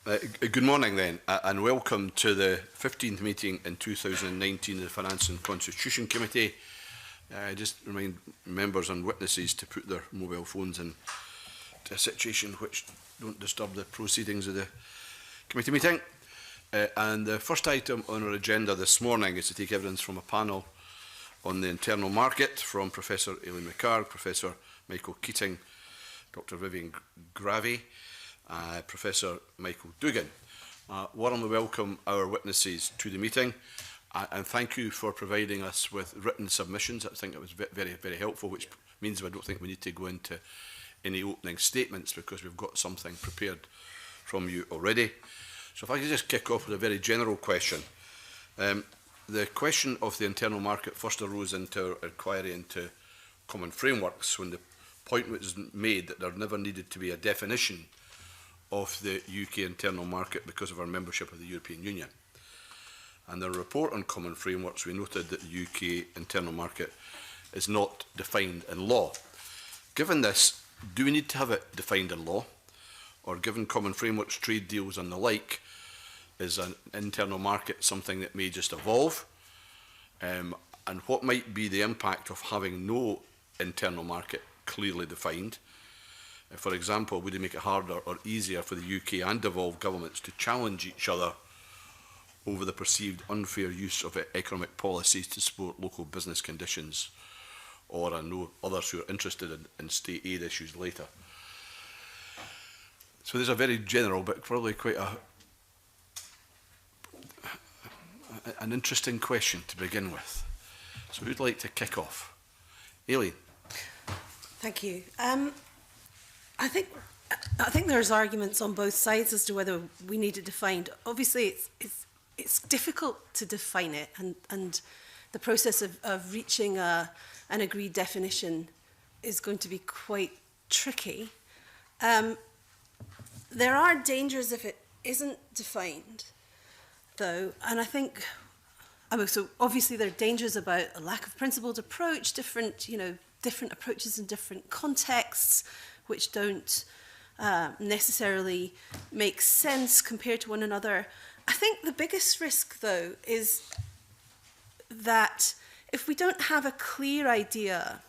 Good morning then, and welcome to the 15th meeting in 2019 of the Finance and Constitution Committee. Just remind members and witnesses to put their mobile phones in a situation which don't disturb the proceedings of the committee meeting. And the first item on our agenda this morning is to take evidence from a panel on the internal market from Professor Aileen McHarg, Professor Michael Keating, Dr. Viviane Gravey, Professor Michael Dougan. Warmly welcome our witnesses to the meeting, and thank you for providing us with written submissions. I think it was very, very helpful, which means I don't think we need to go into any opening statements because we've got something prepared from you already. So if I could just kick off with a very general question. The question of the internal market first arose into our inquiry into common frameworks when the point was made that there never needed to be a definition of the UK internal market because of our membership of the European Union. And the report on common frameworks, we noted that the UK internal market is not defined in law. Given this, do we need to have it defined in law? Or given common frameworks, trade deals and the like, is an internal market something that may just evolve? And what might be the impact of having no internal market clearly defined? For example, would it make it harder or easier for the UK and devolved governments to challenge each other over the perceived unfair use of economic policies to support local business conditions? Or I know others who are interested in state aid issues later. So there's a very general but probably quite an interesting question to begin with. So who'd like to kick off? Aileen. Thank you. I think there's arguments on both sides as to whether we need it defined. Obviously, it's difficult to define it, and the process of reaching an agreed definition is going to be quite tricky. There are dangers if it isn't defined, though, and I think. So obviously there are dangers about a lack of principled approach, different approaches in different contexts, which don't necessarily make sense compared to one another. I think the biggest risk, though, is that if we don't have a clear idea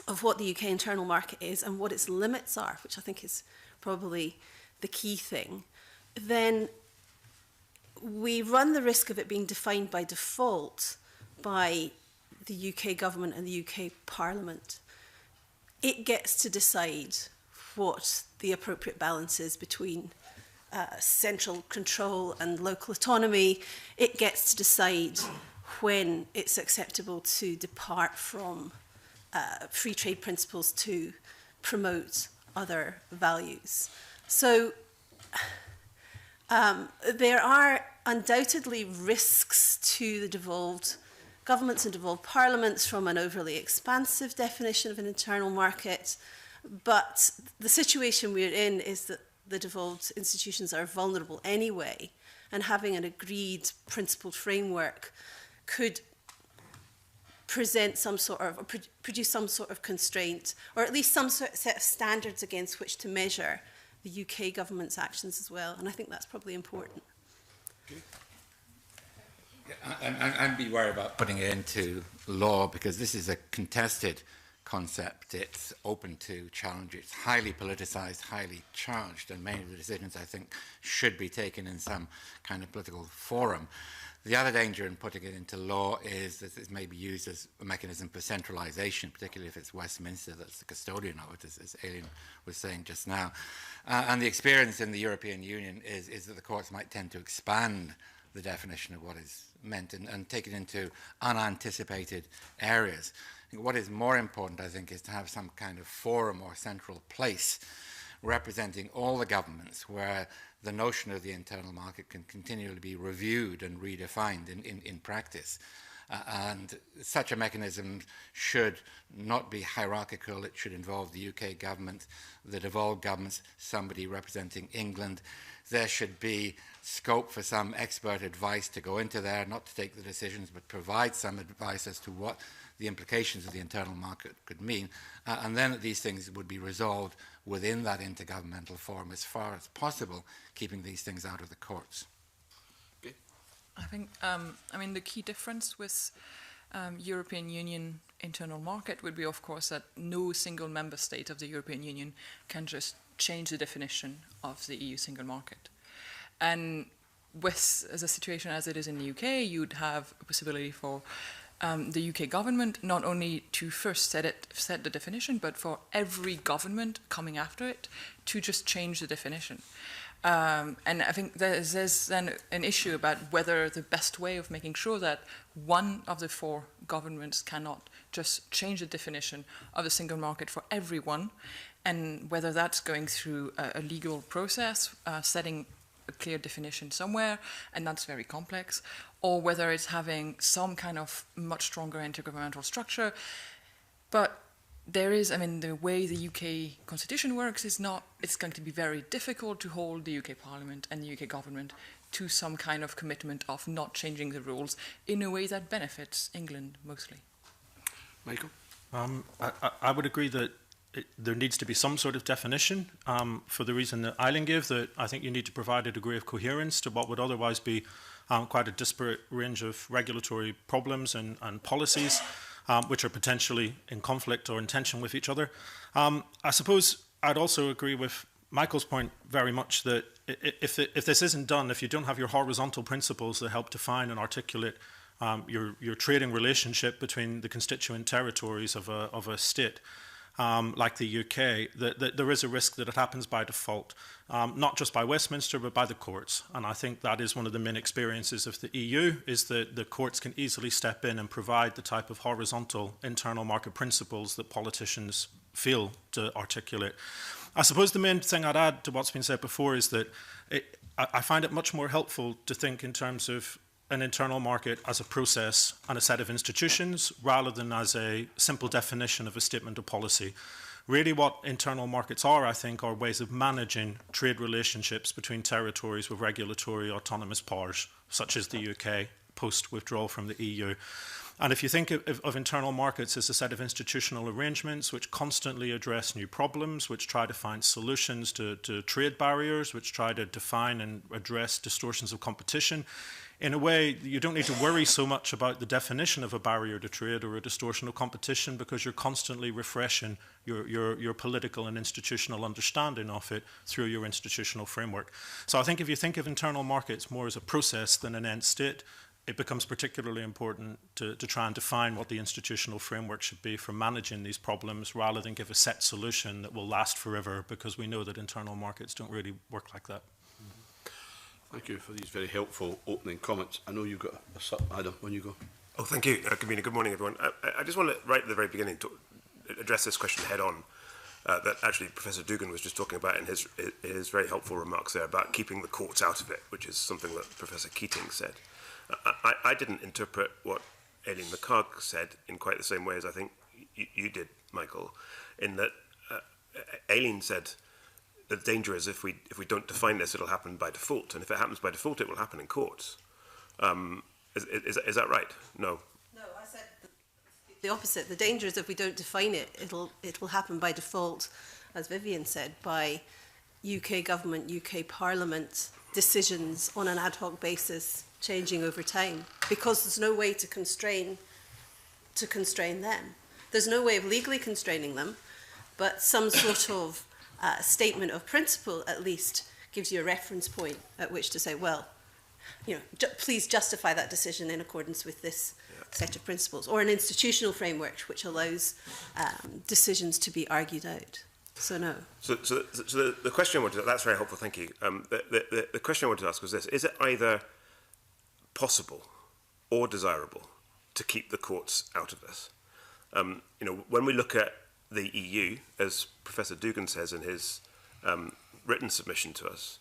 of what the UK internal market is and what its limits are, which I think is probably the key thing, then we run the risk of it being defined by default by the UK government and the UK Parliament. It gets to decide what the appropriate balance is between central control and local autonomy. It gets to decide when it's acceptable to depart from free trade principles to promote other values. So there are undoubtedly risks to the devolved governments and devolved parliaments from an overly expansive definition of an internal market, but the situation we're in is that the devolved institutions are vulnerable anyway, and having an agreed principled framework could present some sort of, or produce some sort of constraint, or at least some sort of set of standards against which to measure the UK government's actions as well, and I think that's probably important. I'd be worried about putting it into law because this is a contested concept. It's open to challenge. It's highly politicized, highly charged, and many of the decisions, I think, should be taken in some kind of political forum. The other danger in putting it into law is that it may be used as a mechanism for centralisation, particularly if it's Westminster that's the custodian of it, as Aileen was saying just now. And the experience in the European Union is that the courts might tend to expand the definition of what is meant and take it into unanticipated areas. What is more important, I think, is to have some kind of forum or central place representing all the governments where the notion of the internal market can continually be reviewed and redefined in practice. And such a mechanism should not be hierarchical. It should involve the UK government, the devolved governments, somebody representing England. There should be scope for some expert advice to go into there, not to take the decisions, but provide some advice as to what the implications of the internal market could mean, and then these things would be resolved within that intergovernmental forum as far as possible, keeping these things out of the courts. Okay. I think, I mean, the key difference with European Union internal market would be, of course, that no single member state of the European Union can just change the definition of the EU single market. And with the situation as it is in the UK, you'd have a possibility for the UK government not only to first set the definition, but for every government coming after it to just change the definition. And I think there's then an issue about whether the best way of making sure that one of the four governments cannot just change the definition of the single market for everyone, and whether that's going through a legal process, setting a clear definition somewhere, and that's very complex, or whether it's having some kind of much stronger intergovernmental structure. But there is, I mean, the way the UK constitution works is not, it's going to be very difficult to hold the UK Parliament and the UK government to some kind of commitment of not changing the rules in a way that benefits England mostly. Michael? I would agree that there needs to be some sort of definition for the reason that Aileen gave, that I think you need to provide a degree of coherence to what would otherwise be quite a disparate range of regulatory problems and policies, which are potentially in conflict or in tension with each other. I suppose I'd also agree with Michael's point very much that if this isn't done, if you don't have your horizontal principles that help define and articulate your trading relationship between the constituent territories of a state, like the UK, that there is a risk that it happens by default, not just by Westminster, but by the courts. And I think that is one of the main experiences of the EU, is that the courts can easily step in and provide the type of horizontal internal market principles that politicians feel to articulate. I suppose the main thing I'd add to what's been said before is that I find it much more helpful to think in terms of an internal market as a process and a set of institutions rather than as a simple definition of a statement of policy. Really what internal markets are, I think, are ways of managing trade relationships between territories with regulatory autonomous powers, such as the UK post-withdrawal from the EU. And if you think of internal markets as a set of institutional arrangements which constantly address new problems, which try to find solutions to trade barriers, which try to define and address distortions of competition, in a way, you don't need to worry so much about the definition of a barrier to trade or a distortion of competition, because you're constantly refreshing your political and institutional understanding of it through your institutional framework. So I think if you think of internal markets more as a process than an end state, it becomes particularly important to try and define what the institutional framework should be for managing these problems, rather than give a set solution that will last forever, because we know that internal markets don't really work like that. Thank you for these very helpful opening comments. I know you've got Adam, when you go. Oh, thank you, Convener. Good morning, everyone. I just want to, right at the very beginning, to address this question head on, that actually Professor Dougan was just talking about in his very helpful remarks there about keeping the courts out of it, which is something that Professor Keating said. I didn't interpret what Aileen McHarg said in quite the same way as I think you did, Michael, in that Aileen said the danger is if we don't define this, it'll happen by default. And if it happens by default, it will happen in courts. Is that right? No. No, I said the opposite. The danger is if we don't define it, it will happen by default, as Viviane said, by UK government, UK Parliament decisions on an ad hoc basis changing over time, because there's no way to constrain them. There's no way of legally constraining them, but some sort of statement of principle at least gives you a reference point at which to say, well, you know, please justify that decision in accordance with this set of principles, or an institutional framework which allows decisions to be argued out. So no. So the question I wanted to, that's very helpful, thank you. The question I wanted to ask was this: is it either possible or desirable to keep the courts out of this? You know, when we look at the EU, as Professor Dougan says in his written submission to us,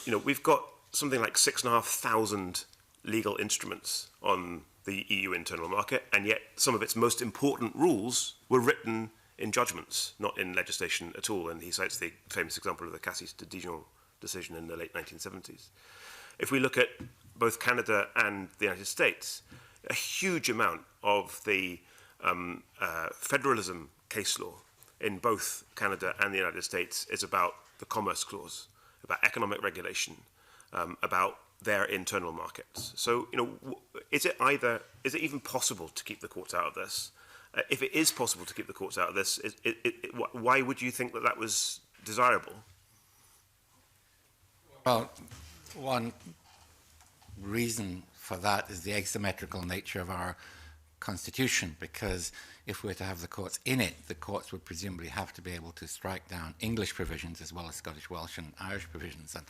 you know, we've got something like 6,500 legal instruments on the EU internal market, and yet some of its most important rules were written in judgments, not in legislation at all. And he cites the famous example of the Cassis de Dijon decision in the late 1970s. If we look at both Canada and the United States, a huge amount of the federalism case law in both Canada and the United States is about the Commerce Clause, about economic regulation, about their internal markets. So, is it even possible to keep the courts out of this? If it is possible to keep the courts out of this, why would you think that that was desirable? Well, one reason for that is the asymmetrical nature of our constitution, because if we were to have the courts in it, the courts would presumably have to be able to strike down English provisions as well as Scottish, Welsh and Irish provisions, and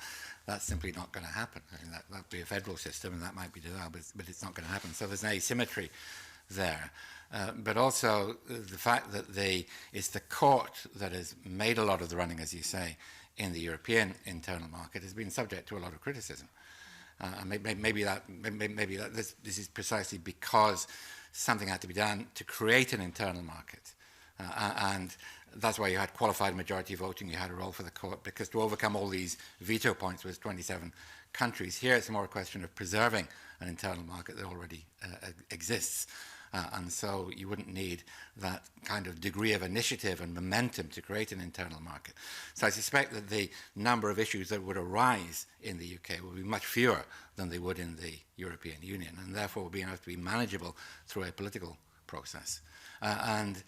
that's simply not going to happen. I mean, that would be a federal system, and that might be desirable, but it's not going to happen. So there's an asymmetry there. But also the fact that it's the court that has made a lot of the running, as you say, in the European internal market has been subject to a lot of criticism. And maybe this is precisely because something had to be done to create an internal market. And that's why you had qualified majority voting, you had a role for the court, because to overcome all these veto points with 27 countries, here it's more a question of preserving an internal market that already exists. And so you wouldn't need that kind of degree of initiative and momentum to create an internal market. So I suspect that the number of issues that would arise in the UK will be much fewer than they would in the European Union, and therefore will be able to be manageable through a political process. And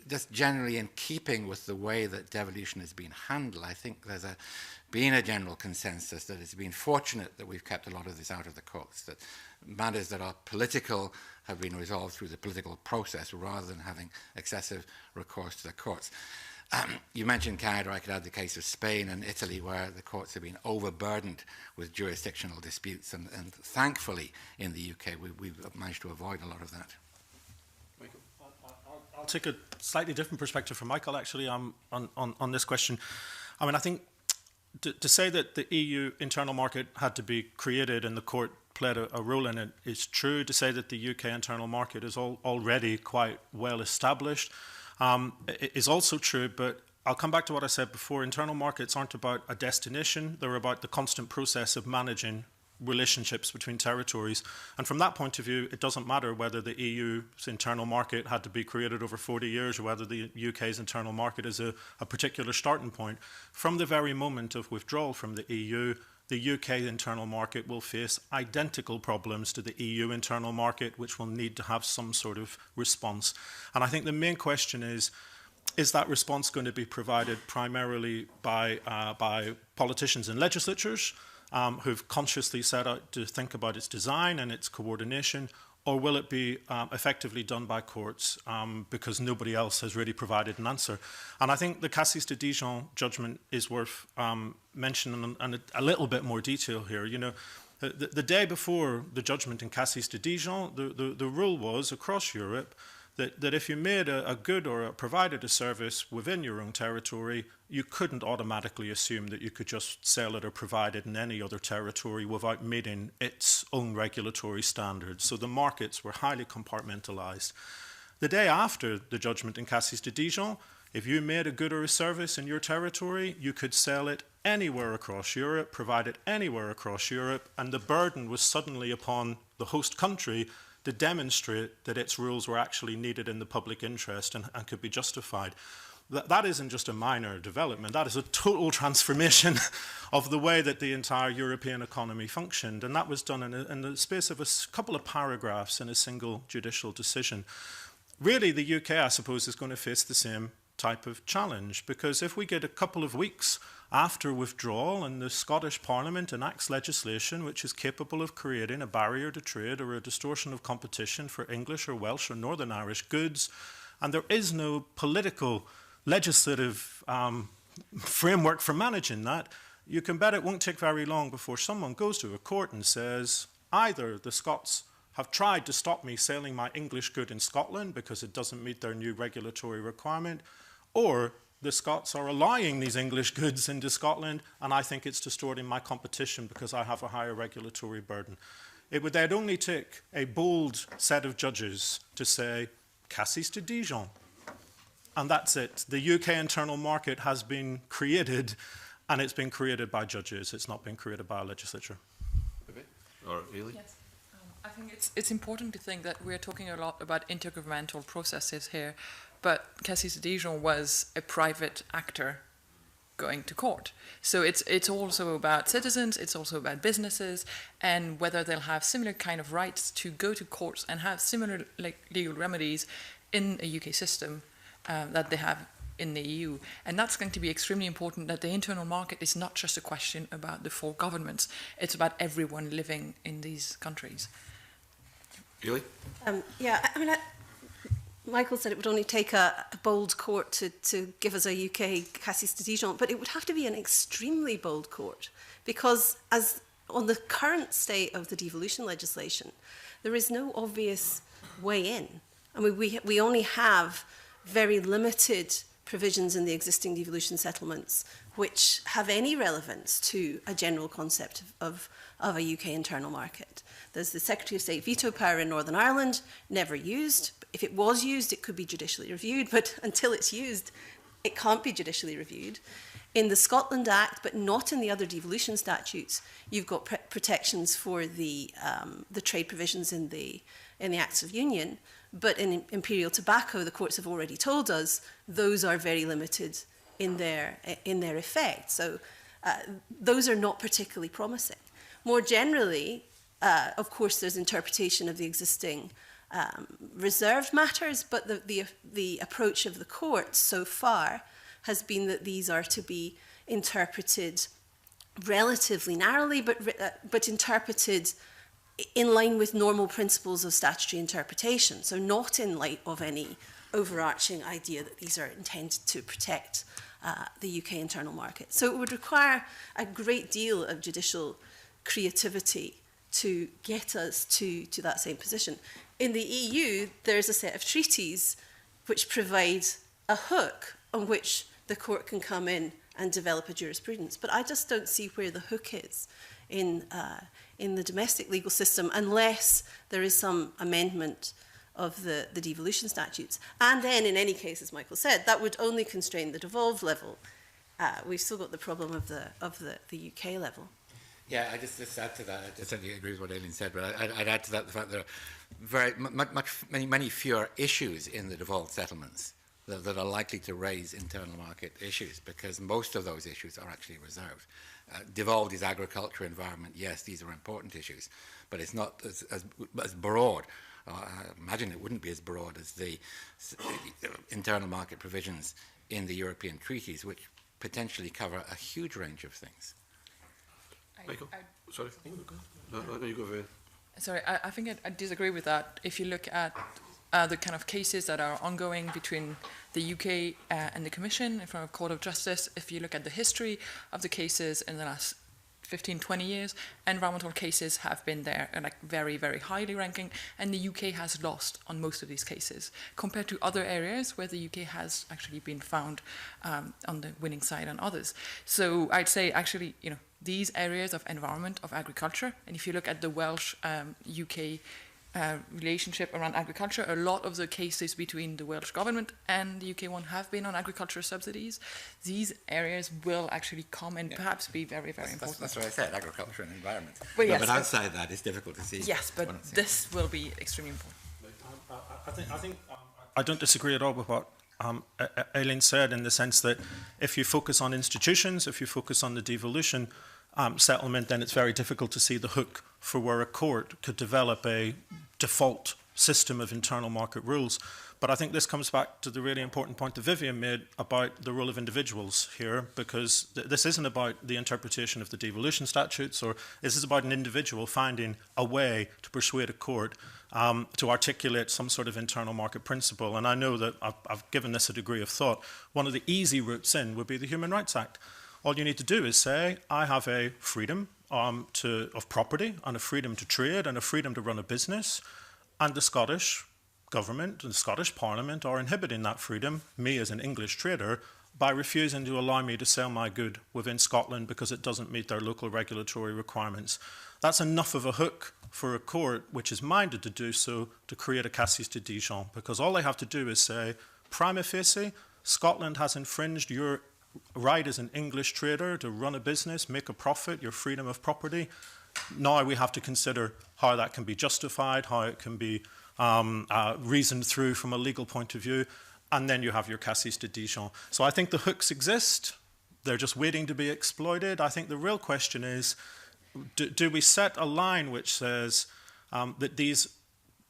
just generally in keeping with the way that devolution has been handled, I think there's been a general consensus that it's been fortunate that we've kept a lot of this out of the courts, that matters that are political have been resolved through the political process rather than having excessive recourse to the courts. You mentioned Canada. I could add the case of Spain and Italy, where the courts have been overburdened with jurisdictional disputes, and thankfully in the UK we've managed to avoid a lot of that. Michael? I'll take a slightly different perspective from Michael, actually, on this question. I mean, I think to say that the EU internal market had to be created and the court played a role in it is true. To say that the UK internal market is already quite well established is also true, but I'll come back to what I said before. Internal markets aren't about a destination, they're about the constant process of managing relationships between territories. And from that point of view, it doesn't matter whether the EU's internal market had to be created over 40 years or whether the UK's internal market is a particular starting point. From the very moment of withdrawal from the EU, the UK internal market will face identical problems to the EU internal market, which will need to have some sort of response. And I think the main question is that response going to be provided primarily by politicians and legislatures who've consciously set out to think about its design and its coordination, or will it be effectively done by courts because nobody else has really provided an answer? And I think the Cassis de Dijon judgment is worth mentioning in a little bit more detail here. You know, the day before the judgment in Cassis de Dijon, the rule was across Europe that if you made a good or provided a service within your own territory, you couldn't automatically assume that you could just sell it or provide it in any other territory without meeting its own regulatory standards. So the markets were highly compartmentalized. The day after the judgment in Cassis de Dijon, if you made a good or a service in your territory, you could sell it anywhere across Europe, provide it anywhere across Europe, and the burden was suddenly upon the host country to demonstrate that its rules were actually needed in the public interest and could be justified. That isn't just a minor development, that is a total transformation of the way that the entire European economy functioned, and that was done in the space of a couple of paragraphs in a single judicial decision. Really, the UK, I suppose, is going to face the same type of challenge, because if we get a couple of weeks after withdrawal and the Scottish Parliament enacts legislation which is capable of creating a barrier to trade or a distortion of competition for English or Welsh or Northern Irish goods, and there is no political legislative framework for managing that, you can bet it won't take very long before someone goes to a court and says, either the Scots have tried to stop me selling my English good in Scotland because it doesn't meet their new regulatory requirement, or the Scots are allowing these English goods into Scotland, and I think it's distorting my competition because I have a higher regulatory burden. It would then only take a bold set of judges to say, Cassis de Dijon. And that's it. The UK internal market has been created, and it's been created by judges. It's not been created by a legislature. Or Aileen? Yes. I think it's important to think that we're talking a lot about intergovernmental processes here, but Cassis de Dijon was a private actor going to court. So it's also about citizens, it's also about businesses, and whether they'll have similar kind of rights to go to courts and have similar legal remedies in a UK system that they have in the EU. And that's going to be extremely important, that the internal market is not just a question about the four governments, it's about everyone living in these countries. Really? Yeah, I mean, Michael said it would only take a bold court to give us a UK Cassis de Dijon, but it would have to be an extremely bold court, because as on the current state of the devolution legislation, there is no obvious way in. I mean, we only have very limited provisions in the existing devolution settlements which have any relevance to a general concept of a UK internal market. There's the Secretary of State veto power in Northern Ireland, never used. If it was used, it could be judicially reviewed, but until it's used, it can't be judicially reviewed. In the Scotland Act, but not in the other devolution statutes, you've got protections for the trade provisions in the Acts of Union, but in imperial tobacco, the courts have already told us those are very limited in their effect. So those are not particularly promising. More generally, of course, there's interpretation of the existing reserved matters, but the approach of the courts so far has been that these are to be interpreted relatively narrowly, but interpreted in line with normal principles of statutory interpretation, so not in light of any overarching idea that these are intended to protect the UK internal market. So it would require a great deal of judicial creativity to get us to that same position. In the EU, there's a set of treaties which provide a hook on which the court can come in and develop a jurisprudence. But I just don't see where the hook is in the domestic legal system unless there is some amendment of the devolution statutes. And then, in any case, as Michael said, that would only constrain the devolved level. We've still got the problem of the UK level. Yeah, I just add to that. I certainly agree with what Aileen said, but I'd add to that the fact that there are many fewer issues in the devolved settlements that are likely to raise internal market issues, because most of those issues are actually reserved. Devolved is agriculture, environment. Yes, these are important issues, but it's not as broad. I imagine it wouldn't be as broad as the internal market provisions in the European treaties, which potentially cover a huge range of things. Michael? Sorry? No, you go ahead. Sorry, I think I disagree with that. If you look at the kind of cases that are ongoing between the UK and the Commission in front of Court of Justice, if you look at the history of the cases in the last 15, 20 years, environmental cases have been there and very, very highly ranking, and the UK has lost on most of these cases compared to other areas where the UK has actually been found on the winning side on others. So I'd say actually, these areas of environment, of agriculture, and if you look at the Welsh UK relationship around agriculture, a lot of the cases between the Welsh government and the UK one have been on agriculture subsidies. These areas will actually come and perhaps be very, very important. That's what I said, agriculture and environment. Well, yes, but outside that, it's difficult to see. Yes, but this will be extremely important. I don't disagree at all with what Aileen said, in the sense that if you focus on institutions, if you focus on the devolution settlement, then it's very difficult to see the hook for where a court could develop a default system of internal market rules. But I think this comes back to the really important point that Viviane made about the role of individuals here, because this isn't about the interpretation of the devolution statutes, or this is about an individual finding a way to persuade a court to articulate some sort of internal market principle. And I know that I've given this a degree of thought. One of the easy routes in would be the Human Rights Act. All you need to do is say, I have a freedom of property and a freedom to trade and a freedom to run a business, and the Scottish government and the Scottish Parliament are inhibiting that freedom, me as an English trader, by refusing to allow me to sell my good within Scotland because it doesn't meet their local regulatory requirements. That's enough of a hook for a court which is minded to do so to create a Cassis de Dijon, because all they have to do is say, prima facie, Scotland has infringed your right as an English trader to run a business, make a profit, your freedom of property. Now we have to consider how that can be justified, how it can be reasoned through from a legal point of view, and then you have your cassis de Dijon. So I think the hooks exist. They're just waiting to be exploited. I think the real question is, do we set a line which says that these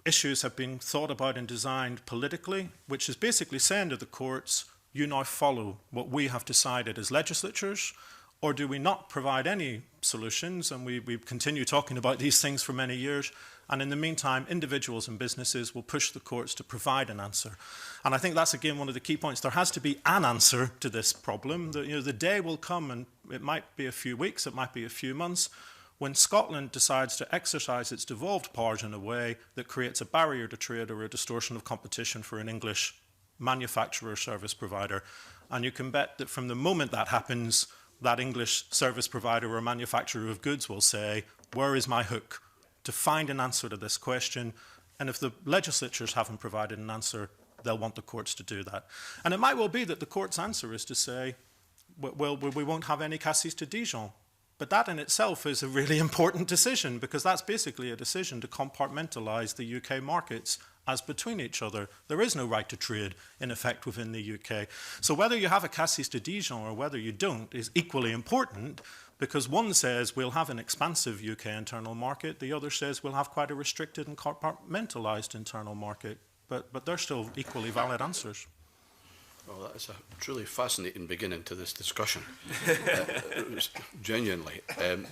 issues have been thought about and designed politically, which is basically saying to the courts, you now follow what we have decided as legislatures, or do we not provide any solutions, and we continue talking about these things for many years, and in the meantime, individuals and businesses will push the courts to provide an answer. And I think that's, again, one of the key points. There has to be an answer to this problem. The day will come, and it might be a few weeks, it might be a few months, when Scotland decides to exercise its devolved powers in a way that creates a barrier to trade or a distortion of competition for an English manufacturer service provider. And you can bet that from the moment that happens, that English service provider or manufacturer of goods will say, where is my hook to find an answer to this question? And if the legislatures haven't provided an answer, they'll want the courts to do that. And it might well be that the court's answer is to say, well, we won't have any cassis de Dijon. But that in itself is a really important decision, because that's basically a decision to compartmentalise the UK markets as between each other. There is no right to trade, in effect, within the UK. So whether you have a cassis de Dijon or whether you don't is equally important, because one says we'll have an expansive UK internal market, the other says we'll have quite a restricted and compartmentalised internal market. But they're still equally valid answers. Well, that is a truly fascinating beginning to this discussion, genuinely. And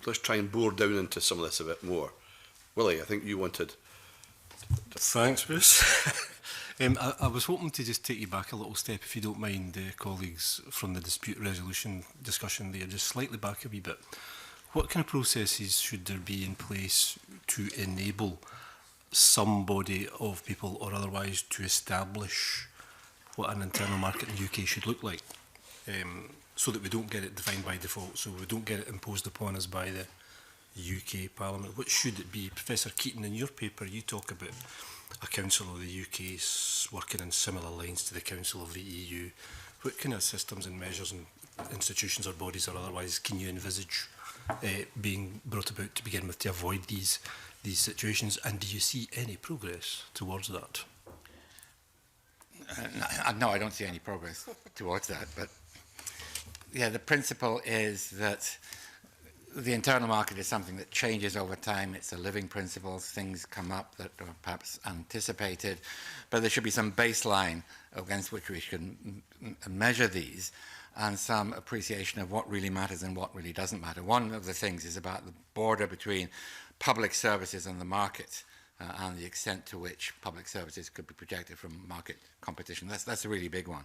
let's try and bore down into some of this a bit more. Willie, I think you wanted... Thanks, Bruce. I was hoping to just take you back a little step, if you don't mind, colleagues, from the dispute resolution discussion there, just slightly back a wee bit. What kind of processes should there be in place to enable somebody of people or otherwise to establish what an internal market in the UK should look like, so that we don't get it defined by default, so we don't get it imposed upon us by the UK Parliament? What should it be? Professor Keating, in your paper you talk about a Council of the UK working in similar lines to the Council of the EU. What kind of systems and measures and institutions or bodies or otherwise can you envisage being brought about to begin with to avoid these situations, and do you see any progress towards that? No, I don't see any progress towards that. But yeah, the principle is that the internal market is something that changes over time. It's a living principle. Things come up that are perhaps anticipated, but there should be some baseline against which we should measure these, and some appreciation of what really matters and what really doesn't matter. One of the things is about the border between public services and the market, and the extent to which public services could be protected from market competition. That's a really big one.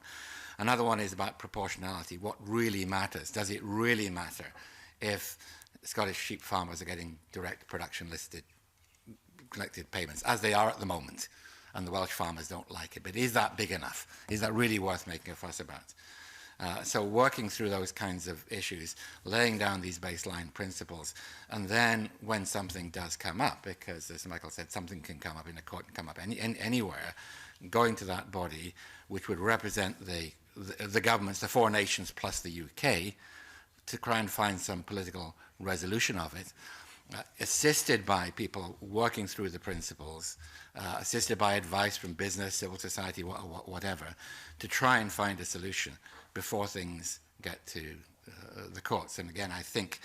Another one is about proportionality. What really matters? Does it really matter if Scottish sheep farmers are getting direct production listed collected payments, as they are at the moment, and the Welsh farmers don't like it? But is that big enough? Is that really worth making a fuss about? So working through those kinds of issues, laying down these baseline principles, and then when something does come up, because as Michael said, something can come up in a court, can come up anywhere, going to that body, which would represent the governments, the four nations plus the UK, to try and find some political resolution of it, assisted by people working through the principles, assisted by advice from business, civil society, whatever, to try and find a solution before things get to the courts. And again, I think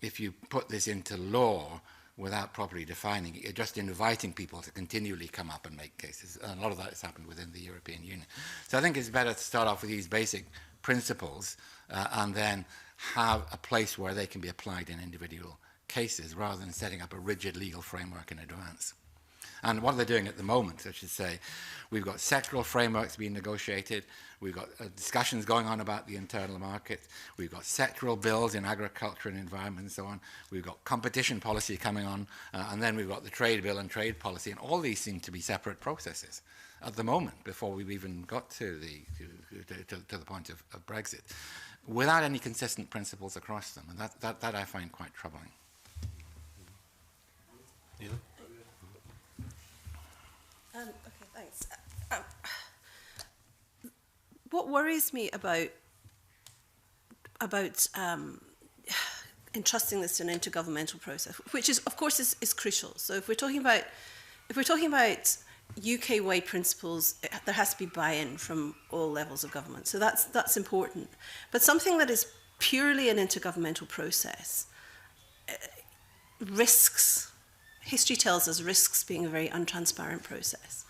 if you put this into law without properly defining it, you're just inviting people to continually come up and make cases. And a lot of that has happened within the European Union. So I think it's better to start off with these basic principles and then have a place where they can be applied in individual cases rather than setting up a rigid legal framework in advance. And what they're doing at the moment, I should say, we've got sectoral frameworks being negotiated, we've got discussions going on about the internal market, we've got sectoral bills in agriculture and environment and so on, we've got competition policy coming on, and then we've got the trade bill and trade policy, and all these seem to be separate processes at the moment before we've even got to the point of Brexit, without any consistent principles across them, and that I find quite troubling. Yeah. Okay, thanks. What worries me about entrusting this to an intergovernmental process, which is, of course, is crucial. So if we're talking about UK-wide principles, there has to be buy-in from all levels of government. So that's important. But something that is purely an intergovernmental process risks, history tells us, risks being a very untransparent process.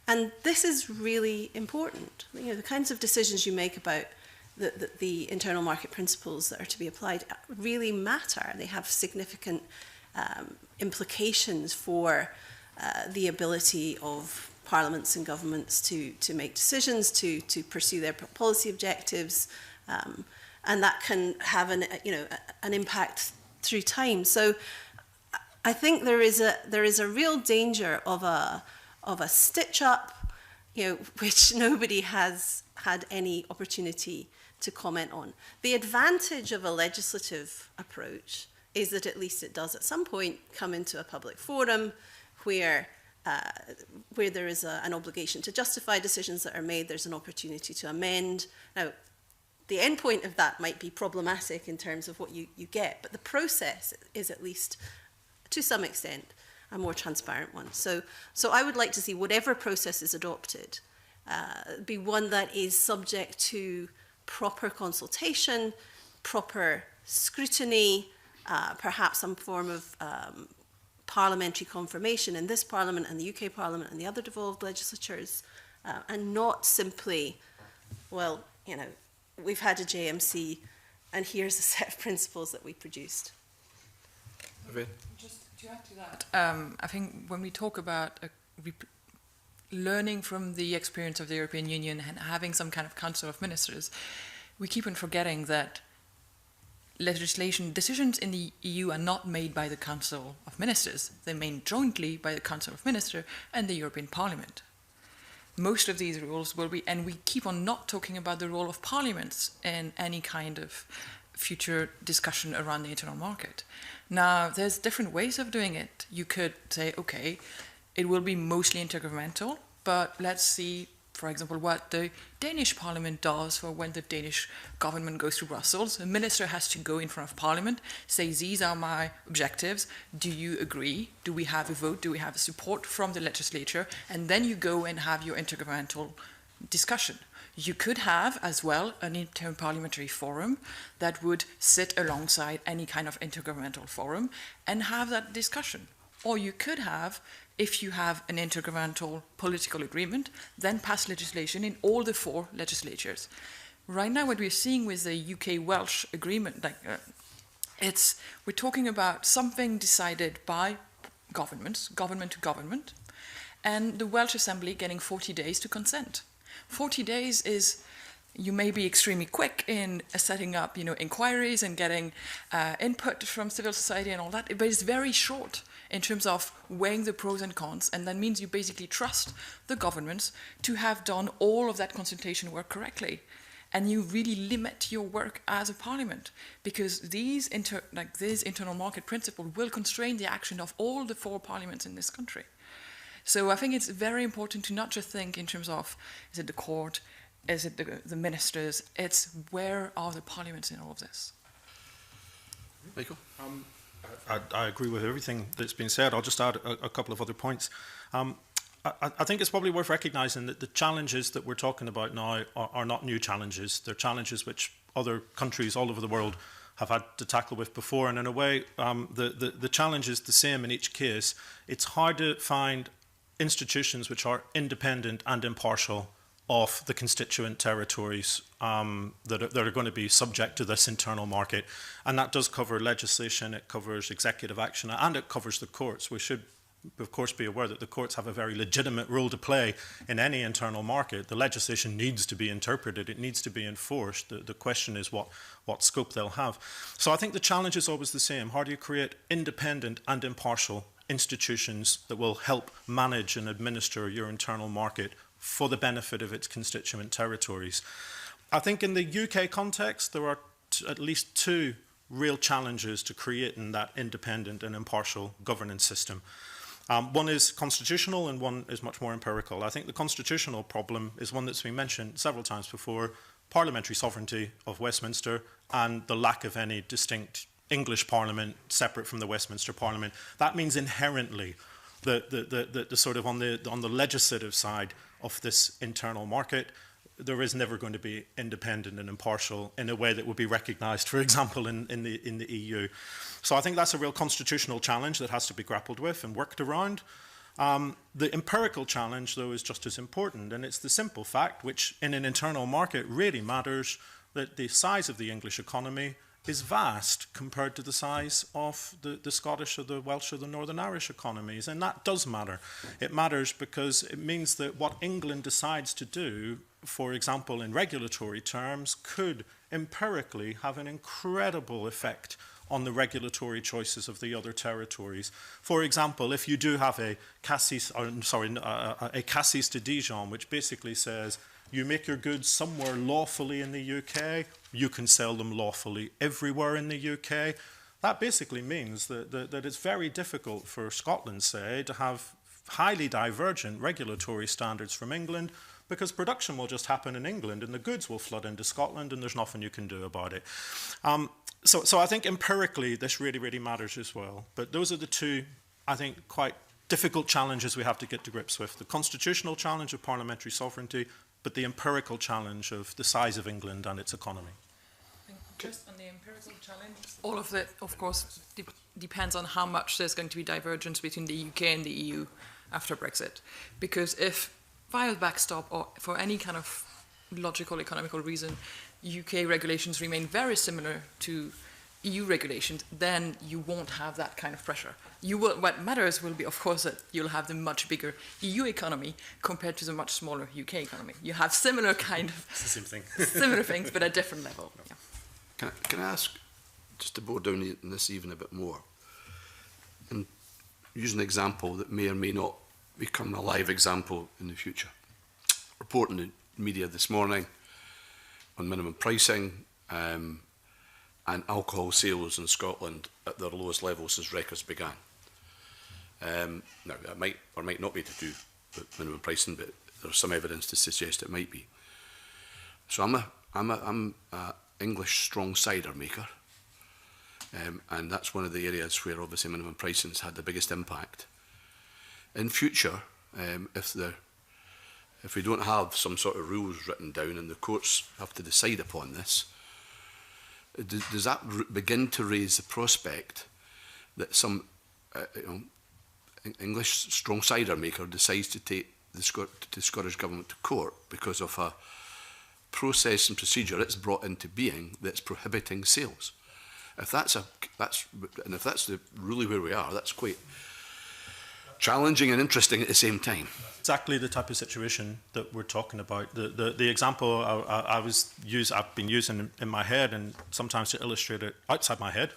And this is really important. You know, the kinds of decisions you make about the internal market principles that are to be applied really matter. They have significant implications for the ability of parliaments and governments to make decisions, to pursue their policy objectives, and that can have an impact through time. So I think there is a real danger of a stitch up, which nobody has had any opportunity to comment on. The advantage of a legislative approach is that at least it does at some point come into a public forum where there is an obligation to justify decisions that are made. There's an opportunity to amend. Now, the end point of that might be problematic in terms of what you get, but the process is, at least to some extent, a more transparent one. So I would like to see whatever process is adopted be one that is subject to proper consultation, proper scrutiny, perhaps some form of parliamentary confirmation in this Parliament and the UK Parliament and the other devolved legislatures, and not simply, well, we've had a JMC and here's a set of principles that we produced. Just to add to that, I think when we talk about learning from the experience of the European Union and having some kind of Council of Ministers, we keep on forgetting that legislation decisions in the EU are not made by the Council of Ministers. They're made jointly by the Council of Ministers and the European Parliament. Most of these rules will be, and we keep on not talking about the role of parliaments in any kind of future discussion around the internal market. Now, there's different ways of doing it. You could say, okay, it will be mostly intergovernmental, but let's see, for example, what the Danish Parliament does for when the Danish government goes to Brussels. A minister has to go in front of Parliament, say, these are my objectives. Do you agree? Do we have a vote? Do we have a support from the legislature? And then you go and have your intergovernmental discussion. You could have, as well, an inter-parliamentary forum that would sit alongside any kind of intergovernmental forum and have that discussion. Or you could have, if you have an intergovernmental political agreement, then pass legislation in all the 4 legislatures. Right now, what we're seeing with the UK-Welsh agreement, we're talking about something decided by governments, government to government, and the Welsh Assembly getting 40 days to consent. 40 days is, you may be extremely quick in setting up, inquiries and getting input from civil society and all that, but it's very short in terms of weighing the pros and cons, and that means you basically trust the governments to have done all of that consultation work correctly. And you really limit your work as a parliament, because these internal market principles will constrain the action of all the 4 parliaments in this country. So I think it's very important to not just think in terms of, is it the court, is it the ministers, it's where are the parliaments in all of this? Michael? I agree with everything that's been said. I'll just add a couple of other points. I think it's probably worth recognising that the challenges that we're talking about now are not new challenges. They're challenges which other countries all over the world have had to tackle with before. And in a way, the challenge is the same in each case. It's hard to find institutions which are independent and impartial of the constituent territories that are going to be subject to this internal market. And that does cover legislation, it covers executive action, and it covers the courts. We should, of course, be aware that the courts have a very legitimate role to play in any internal market. The legislation needs to be interpreted, it needs to be enforced. The question is what scope they'll have. So I think the challenge is always the same. How do you create independent and impartial institutions that will help manage and administer your internal market for the benefit of its constituent territories? I think in the UK context, there are at least 2 real challenges to creating that independent and impartial governance system. One is constitutional and one is much more empirical. I think the constitutional problem is one that's been mentioned several times before: parliamentary sovereignty of Westminster and the lack of any distinct English Parliament separate from the Westminster Parliament. That means inherently the sort of on the legislative side of this internal market, there is never going to be independent and impartial in a way that would be recognised, for example, in the EU. So I think that's a real constitutional challenge that has to be grappled with and worked around. The empirical challenge, though, is just as important, and it's the simple fact, which in an internal market really matters, that the size of the English economy is vast compared to the size of the Scottish or the Welsh or the Northern Irish economies. And that does matter. It matters because it means that what England decides to do, for example, in regulatory terms, could empirically have an incredible effect on the regulatory choices of the other territories. For example, if you do have a cassis de Dijon, which basically says you make your goods somewhere lawfully in the UK, you can sell them lawfully everywhere in the UK. That basically means that it's very difficult for Scotland, say, to have highly divergent regulatory standards from England, because production will just happen in England and the goods will flood into Scotland and there's nothing you can do about it. So I think empirically this really, really matters as well. But those are the two, I think, quite difficult challenges we have to get to grips with. The constitutional challenge of parliamentary sovereignty, but the empirical challenge of the size of England and its economy. Just on the empirical challenge, all of that, of course, depends on how much there's going to be divergence between the UK and the EU after Brexit. Because if via backstop or for any kind of logical, economical reason, UK regulations remain very similar to EU regulations, then you won't have that kind of pressure. What matters will be, of course, that you'll have the much bigger EU economy compared to the much smaller UK economy. You have similar kind of it's the same thing. similar things, but at different level. Yeah. Can I ask, just to bore down in this even a bit more, and use an example that may or may not become a live example in the future. Report in the media this morning on minimum pricing and alcohol sales in Scotland at their lowest levels since records began. Now, that might or might not be to do with minimum pricing, but there's some evidence to suggest it might be. So I'm a English strong cider maker, and that's one of the areas where obviously minimum pricing's had the biggest impact. In future, if we don't have some sort of rules written down and the courts have to decide upon this, does that begin to raise the prospect that some English strong cider maker decides to take the Scottish Government to court because of a process and procedure it's brought into being that's prohibiting sales? If that's really where we are, that's quite challenging and interesting at the same time. Exactly the type of situation that we're talking about. The example I've been using in my head and sometimes to illustrate it outside my head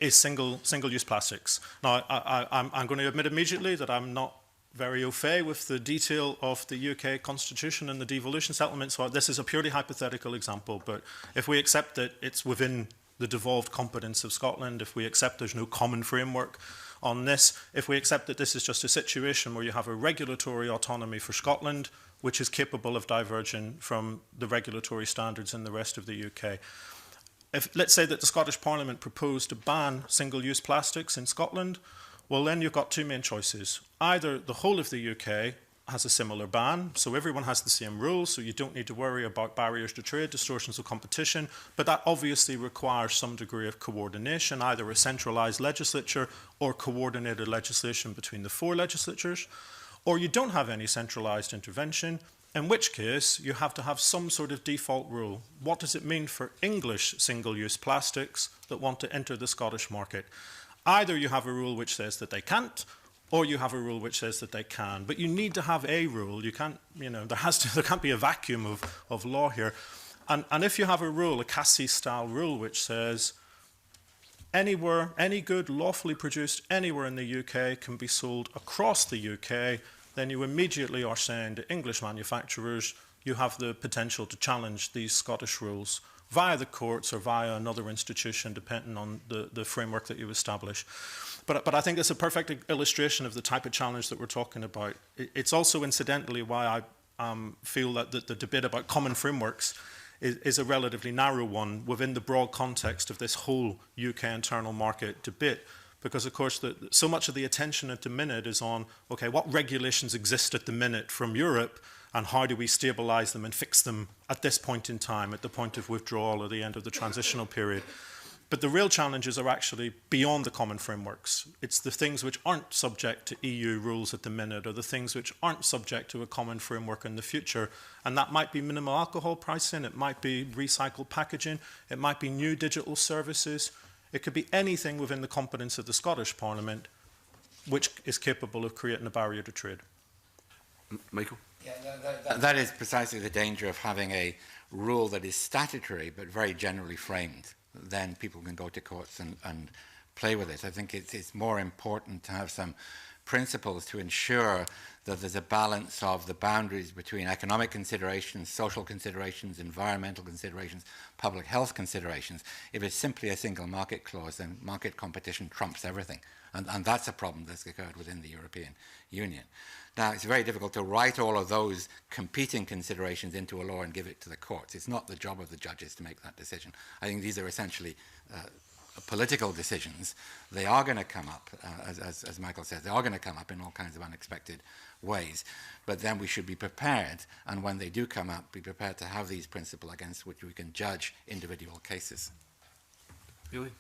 is single-use plastics. Now, I'm going to admit immediately that I'm not very au fait with the detail of the UK Constitution and the devolution settlement, so this is a purely hypothetical example, but if we accept that it's within the devolved competence of Scotland, if we accept there's no common framework on this, if we accept that this is just a situation where you have a regulatory autonomy for Scotland, which is capable of diverging from the regulatory standards in the rest of the UK. Let's say that the Scottish Parliament proposed to ban single-use plastics in Scotland, well then you've got two main choices. Either the whole of the UK has a similar ban, so everyone has the same rules, so you don't need to worry about barriers to trade, distortions of competition, but that obviously requires some degree of coordination, either a centralised legislature or coordinated legislation between the four legislatures, or you don't have any centralised intervention, in which case you have to have some sort of default rule. What does it mean for English single-use plastics that want to enter the Scottish market? Either you have a rule which says that they can't, or you have a rule which says that they can. But you need to have a rule. You can't, there can't be a vacuum of law here. And if you have a rule, a Cassis-style rule, which says anywhere, any good lawfully produced anywhere in the UK can be sold across the UK, then you immediately are saying to English manufacturers, you have the potential to challenge these Scottish rules via the courts or via another institution, depending on the framework that you establish. But I think it's a perfect illustration of the type of challenge that we're talking about. It's also incidentally why I feel that the debate about common frameworks is a relatively narrow one within the broad context of this whole UK internal market debate. Because, of course, so much of the attention at the minute is on, okay, what regulations exist at the minute from Europe, and how do we stabilise them and fix them at this point in time, at the point of withdrawal or the end of the transitional period. But the real challenges are actually beyond the common frameworks. It's the things which aren't subject to EU rules at the minute, or the things which aren't subject to a common framework in the future. And that might be minimal alcohol pricing, it might be recycled packaging, it might be new digital services. It could be anything within the competence of the Scottish Parliament which is capable of creating a barrier to trade. Michael? Yeah, that is precisely the danger of having a rule that is statutory but very generally framed. Then people can go to courts and play with it. I think it's more important to have some principles to ensure that there's a balance of the boundaries between economic considerations, social considerations, environmental considerations, public health considerations. If it's simply a single market clause, then market competition trumps everything. And that's a problem that's occurred within the European Union. Now, it's very difficult to write all of those competing considerations into a law and give it to the courts. It's not the job of the judges to make that decision. I think these are essentially political decisions. They are going to come up, as Michael says, they are going to come up in all kinds of unexpected ways. But then we should be prepared, and when they do come up, be prepared to have these principles against which we can judge individual cases. Really?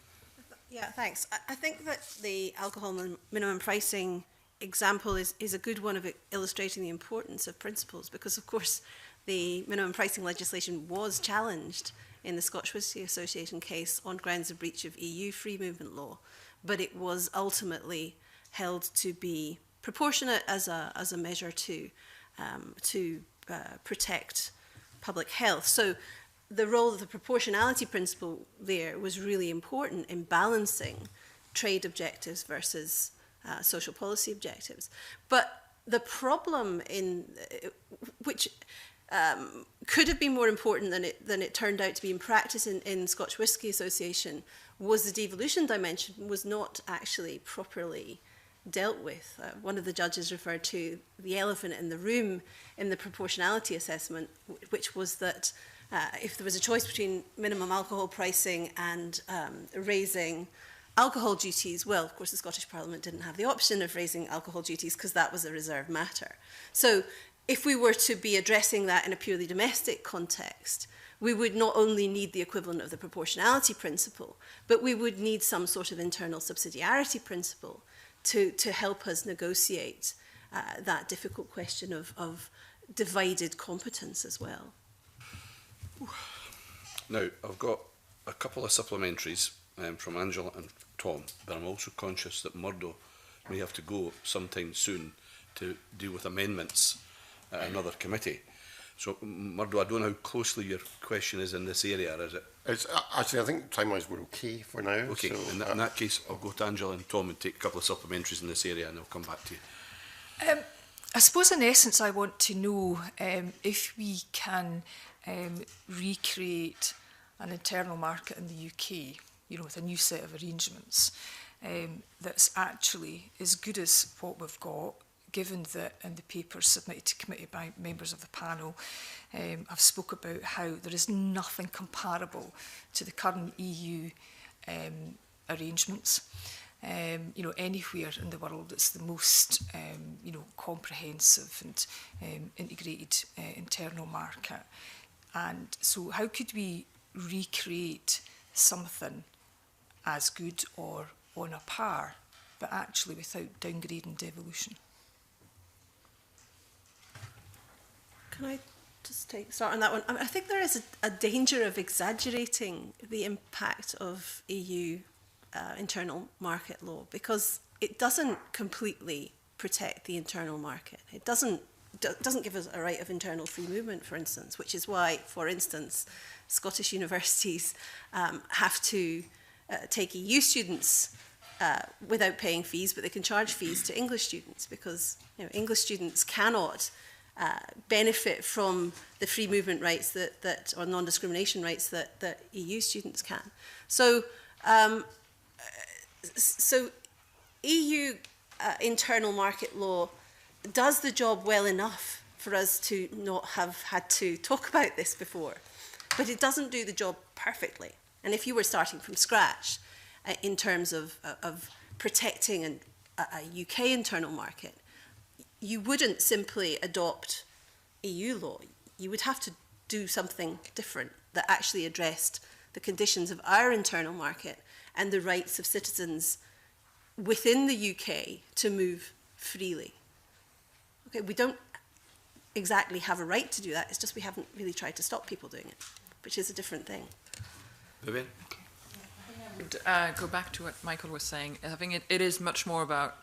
Yeah, thanks. I think that the alcohol minimum pricing example is a good one of illustrating the importance of principles, because, of course, the minimum pricing legislation was challenged in the Scotch Whisky Association case on grounds of breach of EU free movement law, but it was ultimately held to be proportionate as a measure to protect public health. So the role of the proportionality principle there was really important in balancing trade objectives versus social policy objectives. But the problem which could have been more important than it turned out to be in practice in Scotch Whisky Association was the devolution dimension was not actually properly dealt with. One of the judges referred to the elephant in the room in the proportionality assessment, which was that if there was a choice between minimum alcohol pricing and raising alcohol duties, well, of course, the Scottish Parliament didn't have the option of raising alcohol duties because that was a reserved matter. So if we were to be addressing that in a purely domestic context, we would not only need the equivalent of the proportionality principle, but we would need some sort of internal subsidiarity principle to help us negotiate that difficult question of divided competence as well. Now, I've got a couple of supplementaries from Angela and Tom, but I'm also conscious that Murdo may have to go sometime soon to deal with amendments at another committee. So, Murdo, I don't know how closely your question is in this area, is it? It's, actually, I think time-wise we're okay for now. Okay, so, in that case, I'll go to Angela and Tom and take a couple of supplementaries in this area and I'll come back to you. I suppose in essence I want to know if we can recreate an internal market in the UK, with a new set of arrangements that's actually as good as what we've got, given that in the papers submitted to committee by members of the panel, I've spoke about how there is nothing comparable to the current EU arrangements. Anywhere in the world, it's the most, comprehensive and integrated internal market. And so how could we recreate something as good or on a par, but actually without downgrading devolution? Can I just start on that one? I think there is a danger of exaggerating the impact of EU internal market law, because it doesn't completely protect the internal market. It doesn't give us a right of internal free movement, for instance, which is why, for instance, Scottish universities have to take EU students without paying fees, but they can charge fees to English students, because English students cannot benefit from the free movement rights that or non-discrimination rights that EU students can. So, EU internal market law does the job well enough for us to not have had to talk about this before. but it doesn't do the job perfectly. And if you were starting from scratch in terms of protecting a UK internal market, you wouldn't simply adopt EU law. You would have to do something different that actually addressed the conditions of our internal market and the rights of citizens within the UK to move freely. Okay, we don't exactly have a right to do that, it's just we haven't really tried to stop people doing it, which is a different thing. Viviane? I would go back to what Michael was saying. I think it is much more about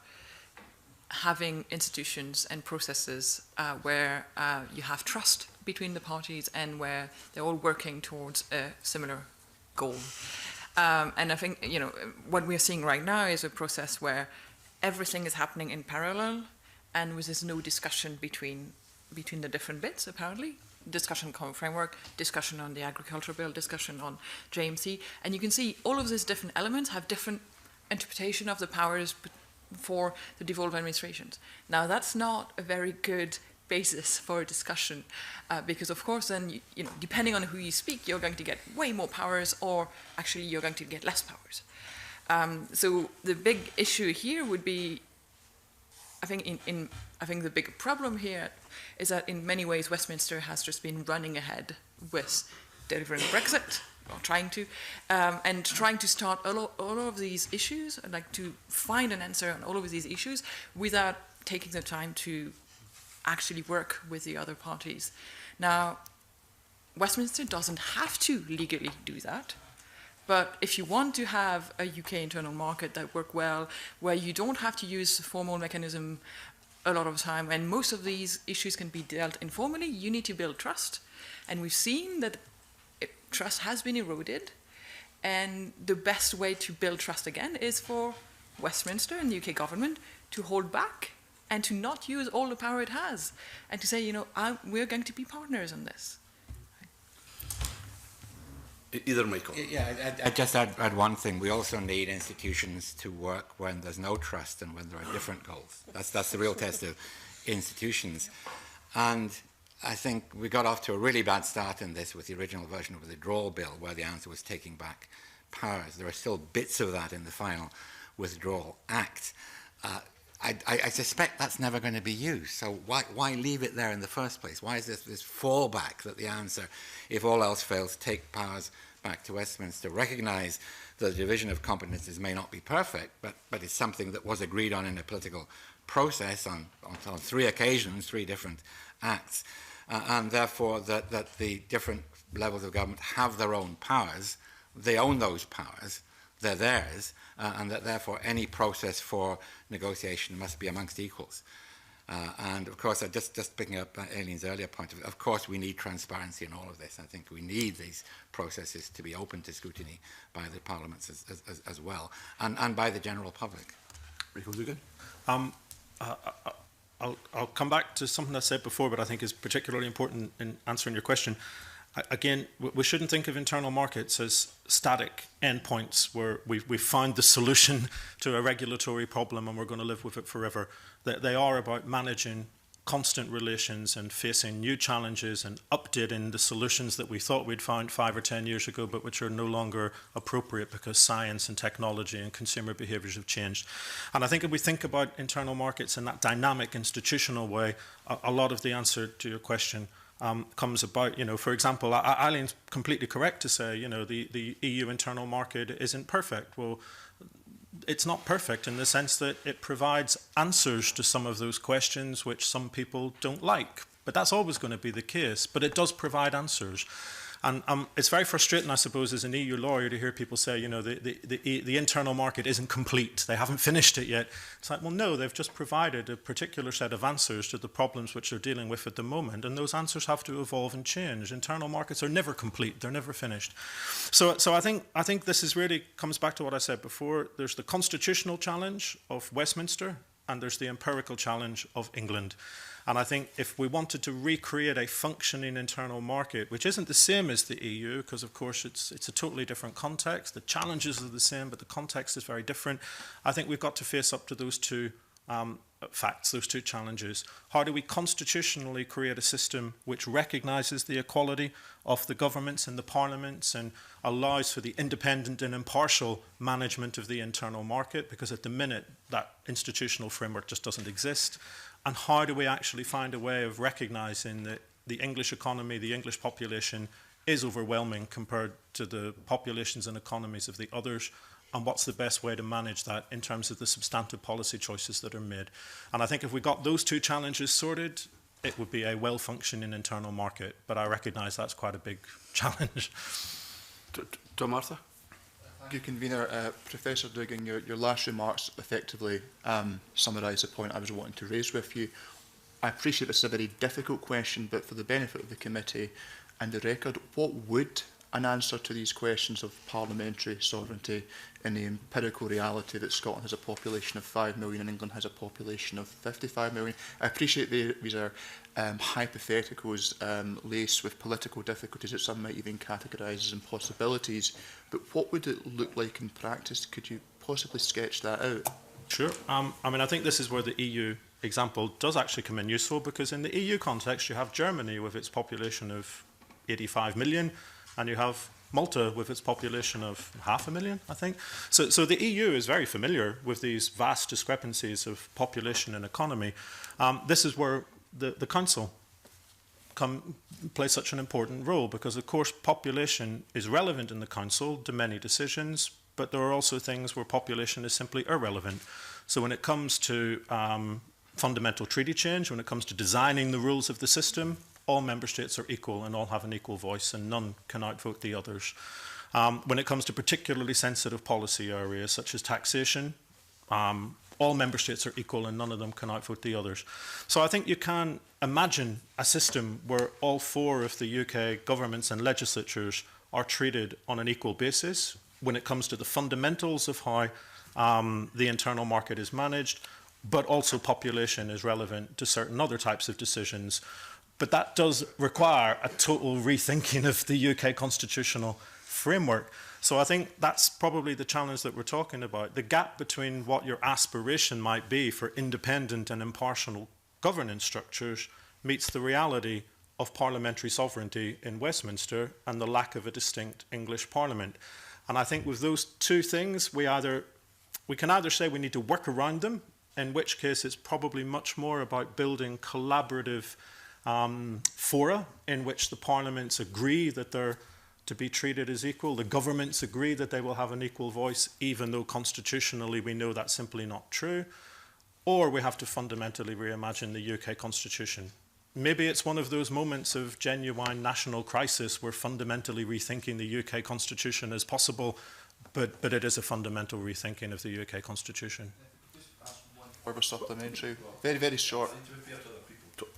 having institutions and processes where you have trust between the parties and where they're all working towards a similar goal. And I think, you know, what we're seeing right now is a process where everything is happening in parallel and there's no discussion between the different bits, apparently. Discussion on common framework, discussion on the agriculture bill, discussion on JMC. And you can see all of these different elements have different interpretation of the powers for the devolved administrations. Now, that's not a very good basis for a discussion because, of course, then, you know, depending on who you speak, you're going to get way more powers or actually you're going to get less powers. So the big issue here would be, I think, I think the big problem here is that in many ways Westminster has just been running ahead with delivering Brexit, or trying to, and trying to start all of these issues, and like to find an answer on all of these issues without taking the time to actually work with the other parties. Now, Westminster doesn't have to legally do that, but if you want to have a UK internal market that work well, where you don't have to use a formal mechanism a lot of the time, and most of these issues can be dealt informally, you need to build trust. And we've seen that trust has been eroded, and the best way to build trust again is for Westminster and the UK government to hold back and to not use all the power it has, and to say, you know, we're going to be partners on this. Either Michael. Yeah, I'd just add one thing. We also need institutions to work when there's no trust and when there are different goals. That's the real test of institutions. And I think we got off to a really bad start in this with the original version of the withdrawal bill, where the answer was taking back powers. There are still bits of that in the final Withdrawal Act. I suspect that's never going to be used. So why leave it there in the first place? Why is this fallback that the answer, if all else fails, take powers back to Westminster? Recognise that the division of competences may not be perfect, but it's something that was agreed on in a political process on 3 occasions, 3 different acts, and therefore that the different levels of government have their own powers. They own those powers. They're theirs, and that therefore any process for negotiation must be amongst equals. And of course, just picking up Aileen's earlier point, of course we need transparency in all of this. I think we need these processes to be open to scrutiny by the parliaments as well, and by the general public. Michael Dougan? I'll come back to something I said before, but I think is particularly important in answering your question. Again, we shouldn't think of internal markets as static endpoints where we've found the solution to a regulatory problem and we're going to live with it forever. They are about managing constant relations and facing new challenges and updating the solutions that we thought we'd found 5 or 10 years ago, but which are no longer appropriate because science and technology and consumer behaviours have changed. And I think if we think about internal markets in that dynamic institutional way, a lot of the answer to your question comes about. You know, for example, Eileen's completely correct to say, you know, the EU internal market isn't perfect. Well, it's not perfect in the sense that it provides answers to some of those questions which some people don't like. But that's always going to be the case. But it does provide answers. And it's very frustrating, I suppose, as an EU lawyer to hear people say, you know, the internal market isn't complete. They haven't finished it yet. It's like, well, no, they've just provided a particular set of answers to the problems which they're dealing with at the moment. And those answers have to evolve and change. Internal markets are never complete. They're never finished. So I think this is really comes back to what I said before. There's the constitutional challenge of Westminster and there's the empirical challenge of England. And I think if we wanted to recreate a functioning internal market, which isn't the same as the EU, because of course it's a totally different context, the challenges are the same, but the context is very different, I think we've got to face up to those 2 facts, those two challenges. How do we constitutionally create a system which recognises the equality of the governments and the parliaments and allows for the independent and impartial management of the internal market, because at the minute that institutional framework just doesn't exist? And how do we actually find a way of recognising that the English economy, the English population is overwhelming compared to the populations and economies of the others? And what's the best way to manage that in terms of the substantive policy choices that are made? And I think if we got those two challenges sorted, it would be a well-functioning internal market. But I recognise that's quite a big challenge. Tom Arthur? Thank you, Convener. Professor Dougan, your last remarks effectively summarise the point I was wanting to raise with you. I appreciate this is a very difficult question, but for the benefit of the committee and the record, what would an answer to these questions of parliamentary sovereignty in the empirical reality that Scotland has a population of 5 million and England has a population of 55 million? I appreciate these are hypotheticals laced with political difficulties that some might even categorise as impossibilities, but what would it look like in practice? Could you possibly sketch that out? Sure. I mean, I think this is where the EU example does actually come in useful, because in the EU context you have Germany with its population of 85 million, and you have Malta with its population of 500,000, I think. So the EU is very familiar with these vast discrepancies of population and economy. This is where the Council plays such an important role, because, of course, population is relevant in the Council to many decisions, but there are also things where population is simply irrelevant. So when it comes to fundamental treaty change, when it comes to designing the rules of the system, all member states are equal and all have an equal voice, and none can outvote the others. When it comes to particularly sensitive policy areas such as taxation, all member states are equal and none of them can outvote the others. So I think you can imagine a system where all four of the UK governments and legislatures are treated on an equal basis when it comes to the fundamentals of how the internal market is managed, but also population is relevant to certain other types of decisions. But that does require a total rethinking of the UK constitutional framework. So I think that's probably the challenge that we're talking about. The gap between what your aspiration might be for independent and impartial governance structures meets the reality of parliamentary sovereignty in Westminster and the lack of a distinct English Parliament. And I think with those two things, we can either say we need to work around them, in which case it's probably much more about building collaborative fora in which the parliaments agree that they're to be treated as equal. The governments agree that they will have an equal voice, even though constitutionally we know that's simply not true. Or we have to fundamentally reimagine the UK constitution. Maybe it's one of those moments of genuine national crisis where fundamentally rethinking the UK constitution is possible, but it is a fundamental rethinking of the UK constitution. Or supplementary, very, very short.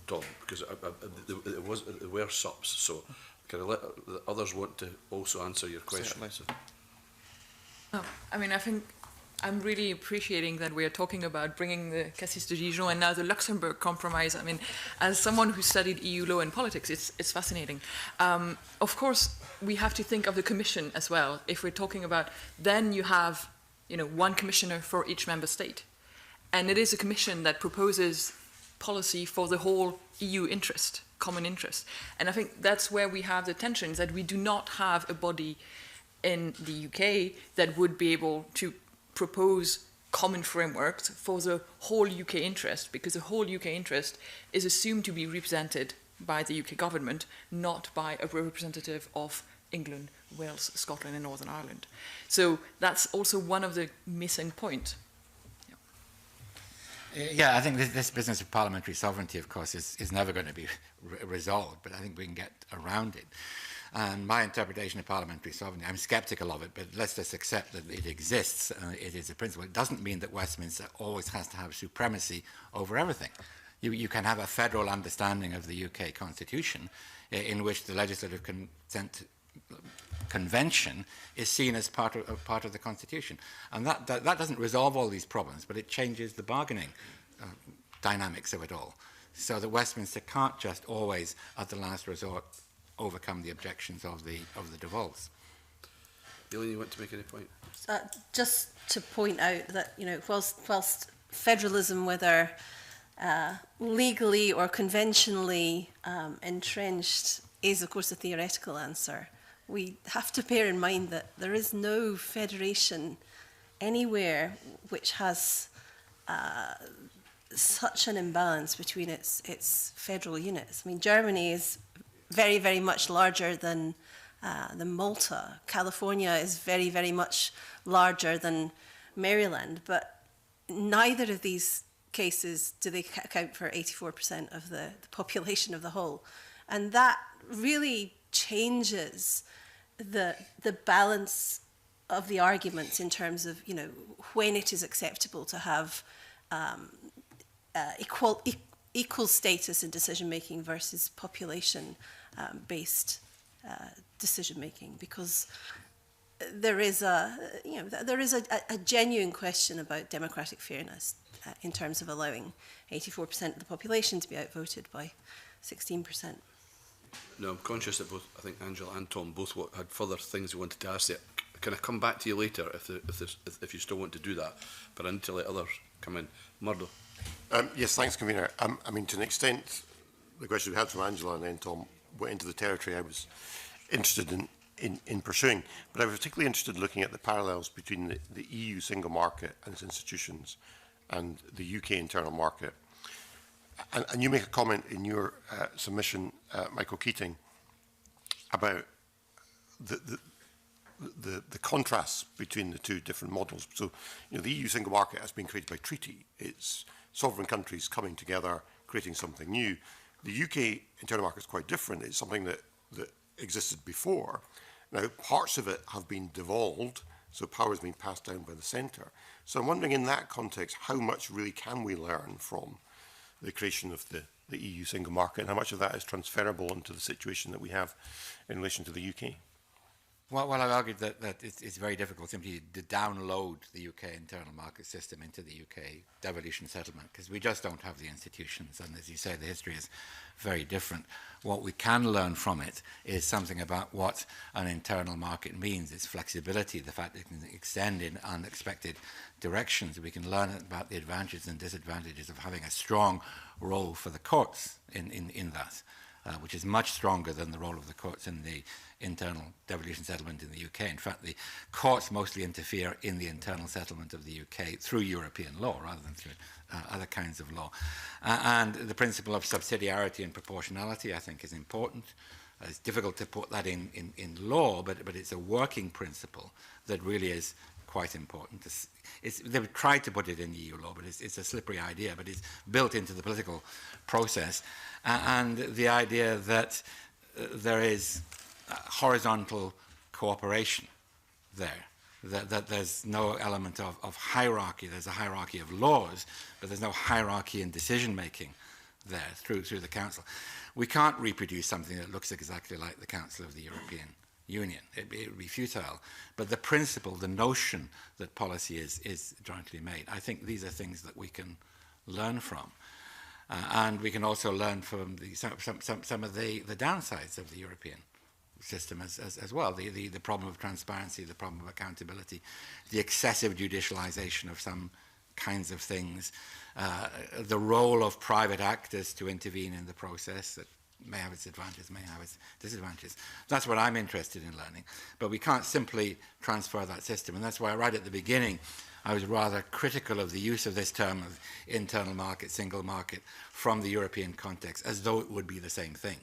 Tom, because there were subs, so can I let the others want to also answer your question? Oh, I mean, I think I'm really appreciating that we are talking about bringing the Cassis de Dijon and now the Luxembourg Compromise. I mean, as someone who studied EU law and politics, it's fascinating. Of course, we have to think of the Commission as well. If we're talking about, then you have, one commissioner for each member state, and it is a Commission that proposes policy for the whole EU interest, common interest. And I think that's where we have the tensions, that we do not have a body in the UK that would be able to propose common frameworks for the whole UK interest, because the whole UK interest is assumed to be represented by the UK government, not by a representative of England, Wales, Scotland and Northern Ireland. So that's also one of the missing points. Yeah, I think this business of parliamentary sovereignty, of course, is never going to be resolved, but I think we can get around it. And my interpretation of parliamentary sovereignty, I'm sceptical of it, but let's just accept that it exists. It is a principle. It doesn't mean that Westminster always has to have supremacy over everything. You can have a federal understanding of the UK constitution in which the legislative convention is seen as part of the constitution, and that doesn't resolve all these problems, but it changes the bargaining dynamics of it all, so that Westminster can't just always, at the last resort, overcome the objections of the devolves. Aileen, you want to make any point? Just to point out that whilst federalism, whether legally or conventionally entrenched, is of course a theoretical answer. We have to bear in mind that there is no federation anywhere which has such an imbalance between its federal units. I mean, Germany is very, very much larger than Malta. California is very, very much larger than Maryland, but neither of these cases do they account for 84% of the population of the whole. And that really changes the balance of the arguments in terms of, you know, when it is acceptable to have equal status in decision-making versus population-based decision-making, because there is a genuine question about democratic fairness in terms of allowing 84% of the population to be outvoted by 16%. No, I'm conscious that both, I think Angela and Tom both had further things they wanted to ask there. Can I come back to you later if you still want to do that? But I need to let others come in. Murdo. Yes, thanks, Convener. I mean, to an extent, the question we had from Angela and then Tom went into the territory I was interested in pursuing. But I was particularly interested in looking at the parallels between the EU single market and its institutions and the UK internal market. And you make a comment in your submission, Michael Keating, about the contrasts between the two different models. So, you know, the EU single market has been created by treaty. It's sovereign countries coming together, creating something new. The UK internal market is quite different. It's something that existed before. Now, parts of it have been devolved, so power has been passed down by the centre. So I'm wondering, in that context, how much really can we learn from the creation of the EU single market, and how much of that is transferable into the situation that we have in relation to the UK? Well, I've argued that it's very difficult simply to download the UK internal market system into the UK devolution settlement, because we just don't have the institutions, and as you say, the history is very different. What we can learn from it is something about what an internal market means, its flexibility, the fact that it can extend in unexpected directions. We can learn about the advantages and disadvantages of having a strong role for the courts in that, which is much stronger than the role of the courts in the internal devolution settlement in the UK. In fact, the courts mostly interfere in the internal settlement of the UK through European law rather than through other kinds of law. And the principle of subsidiarity and proportionality, I think, is important. It's difficult to put that in law, but it's a working principle that really is quite important. They've tried to put it in EU law, but it's a slippery idea, but it's built into the political process. And the idea that there is horizontal cooperation there, that there's no element of hierarchy. There's a hierarchy of laws, but there's no hierarchy in decision-making there through the Council. We can't reproduce something that looks exactly like the Council of the European Union. It would be futile. But the principle, the notion that policy is jointly made, I think these are things that we can learn from. And we can also learn from some of the downsides of the European system as well. The problem of transparency, the problem of accountability, the excessive judicialization of some kinds of things, the role of private actors to intervene in the process that may have its advantages, may have its disadvantages. That's what I'm interested in learning. But we can't simply transfer that system. And that's why right at the beginning, I was rather critical of the use of this term of internal market, single market, from the European context, as though it would be the same thing.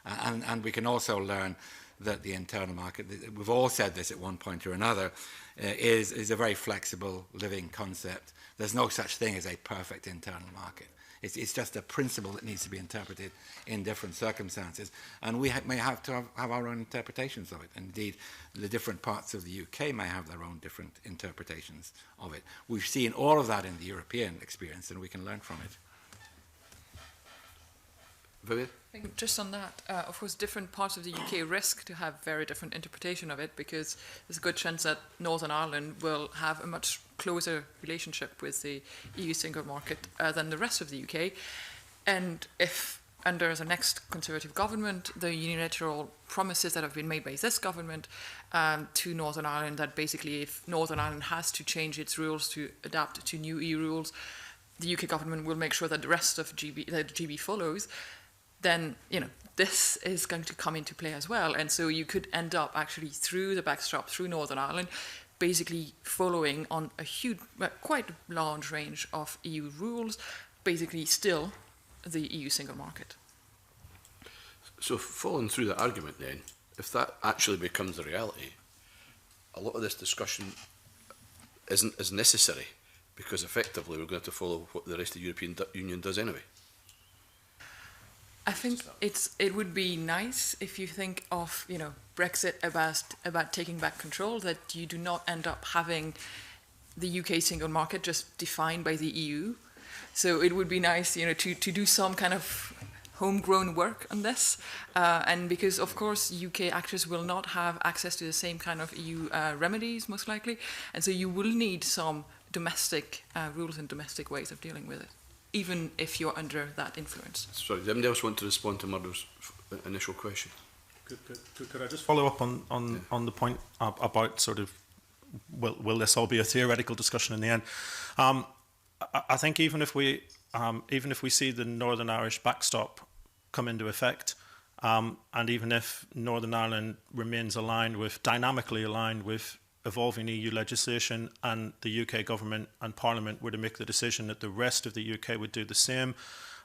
And we can also learn that the internal market, we've all said this at one point or another, is a very flexible living concept. There's no such thing as a perfect internal market. It's just a principle that needs to be interpreted in different circumstances. And we may have to have our own interpretations of it. Indeed, the different parts of the UK may have their own different interpretations of it. We've seen all of that in the European experience, and we can learn from it. Viviane? I think just on that, of course, different parts of the UK risk to have very different interpretation of it, because there's a good chance that Northern Ireland will have a much closer relationship with the EU single market than the rest of the UK. And if under the next Conservative government, the unilateral promises that have been made by this government to Northern Ireland, that basically if Northern Ireland has to change its rules to adapt to new EU rules, the UK government will make sure that the rest of that GB follows, then, you know, this is going to come into play as well. And so you could end up actually through the backstop, through Northern Ireland, basically following on a huge, quite large range of EU rules, basically still the EU single market. So following through that argument then, if that actually becomes a reality, a lot of this discussion isn't as necessary, because effectively we're going to follow what the rest of the European Union does anyway. I think it would be nice if you think of, you know, Brexit about taking back control, that you do not end up having the UK single market just defined by the EU. So it would be nice, you know, to do some kind of homegrown work on this, and because of course UK actors will not have access to the same kind of EU remedies most likely, and so you will need some domestic rules and domestic ways of dealing with it, even if you're under that influence. Sorry, does anybody else want to respond to Murdo's initial question? Could I just follow up on the point about sort of will this all be a theoretical discussion in the end? I think even if we see the Northern Irish backstop come into effect, and even if Northern Ireland remains dynamically aligned with evolving EU legislation, and the UK government and Parliament were to make the decision that the rest of the UK would do the same,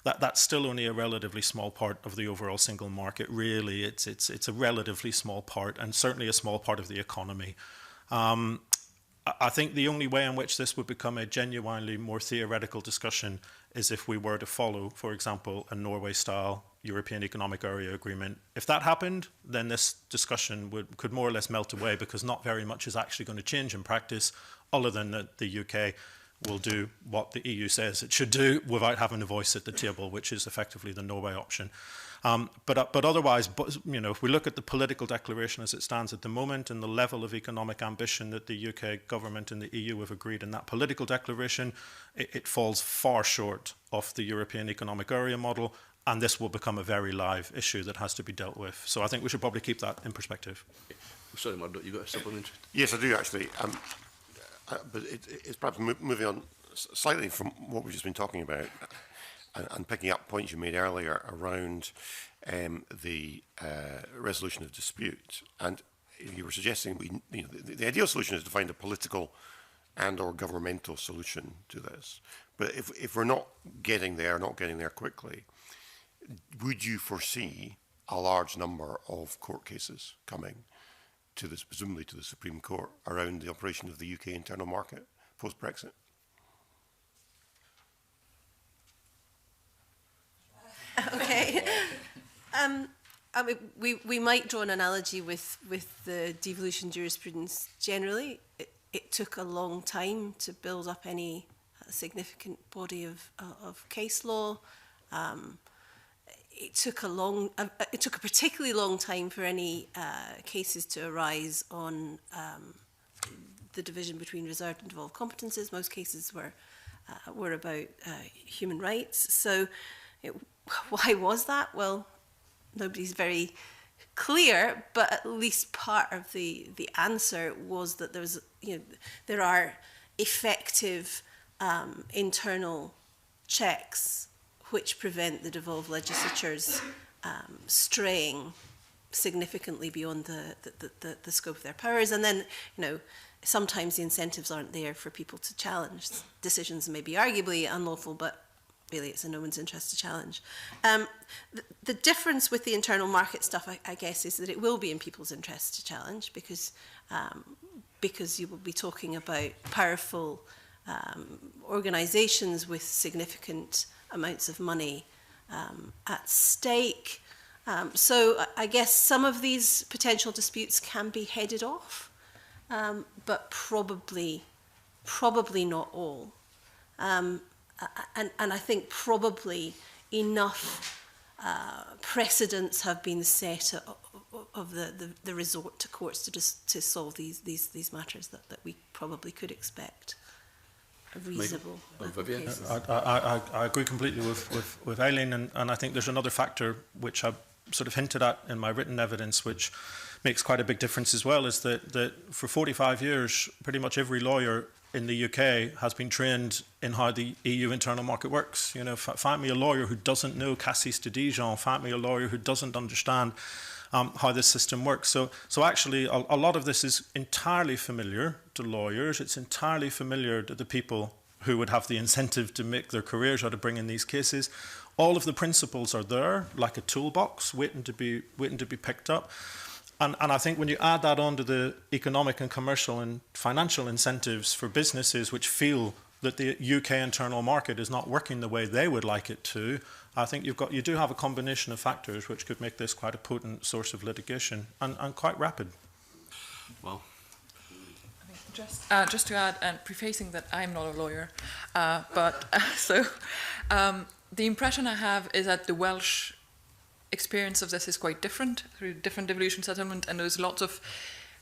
that's still only a relatively small part of the overall single market. Really, it's a relatively small part, and certainly a small part of the economy. I think the only way in which this would become a genuinely more theoretical discussion is if we were to follow, for example, a Norway-style European Economic Area agreement. If that happened, then this discussion could more or less melt away, because not very much is actually going to change in practice, other than that the UK will do what the EU says it should do without having a voice at the table, which is effectively the Norway option. But otherwise, you know, if we look at the political declaration as it stands at the moment and the level of economic ambition that the UK government and the EU have agreed in that political declaration, it falls far short of the European Economic Area model, and this will become a very live issue that has to be dealt with. So I think we should probably keep that in perspective. Sorry, Murdo, you got a supplementary? Yes, I do actually. But it's perhaps moving on slightly from what we've just been talking about, and picking up points you made earlier around the resolution of dispute. And you were suggesting the ideal solution is to find a political and/or governmental solution to this. But if we're not getting there quickly, would you foresee a large number of court cases coming to this, presumably to the Supreme Court, around the operation of the UK internal market post-Brexit? Okay. I mean, we might draw an analogy with the devolution jurisprudence generally. It took a long time to build up any significant body of case law. It took a particularly long time for any cases to arise on the division between reserved and devolved competences. Most cases were about human rights. So why was that? Well, nobody's very clear, but at least part of the answer was that there are effective internal checks which prevent the devolved legislatures straying significantly beyond the scope of their powers. And then, sometimes the incentives aren't there for people to challenge decisions that may be arguably unlawful, but really it's in no one's interest to challenge. The difference with the internal market stuff, I guess, is that it will be in people's interest to challenge, because you will be talking about powerful organisations with significant amounts of money at stake. So I guess some of these potential disputes can be headed off, but probably not all. And I think probably enough precedents have been set of the resort to courts to solve these matters that we probably could expect. A reasonable Viviane? I agree completely with Aileen, and I think there's another factor which I sort of hinted at in my written evidence, which makes quite a big difference as well, is that for 45 years, pretty much every lawyer in the UK has been trained in how the EU internal market works. You know, find me a lawyer who doesn't know Cassis de Dijon, find me a lawyer who doesn't understand how this system works. So actually, a lot of this is entirely familiar to lawyers. It's entirely familiar to the people who would have the incentive to make their careers out of bringing these cases. All of the principles are there, like a toolbox, waiting to be picked up. And I think when you add that onto the economic and commercial and financial incentives for businesses which feel that the UK internal market is not working the way they would like it to, I think you do have a combination of factors which could make this quite a potent source of litigation and quite rapid. Well, just to add, and prefacing that I'm not a lawyer, the impression I have is that the Welsh experience of this is quite different through different devolution settlement, and there's lots of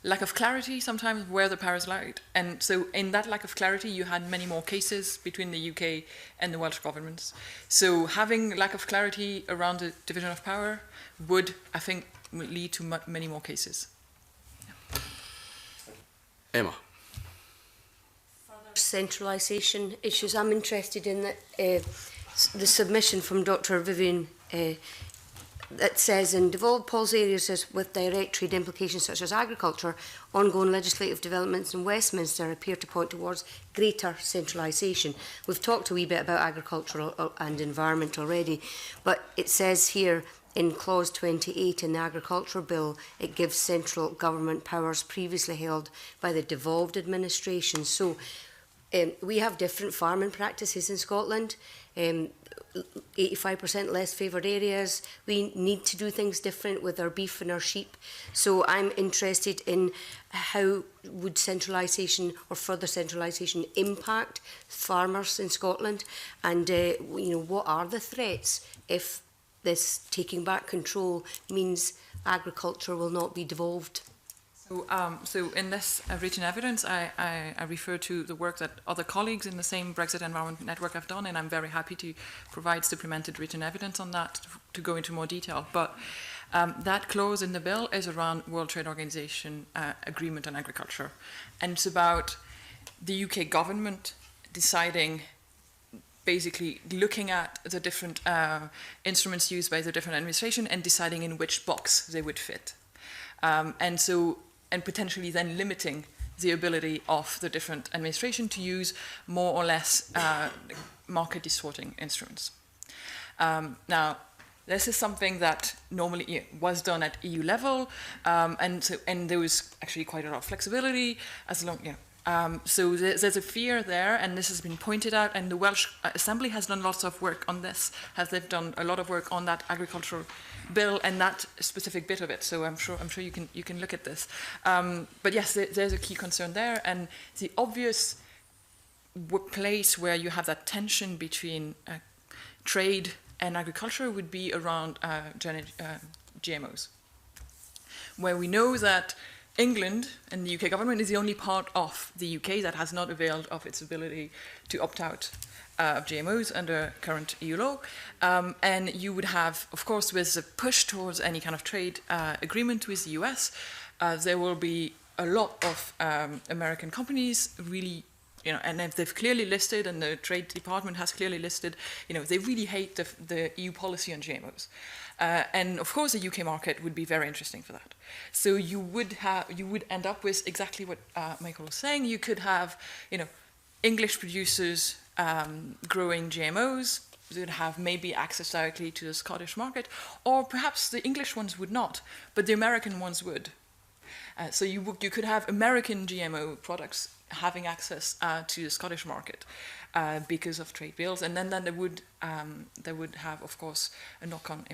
lack of clarity sometimes where the powers lied. And so in that lack of clarity, you had many more cases between the UK and the Welsh governments. So having lack of clarity around the division of power would, I think, lead to many more cases. Yeah. Emma. Further centralisation issues. I'm interested in the submission from Dr. Viviane that says in devolved policy areas with direct trade implications such as agriculture, ongoing legislative developments in Westminster appear to point towards greater centralisation. We've talked a wee bit about agriculture and environment already, but it says here in clause 28 in the Agriculture Bill, it gives central government powers previously held by the devolved administration. So we have different farming practices in Scotland. 85% less favoured areas. We need to do things different with our beef and our sheep. So I'm interested in how would centralisation or further centralisation impact farmers in Scotland, and what are the threats if this taking back control means agriculture will not be devolved? So in this written evidence, I refer to the work that other colleagues in the same Brexit Environment Network have done, and I'm very happy to provide supplemented written evidence on that to go into more detail. But that clause in the bill is around World Trade Organization agreement on agriculture. And it's about the UK government deciding, basically looking at the different instruments used by the different administration and deciding in which box they would fit. And potentially then limiting the ability of the different administration to use more or less market distorting instruments. Now, this is something that normally was done at EU level, and there was actually quite a lot of flexibility as long, so there's a fear there, and this has been pointed out, and the Welsh Assembly has done lots of work on this, they've done a lot of work on that agricultural bill and that specific bit of it. So I'm sure you can look at this. But yes, there's a key concern there, and the obvious place where you have that tension between trade and agriculture would be around GMOs, where we know that England and the UK government is the only part of the UK that has not availed of its ability to opt out of GMOs under current EU law. And you would have, of course, with the push towards any kind of trade agreement with the US, there will be a lot of American companies really, and they've clearly listed, and the Trade Department has clearly listed, they really hate the EU policy on GMOs. And of course, the UK market would be very interesting for that. So you would end up with exactly what Michael was saying. You could have, English producers growing GMOs. They would have maybe access directly to the Scottish market, or perhaps the English ones would not, but the American ones would. So you could have American GMO products having access to the Scottish market because of trade bills, and then they would have, of course, a knock-on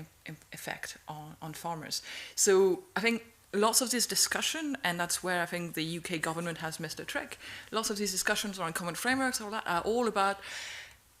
effect on farmers. So I think lots of this discussion, and that's where I think the UK government has missed a trick, lots of these discussions around common frameworks, all that, are all about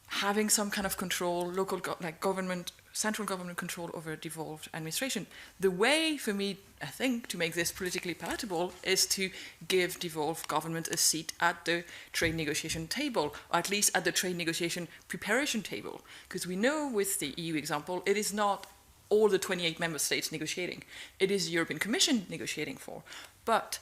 having some kind of control, local government, central government control over devolved administration. The way, for me, I think, to make this politically palatable is to give devolved government a seat at the trade negotiation table, or at least at the trade negotiation preparation table. Because we know with the EU example, it is not all the 28 member states negotiating. It is the European Commission negotiating for. But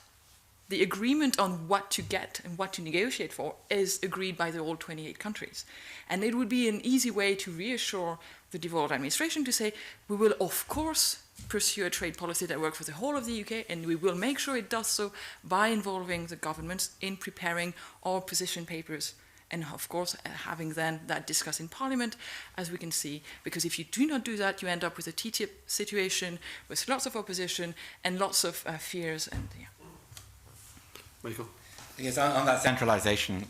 the agreement on what to get and what to negotiate for is agreed by the all 28 countries. And it would be an easy way to reassure the devolved administration to say, we will of course pursue a trade policy that works for the whole of the UK, and we will make sure it does so by involving the governments in preparing our position papers, and of course having then that discussed in Parliament, as we can see, because if you do not do that, you end up with a TTIP situation with lots of opposition and lots of fears. And yeah. Michael? Yes, on that centralisation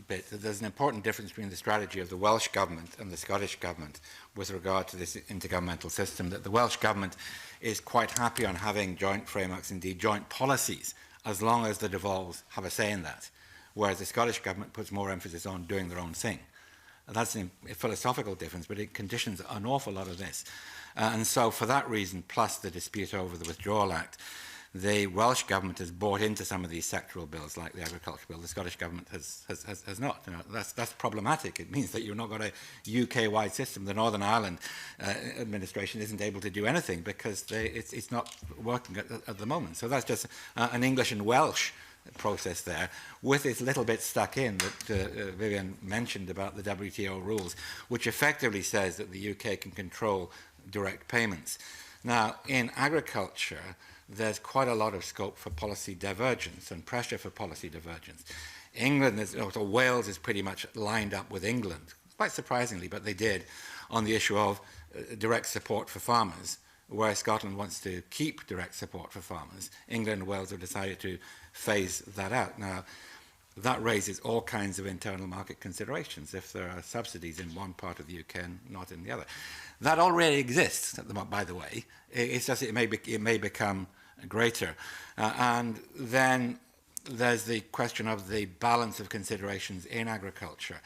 bit, there's an important difference between the strategy of the Welsh Government and the Scottish Government with regard to this intergovernmental system, that the Welsh Government is quite happy on having joint frameworks, indeed joint policies, as long as the devolves have a say in that, whereas the Scottish Government puts more emphasis on doing their own thing. That's a philosophical difference, but it conditions an awful lot of this. And so for that reason, plus the dispute over the Withdrawal Act, the Welsh Government has bought into some of these sectoral bills, like the Agriculture Bill. The Scottish Government has not. You know, that's problematic. It means that you've not got a UK-wide system. The Northern Ireland administration isn't able to do anything because it's not working at the moment. So that's just an English and Welsh process there, with this little bit stuck in that Viviane mentioned about the WTO rules, which effectively says that the UK can control direct payments. Now, in agriculture, there's quite a lot of scope for policy divergence and pressure for policy divergence. England is, so Wales is pretty much lined up with England, quite surprisingly, but they did, on the issue of direct support for farmers, where Scotland wants to keep direct support for farmers. England and Wales have decided to phase that out. Now, that raises all kinds of internal market considerations if there are subsidies in one part of the UK and not in the other. That already exists, by the way. It's just it may become greater. And then there's the question of the balance of considerations in agriculture.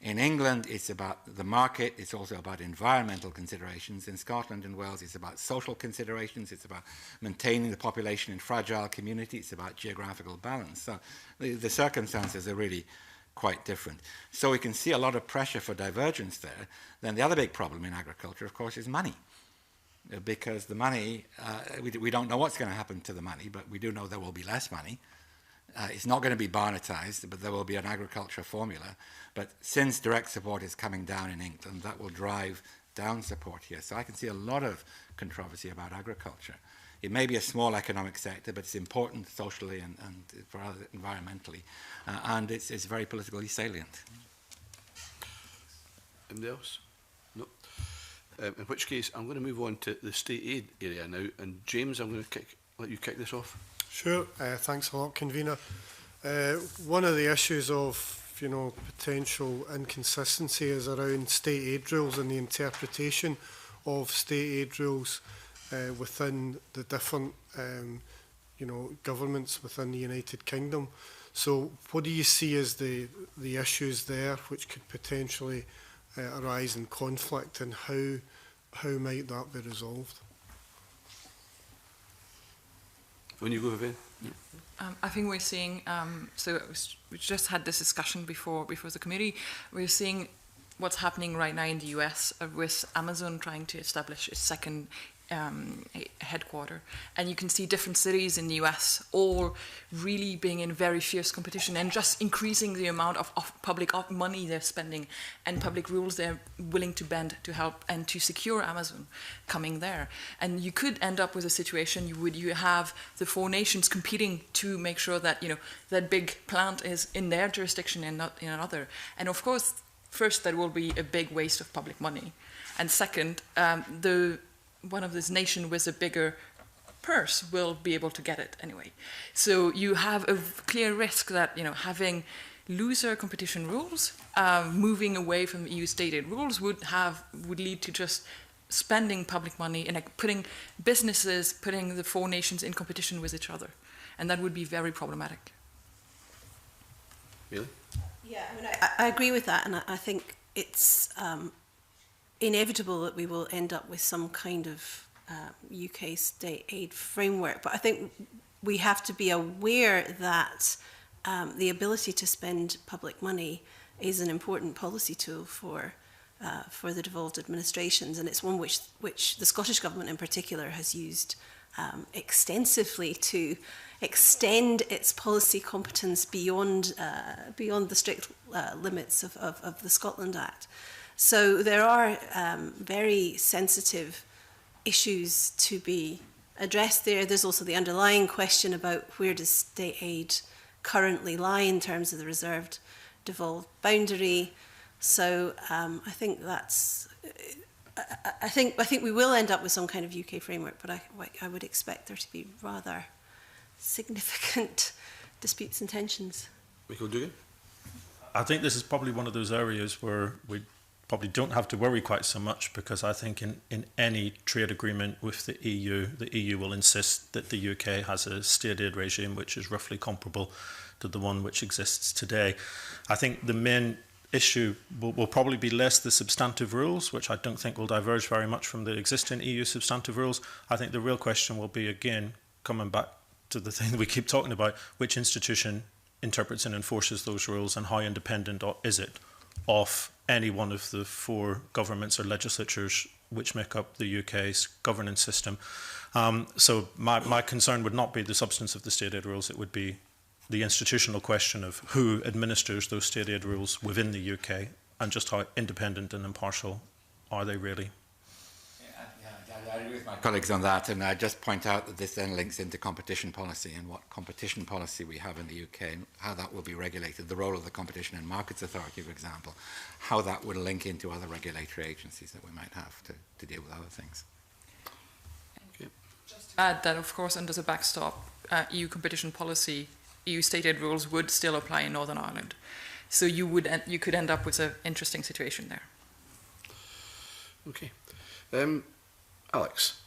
In England, it's about the market. It's also about environmental considerations. In Scotland and Wales, it's about social considerations. It's about maintaining the population in fragile communities. It's about geographical balance. So the circumstances are really quite different. So we can see a lot of pressure for divergence there. Then the other big problem in agriculture, of course, is money. Because the money, we don't know what's going to happen to the money, but we do know there will be less money. It's not going to be Barnettized, but there will be an agriculture formula. But since direct support is coming down in England, that will drive down support here. So I can see a lot of controversy about agriculture. It may be a small economic sector, but it's important socially and environmentally. And it's very politically salient. Anybody else? No. In which case, I'm going to move on to the state aid area now. And James, I'm going to let you kick this off. Sure. Thanks a lot, Convener. One of the issues of potential inconsistency is around state aid rules and the interpretation of state aid rules within the different governments within the United Kingdom. So what do you see as the issues there which could potentially arise in conflict, and how might that be resolved? When you go, Viviane? I think we're seeing, we just had this discussion before the committee. We're seeing what's happening right now in the US with Amazon trying to establish a second headquarter. And you can see different cities in the US all really being in very fierce competition and just increasing the amount of public money they're spending and public rules they're willing to bend to help and to secure Amazon coming there. And you could end up with a situation you have the four nations competing to make sure that that big plant is in their jurisdiction and not in another. And of course, first, that will be a big waste of public money. And second, one of this nation with a bigger purse will be able to get it anyway. So you have a clear risk that having looser competition rules, moving away from EU state aid rules would lead to just spending public money and putting the four nations in competition with each other, and that would be very problematic. Really? Yeah, I agree with that, and I think it's inevitable that we will end up with some kind of UK state aid framework. But I think we have to be aware that the ability to spend public money is an important policy tool for the devolved administrations, and it's one which the Scottish Government in particular has used extensively to extend its policy competence beyond the strict limits of the Scotland Act. So there are very sensitive issues to be addressed there. There's also the underlying question about where does state aid currently lie in terms of the reserved devolved boundary. So I think that's. I think we will end up with some kind of UK framework, but I would expect there to be rather significant disputes and tensions. MacLeod? I think this is probably one of those areas where we probably don't have to worry quite so much, because I think in any trade agreement with the EU will insist that the UK has a state aid regime which is roughly comparable to the one which exists today. I think the main issue will probably be less the substantive rules, which I don't think will diverge very much from the existing EU substantive rules. I think the real question will be, again, coming back to the thing that we keep talking about, which institution interprets and enforces those rules, and how independent is it of any one of the four governments or legislatures which make up the UK's governance system. So my concern would not be the substance of the state aid rules, it would be the institutional question of who administers those state aid rules within the UK, and just how independent and impartial are they really. I agree with my colleagues on that, and I just point out that this then links into competition policy and what competition policy we have in the UK and how that will be regulated, the role of the Competition and Markets Authority, for example, how that will link into other regulatory agencies that we might have to deal with other things. Okay. Just to add that, of course, under the backstop, EU competition policy, EU state aid rules would still apply in Northern Ireland. So you could end up with an interesting situation there. Okay. Alex.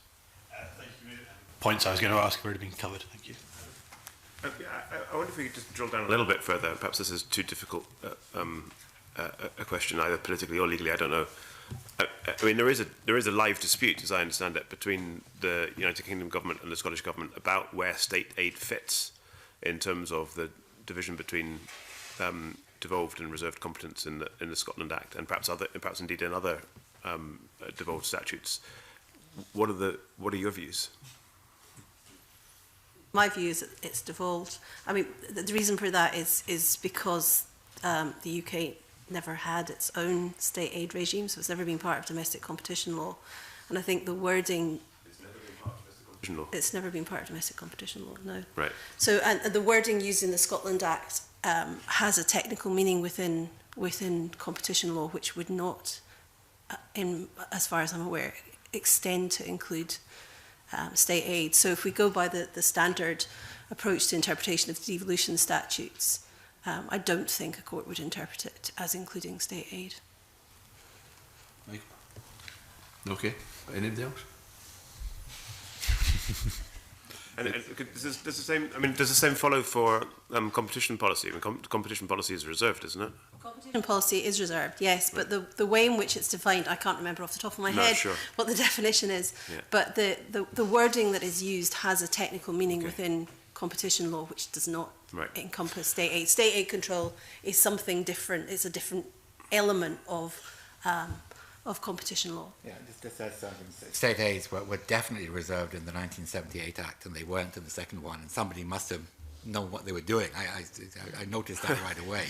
Thank you. Points I was going to ask have already been covered. Thank you. I wonder if we could just drill down a little bit further. Perhaps this is too difficult a question, either politically or legally. I don't know. I mean, there is a live dispute, as I understand it, between the United Kingdom government and the Scottish government about where state aid fits in terms of the division between devolved and reserved competence in the Scotland Act, and perhaps indeed in other devolved statutes. What are your views? My view is that it's devolved. I mean, the reason for that is because the UK never had its own state aid regime, so it's never been part of domestic competition law. And I think the wording... It's never been part of domestic competition law? It's never been part of domestic competition law, no. Right. So, and the wording used in the Scotland Act has a technical meaning within competition law, which would not, as far as I'm aware, extend to include state aid. So if we go by the standard approach to interpretation of devolution statutes, I don't think a court would interpret it as including state aid. Okay. Anybody else? And does the same? I mean, does the same follow for competition policy? I mean, competition policy is reserved, isn't it? Competition policy is reserved, yes, but the way in which it's defined, I can't remember off the top of my head what the definition is. Yeah. But the wording that is used has a technical meaning within competition law, which does not encompass state aid. State aid control is something different. It's a different element of competition law. Yeah, just as state aids were definitely reserved in the 1978 Act, and they weren't in the second one, and somebody must have known what they were doing. I noticed that right away.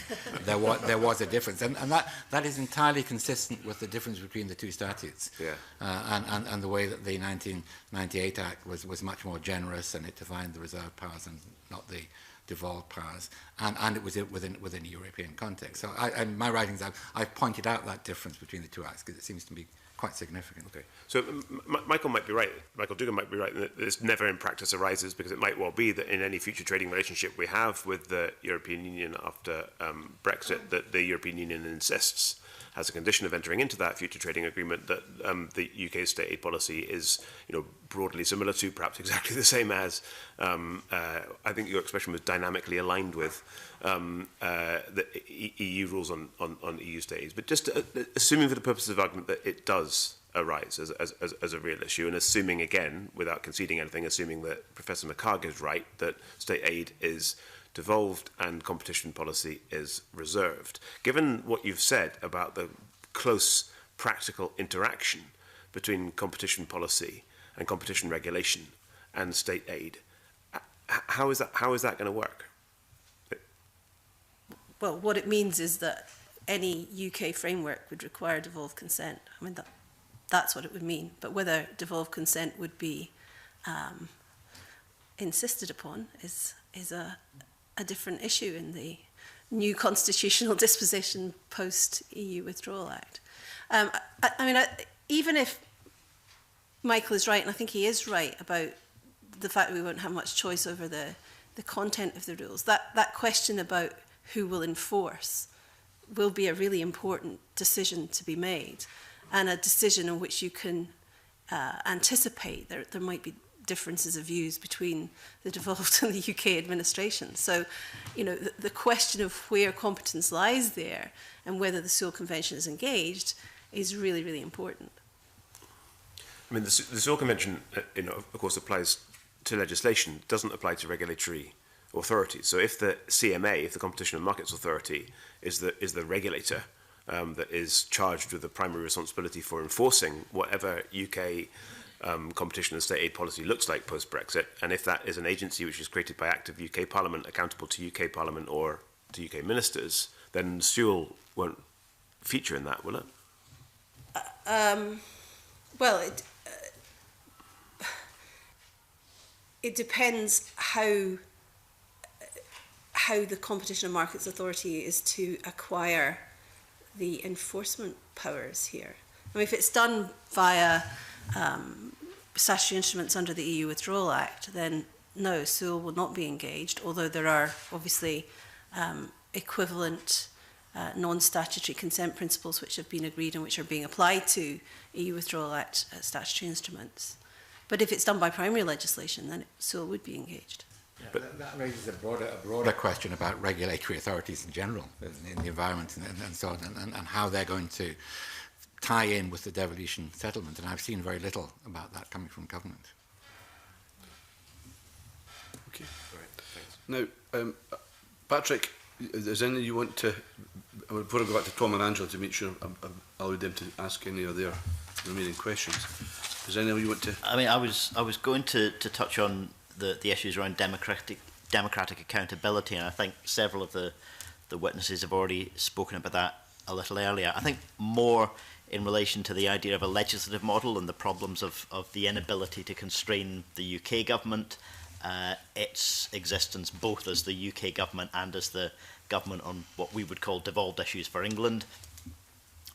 There was a difference, and that is entirely consistent with the difference between the two statutes. Yeah. And the way that the 1998 Act was much more generous, and it defined the reserved powers and not the devolved powers, and it was within a European context. So in my writings, I've pointed out that difference between the two acts because it seems to be quite significant. Okay. So Michael might be right. Michael Dougan might be right that this never in practice arises, because it might well be that in any future trading relationship we have with the European Union after Brexit, that the European Union insists, as a condition of entering into that future trading agreement, that the UK's state aid policy is, broadly similar to, perhaps exactly the same as, I think your expression was dynamically aligned with the EU rules on EU state aids. But just assuming for the purposes of argument that it does arise as a real issue, and assuming again, without conceding anything, assuming that Professor McHarg is right, that state aid is devolved and competition policy is reserved. Given what you've said about the close practical interaction between competition policy and competition regulation and state aid, How is that going to work? Well, what it means is that any UK framework would require devolved consent. I mean, that's what it would mean. But whether devolved consent would be insisted upon is a different issue in the new constitutional disposition post-EU Withdrawal Act. Even if Michael is right, and I think he is right about the fact that we won't have much choice over the content of the rules, that question about who will enforce will be a really important decision to be made, and a decision in which you can anticipate there might be differences of views between the devolved and the UK administration. So, the question of where competence lies there and whether the Sewell Convention is engaged is really, really important. I mean, the Sewell Convention, of course, applies to legislation, doesn't apply to regulatory authority. So if the CMA, if the Competition and Markets Authority, is the regulator that is charged with the primary responsibility for enforcing whatever UK competition and state aid policy looks like post-Brexit, and if that is an agency which is created by Act of UK Parliament, accountable to UK Parliament or to UK ministers, then Sewell won't feature in that, will it? Well, it depends how the Competition and Markets Authority is to acquire the enforcement powers here. I mean, if it's done via statutory instruments under the EU Withdrawal Act, then no, Sewell will not be engaged, although there are obviously equivalent non-statutory consent principles which have been agreed and which are being applied to EU Withdrawal Act statutory instruments. But if it's done by primary legislation, then Sewell would be engaged. Yeah, but that raises a broader question about regulatory authorities in general, in the environment and so on, and how they're going to tie in with the devolution settlement. And I've seen very little about that coming from government. Okay, all right, thanks. Now, Patrick, is there anything you want to, before I go back to Tom and Angela to make sure I've allowed them to ask any of their remaining questions, is there anything you want to? I mean, I was going to touch on the issues around democratic accountability, and I think several of the witnesses have already spoken about that a little earlier. I think more in relation to the idea of a legislative model and the problems of the inability to constrain the UK government, its existence both as the UK government and as the government on what we would call devolved issues for England.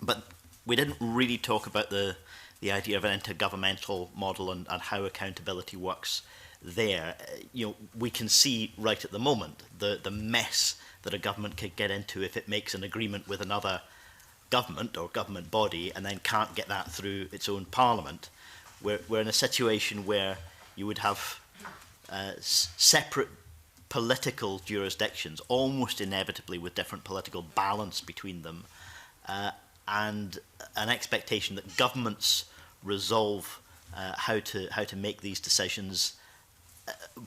But we didn't really talk about the idea of an intergovernmental model and how accountability works there. We can see right at the moment the mess that a government could get into if it makes an agreement with another government or government body and then can't get that through its own parliament. We're in a situation where you would have separate political jurisdictions, almost inevitably with different political balance between them, and an expectation that governments resolve how to make these decisions,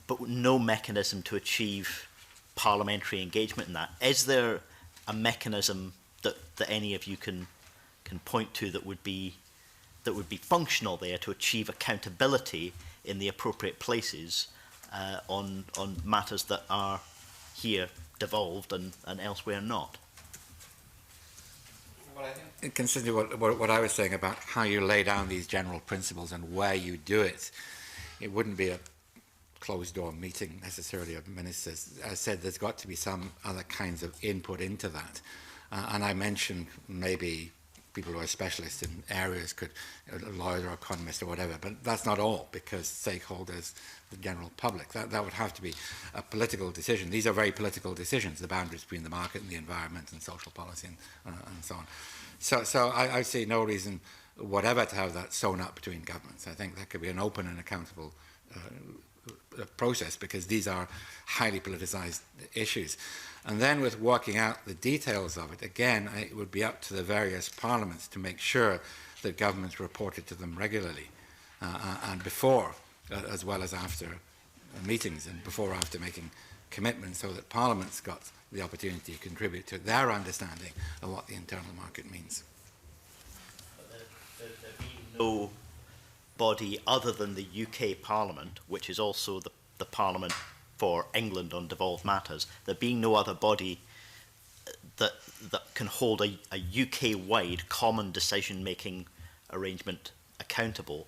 but no mechanism to achieve parliamentary engagement in that. Is there a mechanism that any of you can point to that would be functional there to achieve accountability in the appropriate places on matters that are here devolved and elsewhere not? Well, I think, considering what I was saying about how you lay down these general principles and where you do it, it wouldn't be a closed-door meeting necessarily of ministers. As I said, there's got to be some other kinds of input into that. And I mentioned maybe people who are specialists in areas, a lawyer or economist or whatever, but that's not all, because stakeholders, the general public, that would have to be a political decision. These are very political decisions, the boundaries between the market and the environment and social policy and so on. So I see no reason whatever to have that sewn up between governments. I think that could be an open and accountable process, because these are highly politicised issues. And then with working out the details of it, again, it would be up to the various parliaments to make sure that governments reported to them regularly and before, as well as after meetings, and before or after making commitments, so that parliaments got the opportunity to contribute to their understanding of what the internal market means. There being no body other than the UK Parliament, which is also the Parliament for England on devolved matters, there being no other body that can hold a UK-wide common decision-making arrangement accountable,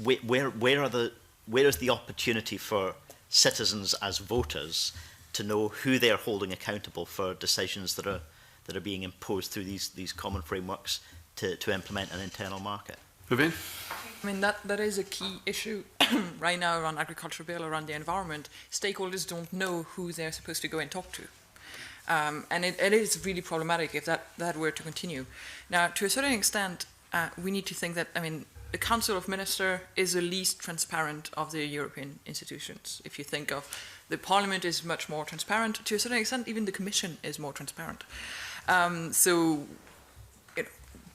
where is the opportunity for citizens as voters to know who they are holding accountable for decisions that are being imposed through these common frameworks to implement an internal market? Viviane? I mean, that is a key issue right now around agriculture bill, around the environment. Stakeholders don't know who they're supposed to go and talk to. And it is really problematic if that were to continue. Now, to a certain extent, we need to think that, I mean, the Council of Ministers is the least transparent of the European institutions. If you think of the Parliament is much more transparent, to a certain extent, even the Commission is more transparent.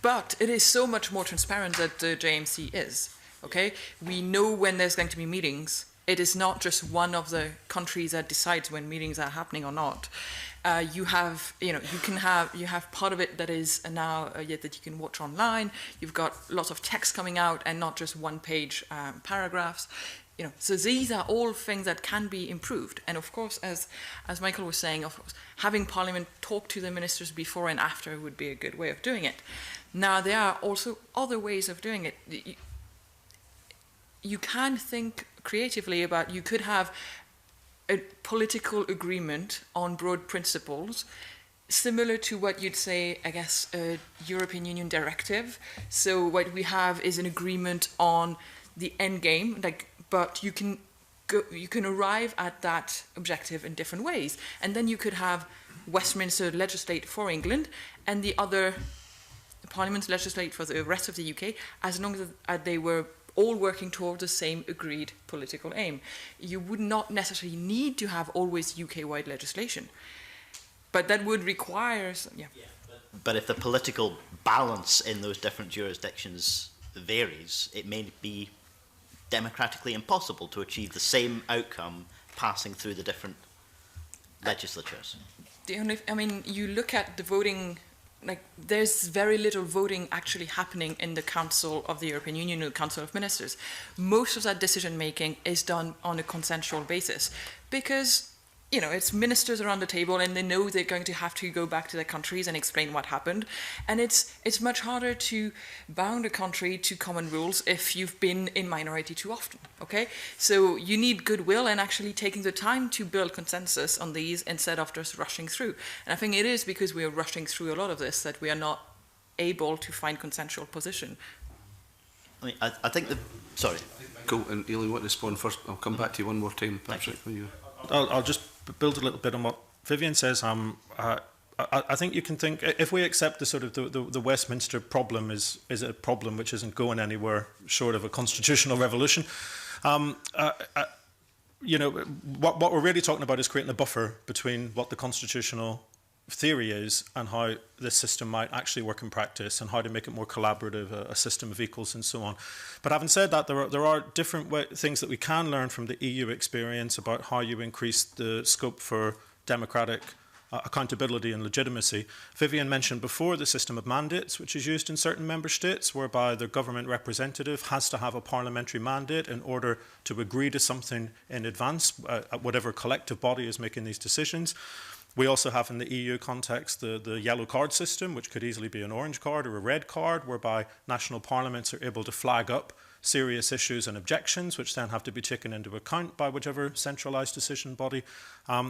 But it is so much more transparent that the JMC is. Okay, we know when there's going to be meetings. It is not just one of the countries that decides when meetings are happening or not. You have part of it that is now that you can watch online. You've got lots of text coming out and not just one-page paragraphs. So these are all things that can be improved. And of course, as Michael was saying, of course, having Parliament talk to the ministers before and after would be a good way of doing it. Now, there are also other ways of doing it. You can think creatively about, you could have a political agreement on broad principles, similar to what you'd say, I guess, a European Union directive. So what we have is an agreement on the end game, but you can arrive at that objective in different ways. And then you could have Westminster legislate for England and the other parliaments legislate for the rest of the UK, as long as they were all working towards the same agreed political aim. You would not necessarily need to have always UK-wide legislation, but that would require... But if the political balance in those different jurisdictions varies, it may be democratically impossible to achieve the same outcome passing through the different legislatures. You look at the voting... there's very little voting actually happening in the Council of the European Union or the Council of Ministers. Most of that decision-making is done on a consensual basis because, it's ministers around the table and they know they're going to have to go back to their countries and explain what happened. And it's much harder to bound a country to common rules if you've been in minority too often, okay? So you need goodwill and actually taking the time to build consensus on these instead of just rushing through. And I think it is because we are rushing through a lot of this that we are not able to find consensual position. I think sorry. Cool, and Aileen, want to respond first? I'll come back to you one more time, Patrick. I'll just build a little bit on what Viviane says. I think you can think, if we accept the sort of the Westminster problem is a problem which isn't going anywhere short of a constitutional revolution, what we're really talking about is creating a buffer between what the constitutional theory is and how this system might actually work in practice and how to make it more collaborative, a system of equals and so on. But having said that, there are different things that we can learn from the EU experience about how you increase the scope for democratic accountability and legitimacy. Viviane mentioned before the system of mandates, which is used in certain member states, whereby the government representative has to have a parliamentary mandate in order to agree to something in advance, whatever collective body is making these decisions. We also have in the EU context the yellow card system, which could easily be an orange card or a red card, whereby national parliaments are able to flag up serious issues and objections, which then have to be taken into account by whichever centralised decision body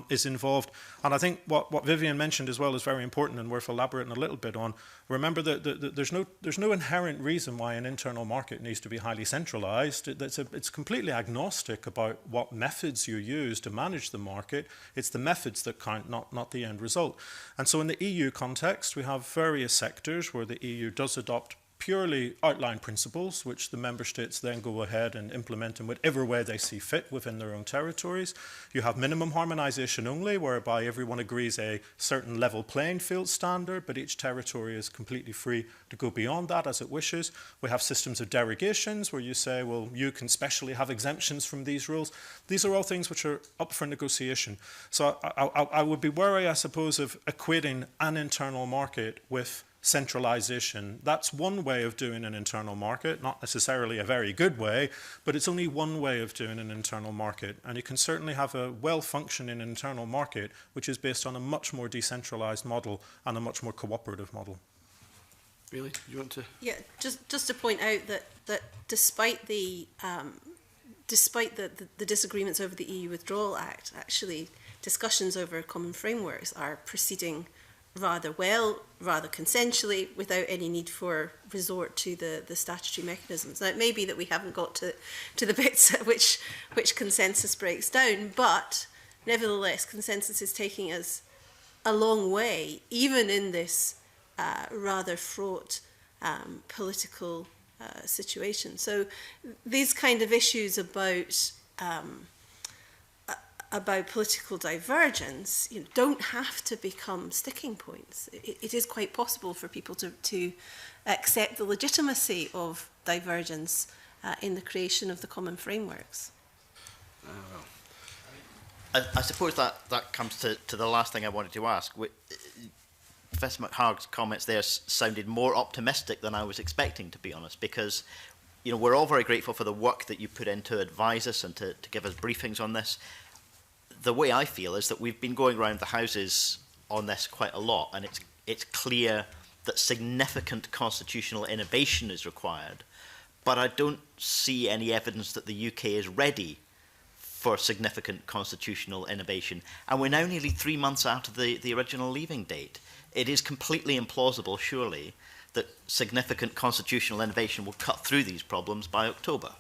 is involved. And I think what Viviane mentioned as well is very important and worth elaborating a little bit on. Remember that there's no inherent reason why an internal market needs to be highly centralised. It's completely agnostic about what methods you use to manage the market. It's the methods that count, not the end result. And so in the EU context, we have various sectors where the EU does adopt purely outline principles, which the member states then go ahead and implement in whatever way they see fit within their own territories. You have minimum harmonisation only, whereby everyone agrees a certain level playing field standard, but each territory is completely free to go beyond that as it wishes. We have systems of derogations, where you say, well, you can specially have exemptions from these rules. These are all things which are up for negotiation. So I would be wary, I suppose, of equating an internal market with centralisation. That's one way of doing an internal market, not necessarily a very good way, but it's only one way of doing an internal market. And you can certainly have a well-functioning internal market which is based on a much more decentralised model and a much more cooperative model. Really? Do you want to? Yeah, just to point out that despite the disagreements over the EU Withdrawal Act, actually discussions over common frameworks are proceeding rather well, rather consensually, without any need for resort to the statutory mechanisms. Now, it may be that we haven't got to the bits at which consensus breaks down, but nevertheless, consensus is taking us a long way, even in this rather fraught political situation. So these kind of issues about political divergence, don't have to become sticking points. It is quite possible for people to accept the legitimacy of divergence in the creation of the common frameworks. I suppose that comes to the last thing I wanted to ask. Professor McHarg's comments there sounded more optimistic than I was expecting, to be honest, because we're all very grateful for the work that you put in to advise us and to give us briefings on this. The way I feel is that we've been going around the houses on this quite a lot, and it's clear that significant constitutional innovation is required, but I don't see any evidence that the UK is ready for significant constitutional innovation. And we're now nearly 3 months out of the original leaving date. It is completely implausible, surely, that significant constitutional innovation will cut through these problems by October.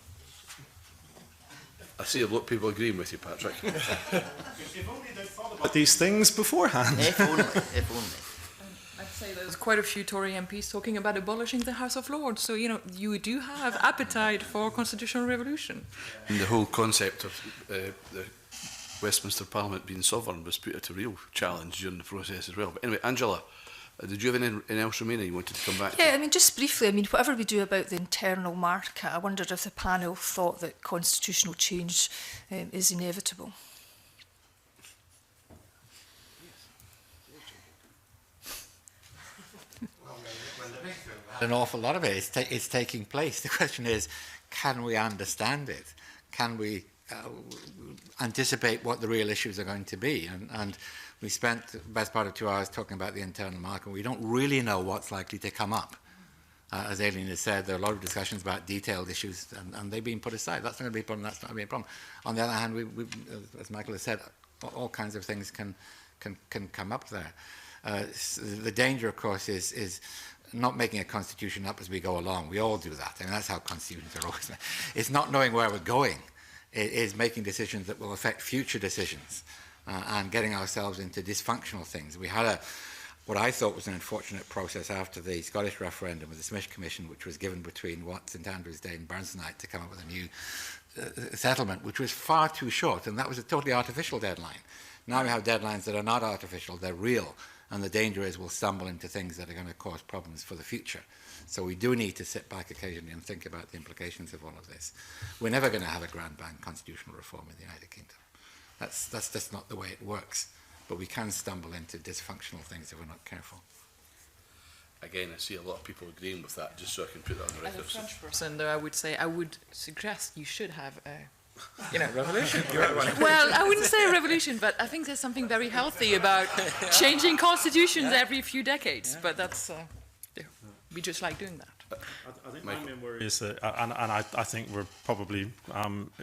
I see a lot of people agreeing with you, Patrick. If only they'd thought about these things beforehand. If only. I'd say there's quite a few Tory MPs talking about abolishing the House of Lords. So, you do have appetite for constitutional revolution. And the whole concept of the Westminster Parliament being sovereign was put at a real challenge during the process as well. But anyway, Angela, did you have anything else, Romina, you wanted to come back to? Yeah, just briefly, whatever we do about the internal market, I wondered if the panel thought that constitutional change is inevitable. An awful lot of it is taking place. The question is, can we understand it? Can we anticipate what the real issues are going to be? And we spent the best part of 2 hours talking about the internal market. We don't really know what's likely to come up. As Aileen has said, there are a lot of discussions about detailed issues, and they've been put aside. That's not going to be a problem, that's not going to be a problem. On the other hand, we as Michael has said, all kinds of things can come up there. The danger, of course, is not making a constitution up as we go along. We all do that, and that's how constitutions are always made. It's not knowing where we're going. It is making decisions that will affect future decisions and getting ourselves into dysfunctional things. We had what I thought was an unfortunate process after the Scottish referendum with the Smith Commission, which was given between St Andrews Day and Burnsnight to come up with a new settlement, which was far too short, and that was a totally artificial deadline. Now we have deadlines that are not artificial, they're real, and the danger is we'll stumble into things that are going to cause problems for the future. So we do need to sit back occasionally and think about the implications of all of this. We're never going to have a grand bang constitutional reform in the United Kingdom. That's just not the way it works. But we can stumble into dysfunctional things if we're not careful. Again, I see a lot of people agreeing with that, just so I can put that on the As a record. French person, though, I would suggest you should have a revolution. Well, I wouldn't say a revolution, but I think there's something very healthy about changing constitutions every few decades. But that's we just like doing that. I think my main worry is that, and I think we're probably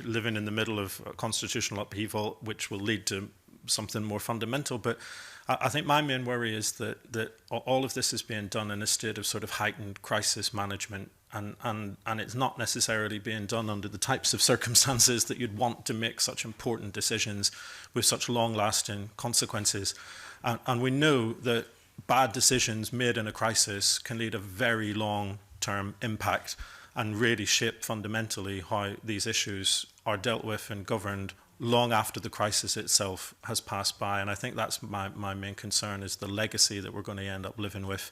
living in the middle of a constitutional upheaval, which will lead to something more fundamental. But I think my main worry is that all of this is being done in a state of sort of heightened crisis management, and it's not necessarily being done under the types of circumstances that you'd want to make such important decisions with such long-lasting consequences. And we know that bad decisions made in a crisis can lead a very long-term impact and really shape fundamentally how these issues are dealt with and governed long after the crisis itself has passed by. And I think that's my main concern, is the legacy that we're going to end up living with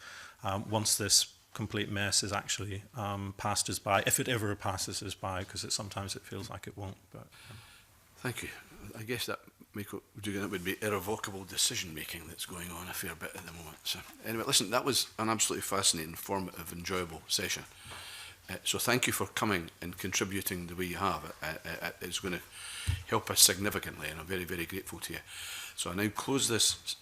once this complete mess is actually passed us by, if it ever passes us by, because sometimes it feels like it won't. But Thank you. I guess that Michael Dougan, it would be irrevocable decision-making that's going on a fair bit at the moment. So anyway, listen, that was an absolutely fascinating, informative, enjoyable session. So thank you for coming and contributing the way you have. It's going to help us significantly, and I'm very, very grateful to you. So I now close this,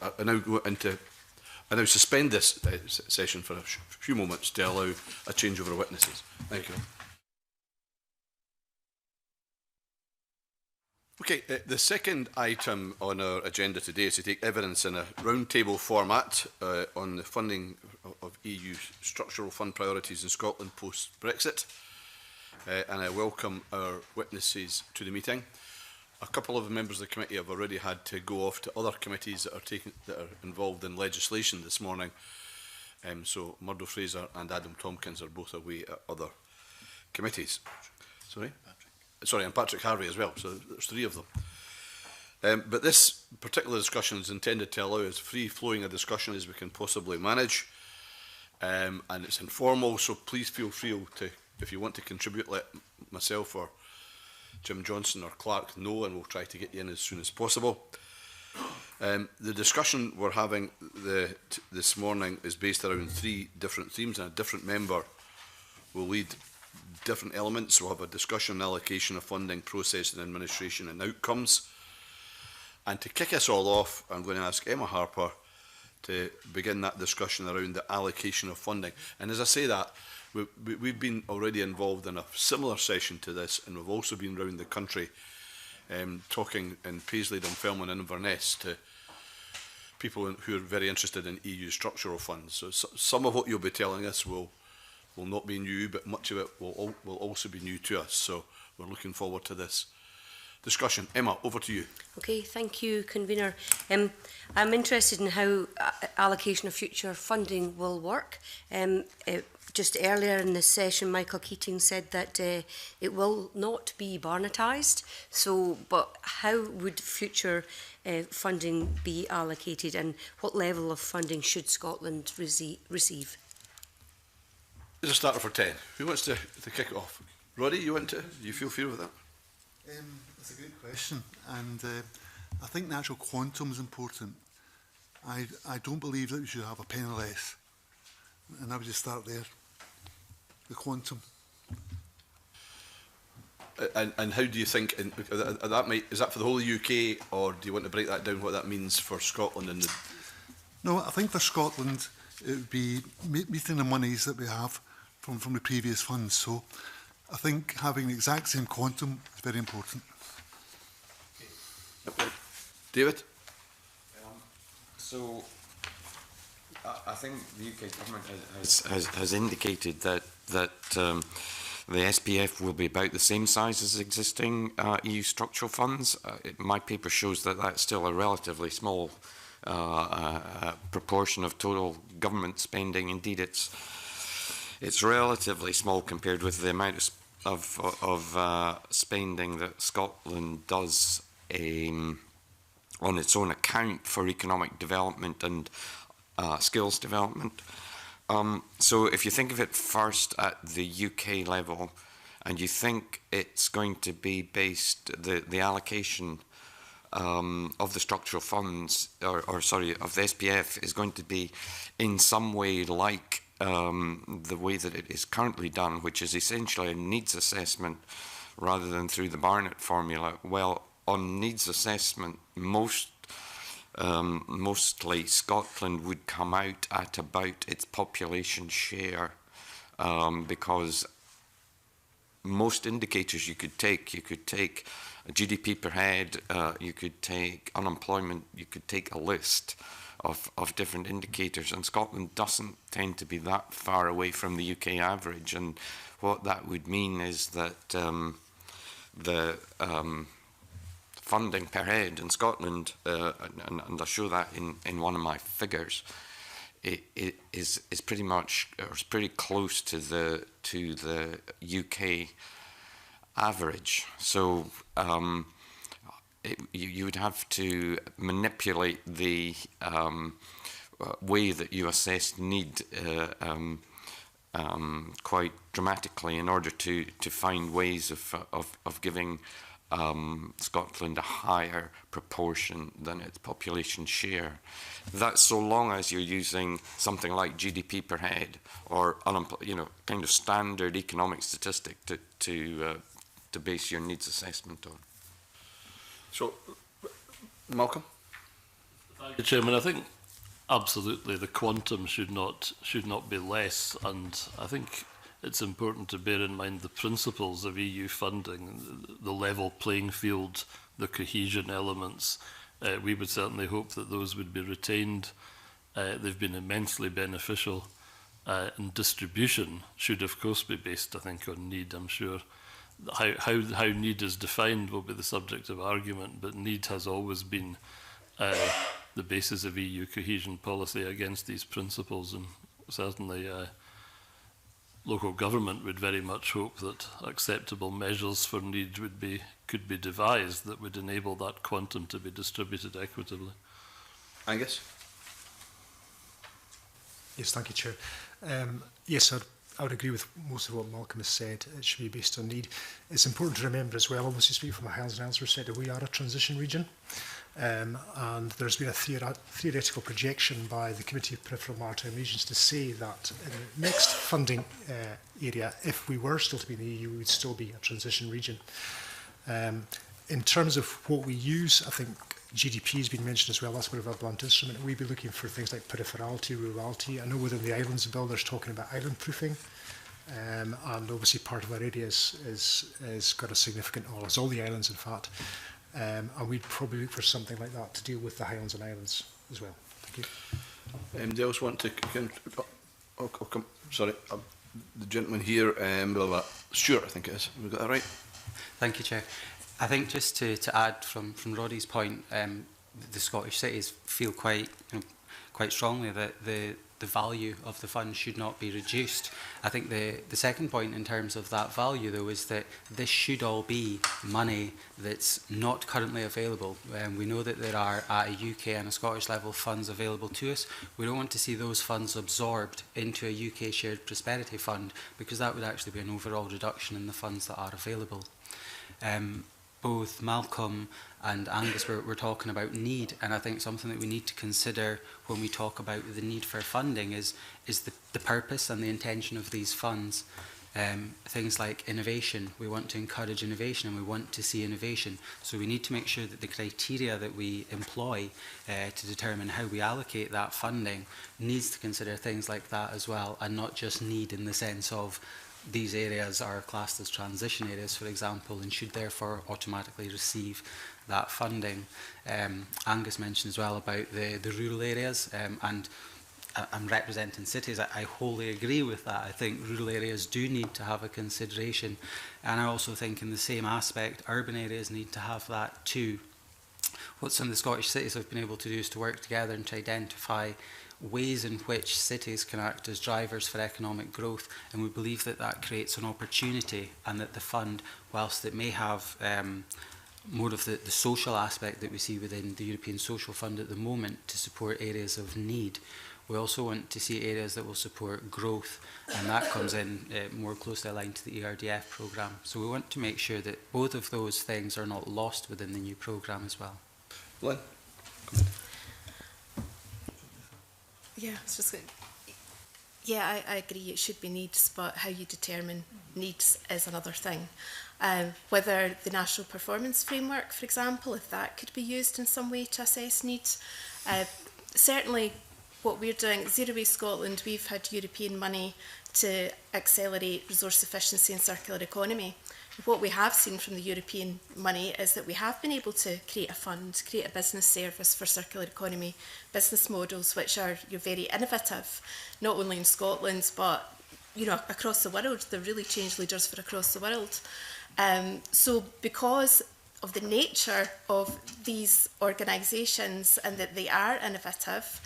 I now suspend this session for a few moments to allow a changeover of witnesses. Thank you. Okay, the second item on our agenda today is to take evidence in a roundtable format on the funding of EU structural fund priorities in Scotland post-Brexit. And I welcome our witnesses to the meeting. A couple of members of the committee have already had to go off to other committees that are involved in legislation this morning. So Murdo Fraser and Adam Tompkins are both away at other committees. Sorry? Sorry, and Patrick Harvey as well, so there's three of them. But this particular discussion is intended to allow as free-flowing a discussion as we can possibly manage. And it's informal, so please feel free to, if you want to contribute, let myself or Jim Johnson or Clark know, and we'll try to get you in as soon as possible. The discussion we're having this morning is based around three different themes, and a different member will lead different elements. We'll have a discussion, allocation of funding, process and administration and outcomes. And to kick us all off, I'm going to ask Emma Harper to begin that discussion around the allocation of funding. And as I say that, we've been already involved in a similar session to this, and we've also been around the country talking in Paisley, Dunfermline and Inverness to people who are very interested in EU structural funds. So some of what you'll be telling us will not be new, but much of it will also be new to us. So we're looking forward to this discussion. Emma, over to you. Okay, thank you, Convener. I'm interested in how allocation of future funding will work. Just earlier in this session, Michael Keating said that it will not be Barnetised. So, but how would future funding be allocated, and what level of funding should Scotland receive? There's a starter for 10. Who wants to kick it off? Roddy, you want to? Do you feel free with that? That's a great question, and I think the actual quantum is important. I don't believe that we should have a penny less, and I would just start there. The quantum. And how do you think is that for the whole of the UK, or do you want to break that down, what that means for Scotland? And No, I think for Scotland it would be meeting the monies that we have from the previous funds. So I think having the exact same quantum is very important. David? So I think the UK government has indicated that the SPF will be about the same size as existing EU structural funds. My paper shows that that's still a relatively small proportion of total government spending. Indeed, it's relatively small compared with the amount of spending that Scotland does on its own account for economic development and skills development. So if you think of it first at the UK level, and you think it's going to be based, the allocation of the structural funds, of the SPF is going to be in some way like the way that it is currently done, which is essentially a needs assessment rather than through the Barnett formula. Well, on needs assessment, mostly Scotland would come out at about its population share, because most indicators you could take GDP per head, you could take unemployment, you could take a list of different indicators, and Scotland doesn't tend to be that far away from the UK average. And what that would mean is that the funding per head in Scotland, and I'll show that in one of my figures, it is pretty much, or it's pretty close to the UK average. So you would have to manipulate the way that you assess need quite dramatically in order to find ways of giving Scotland a higher proportion than its population share. That's so long as you're using something like GDP per head or kind of standard economic statistic to base your needs assessment on. So, Malcolm? Thank you, Chairman. I think absolutely the quantum should not be less, and I think it's important to bear in mind the principles of EU funding, the level playing field, the cohesion elements. We would certainly hope that those would be retained. They've been immensely beneficial, and distribution should of course be based, I think, on need. I'm sure how need is defined will be the subject of argument, but need has always been the basis of EU cohesion policy against these principles, and certainly local government would very much hope that acceptable measures for need could be devised that would enable that quantum to be distributed equitably. Angus? Yes, thank you, Chair. Yes, I would agree with most of what Malcolm has said. It should be based on need. It's important to remember as well, obviously speaking from a Highlands and Islands perspective, we are a transition region. And there's been a theoretical projection by the Committee of Peripheral Maritime Regions to say that in the next funding area, if we were still to be in the EU, we would still be a transition region. In terms of what we use, I think GDP has been mentioned as well. That's a bit of a blunt instrument. We'd be looking for things like peripherality, rurality. I know within the Islands bill, there's talking about island proofing. And obviously part of our area is got a significant, or it's all the islands in fact. And we'd probably look for something like that to deal with the Highlands and Islands as well. Thank you. Anybody else want to come? Sorry, the gentleman here, Stuart, I think it is. Have we got that right? Thank you, Chair. I think just to add from Roddy's point, the Scottish cities feel quite strongly that the value of the fund should not be reduced. I think the second point in terms of that value, though, is that this should all be money that's not currently available. We know that there are, at a UK and a Scottish level, funds available to us. We don't want to see those funds absorbed into a UK shared prosperity fund, because that would actually be an overall reduction in the funds that are available. Both Malcolm and Angus were talking about need, and I think something that we need to consider when we talk about the need for funding is the purpose and the intention of these funds. Things like innovation, we want to encourage innovation and we want to see innovation, so we need to make sure that the criteria that we employ to determine how we allocate that funding needs to consider things like that as well, and not just need in the sense of these areas are classed as transition areas, for example, and should therefore automatically receive that funding. Angus mentioned as well about the rural areas, and I'm representing cities. I wholly agree with that. I think rural areas do need to have a consideration, and I also think in the same aspect, urban areas need to have that too. What some of the Scottish cities have been able to do is to work together and to identify ways in which cities can act as drivers for economic growth, and we believe that that creates an opportunity, and that the fund, whilst it may have more of the social aspect that we see within the European Social Fund at the moment to support areas of need, we also want to see areas that will support growth, and that comes in more closely aligned to the ERDF programme. So we want to make sure that both of those things are not lost within the new programme as well. Lynn? Yeah, it's just yeah, I agree it should be needs, but how you determine needs is another thing. Whether the National Performance Framework, for example, if that could be used in some way to assess needs. Certainly what we're doing at Zero Waste Scotland, we've had European money to accelerate resource efficiency and circular economy. What we have seen from the European money is that we have been able to create a fund, create a business service for circular economy, business models which are very innovative, not only in Scotland but across the world. They're really change leaders for across the world. So because of the nature of these organisations and that they are innovative,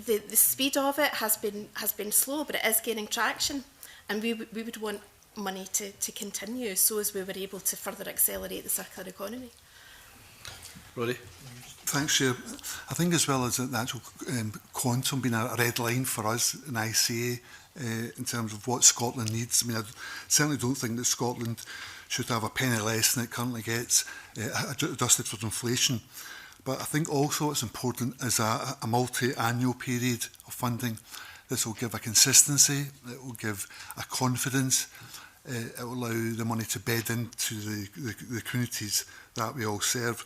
the speed of it has been slow, but it is gaining traction, and we would want money to continue so as we were able to further accelerate the circular economy. Roddy? Thanks, Chair. I think as well as the actual quantum being a red line for us in ICA in terms of what Scotland needs. I mean, I certainly don't think that Scotland should have a penny less than it currently gets, adjusted for inflation. But I think also it's important as a multi-annual period of funding. This will give a consistency, it will give a confidence, it will allow the money to bed into the communities that we all serve.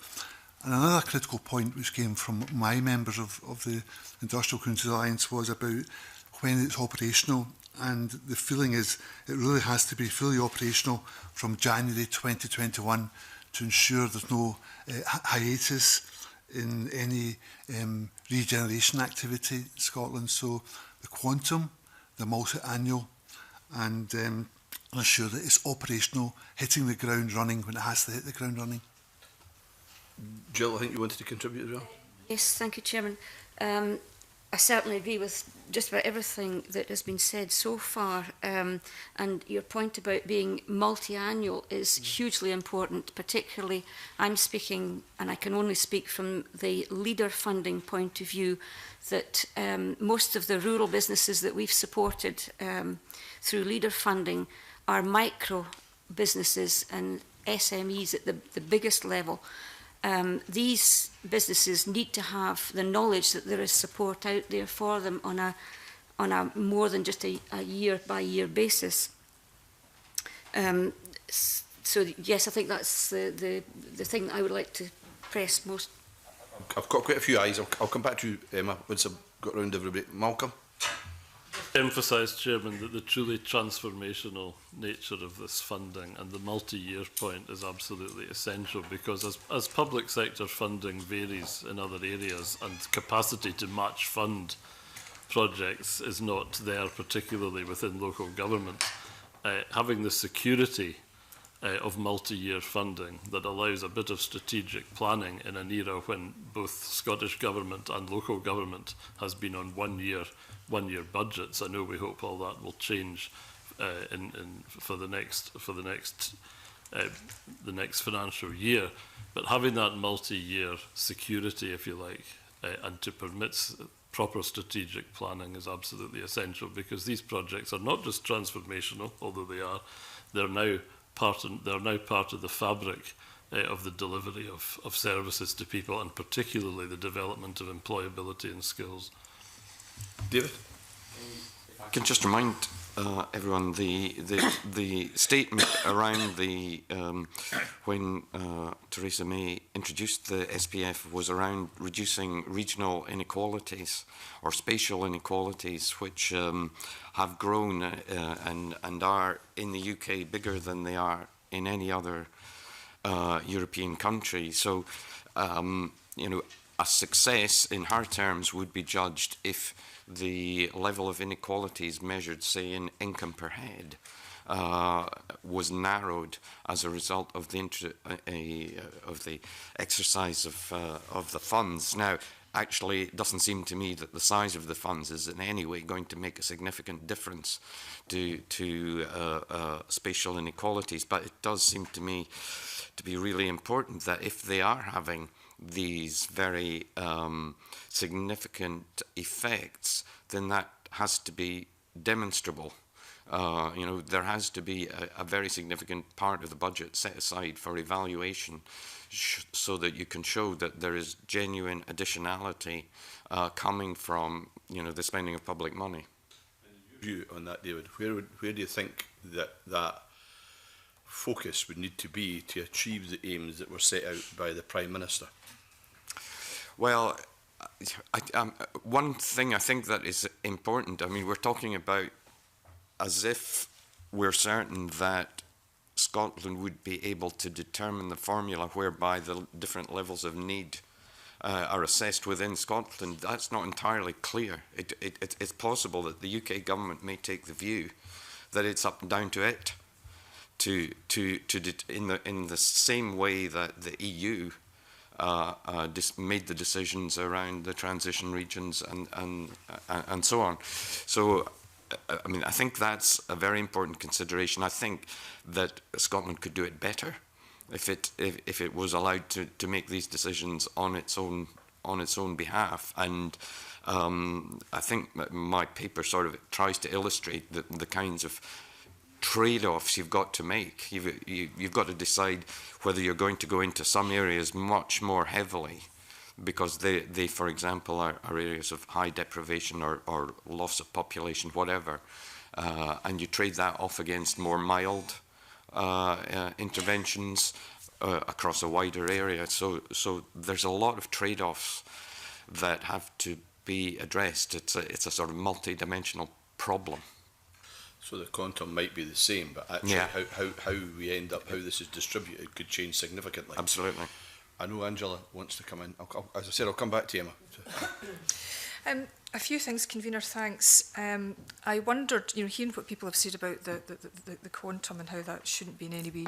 And another critical point which came from my members of the Industrial Communities Alliance was about when it's operational. And the feeling is it really has to be fully operational from January 2021 to ensure there's no hiatus in any regeneration activity in Scotland. So the quantum, the multi-annual, and ensure that it's operational, hitting the ground running when it has to hit the ground running. Jill, I think you wanted to contribute as well. Yes, thank you, Chairman. I certainly agree with just about everything that has been said so far, and your point about being multi-annual is hugely important. Particularly, I'm speaking, and I can only speak from the leader funding point of view, that most of the rural businesses that we've supported through leader funding are micro businesses and SMEs at the biggest level. These businesses need to have the knowledge that there is support out there for them on a more than just a year-by-year basis. So yes, I think that's the thing that I would like to press most. I've got quite a few eyes. I'll come back to you, Emma, once I've got round everybody. Malcolm? Emphasise, Chairman, that the truly transformational nature of this funding and the multi-year point is absolutely essential, because as public sector funding varies in other areas and capacity to match fund projects is not there, particularly within local government, having the security of multi-year funding that allows a bit of strategic planning in an era when both Scottish Government and local government has been on one-year budgets. I know we hope all that will change for the next financial year, but having that multi-year security, if you like, and to permit proper strategic planning is absolutely essential, because these projects are not just transformational, although they are. They're now part of the fabric of the delivery of services to people, and particularly the development of employability and skills. David? I can just remind everyone the statement around the when Theresa May introduced the SPF was around reducing regional inequalities or spatial inequalities, which have grown and are in the UK bigger than they are in any other European country. So, you know, a success in her terms would be judged if the level of inequalities measured, say, in income per head was narrowed as a result of the exercise of the funds. Now, actually, it doesn't seem to me that the size of the funds is in any way going to make a significant difference to spatial inequalities, but it does seem to me to be really important that if they are having these very significant effects, then that has to be demonstrable. You know, there has to be a very significant part of the budget set aside for evaluation, so that you can show that there is genuine additionality coming from, you know, the spending of public money. And your view on that, David, where do you think that focus would need to be to achieve the aims that were set out by the Prime Minister? Well, one thing I think that is important, I mean, we're talking about as if we're certain that Scotland would be able to determine the formula whereby the different levels of need are assessed within Scotland. That's not entirely clear. It's possible that the UK government may take the view that it's up and down to it in the same way that the EU made the decisions around the transition regions and so on. So, I mean, I think that's a very important consideration. I think that Scotland could do it better if it was allowed to make these decisions on its own behalf. And I think that my paper sort of tries to illustrate the kinds of trade-offs you've got to make. You've got to decide whether you're going to go into some areas much more heavily, because they for example, are areas of high deprivation or loss of population, whatever, and you trade that off against more mild interventions across a wider area. So there's a lot of trade-offs that have to be addressed. It's a sort of multi-dimensional problem. So the quantum might be the same, but actually how we end up, how this is distributed could change significantly. Absolutely. I know Angela wants to come in. As I said, I'll come back to you, Emma. A few things, Convener, thanks. I wondered, hearing what people have said about the quantum and how that shouldn't be in any way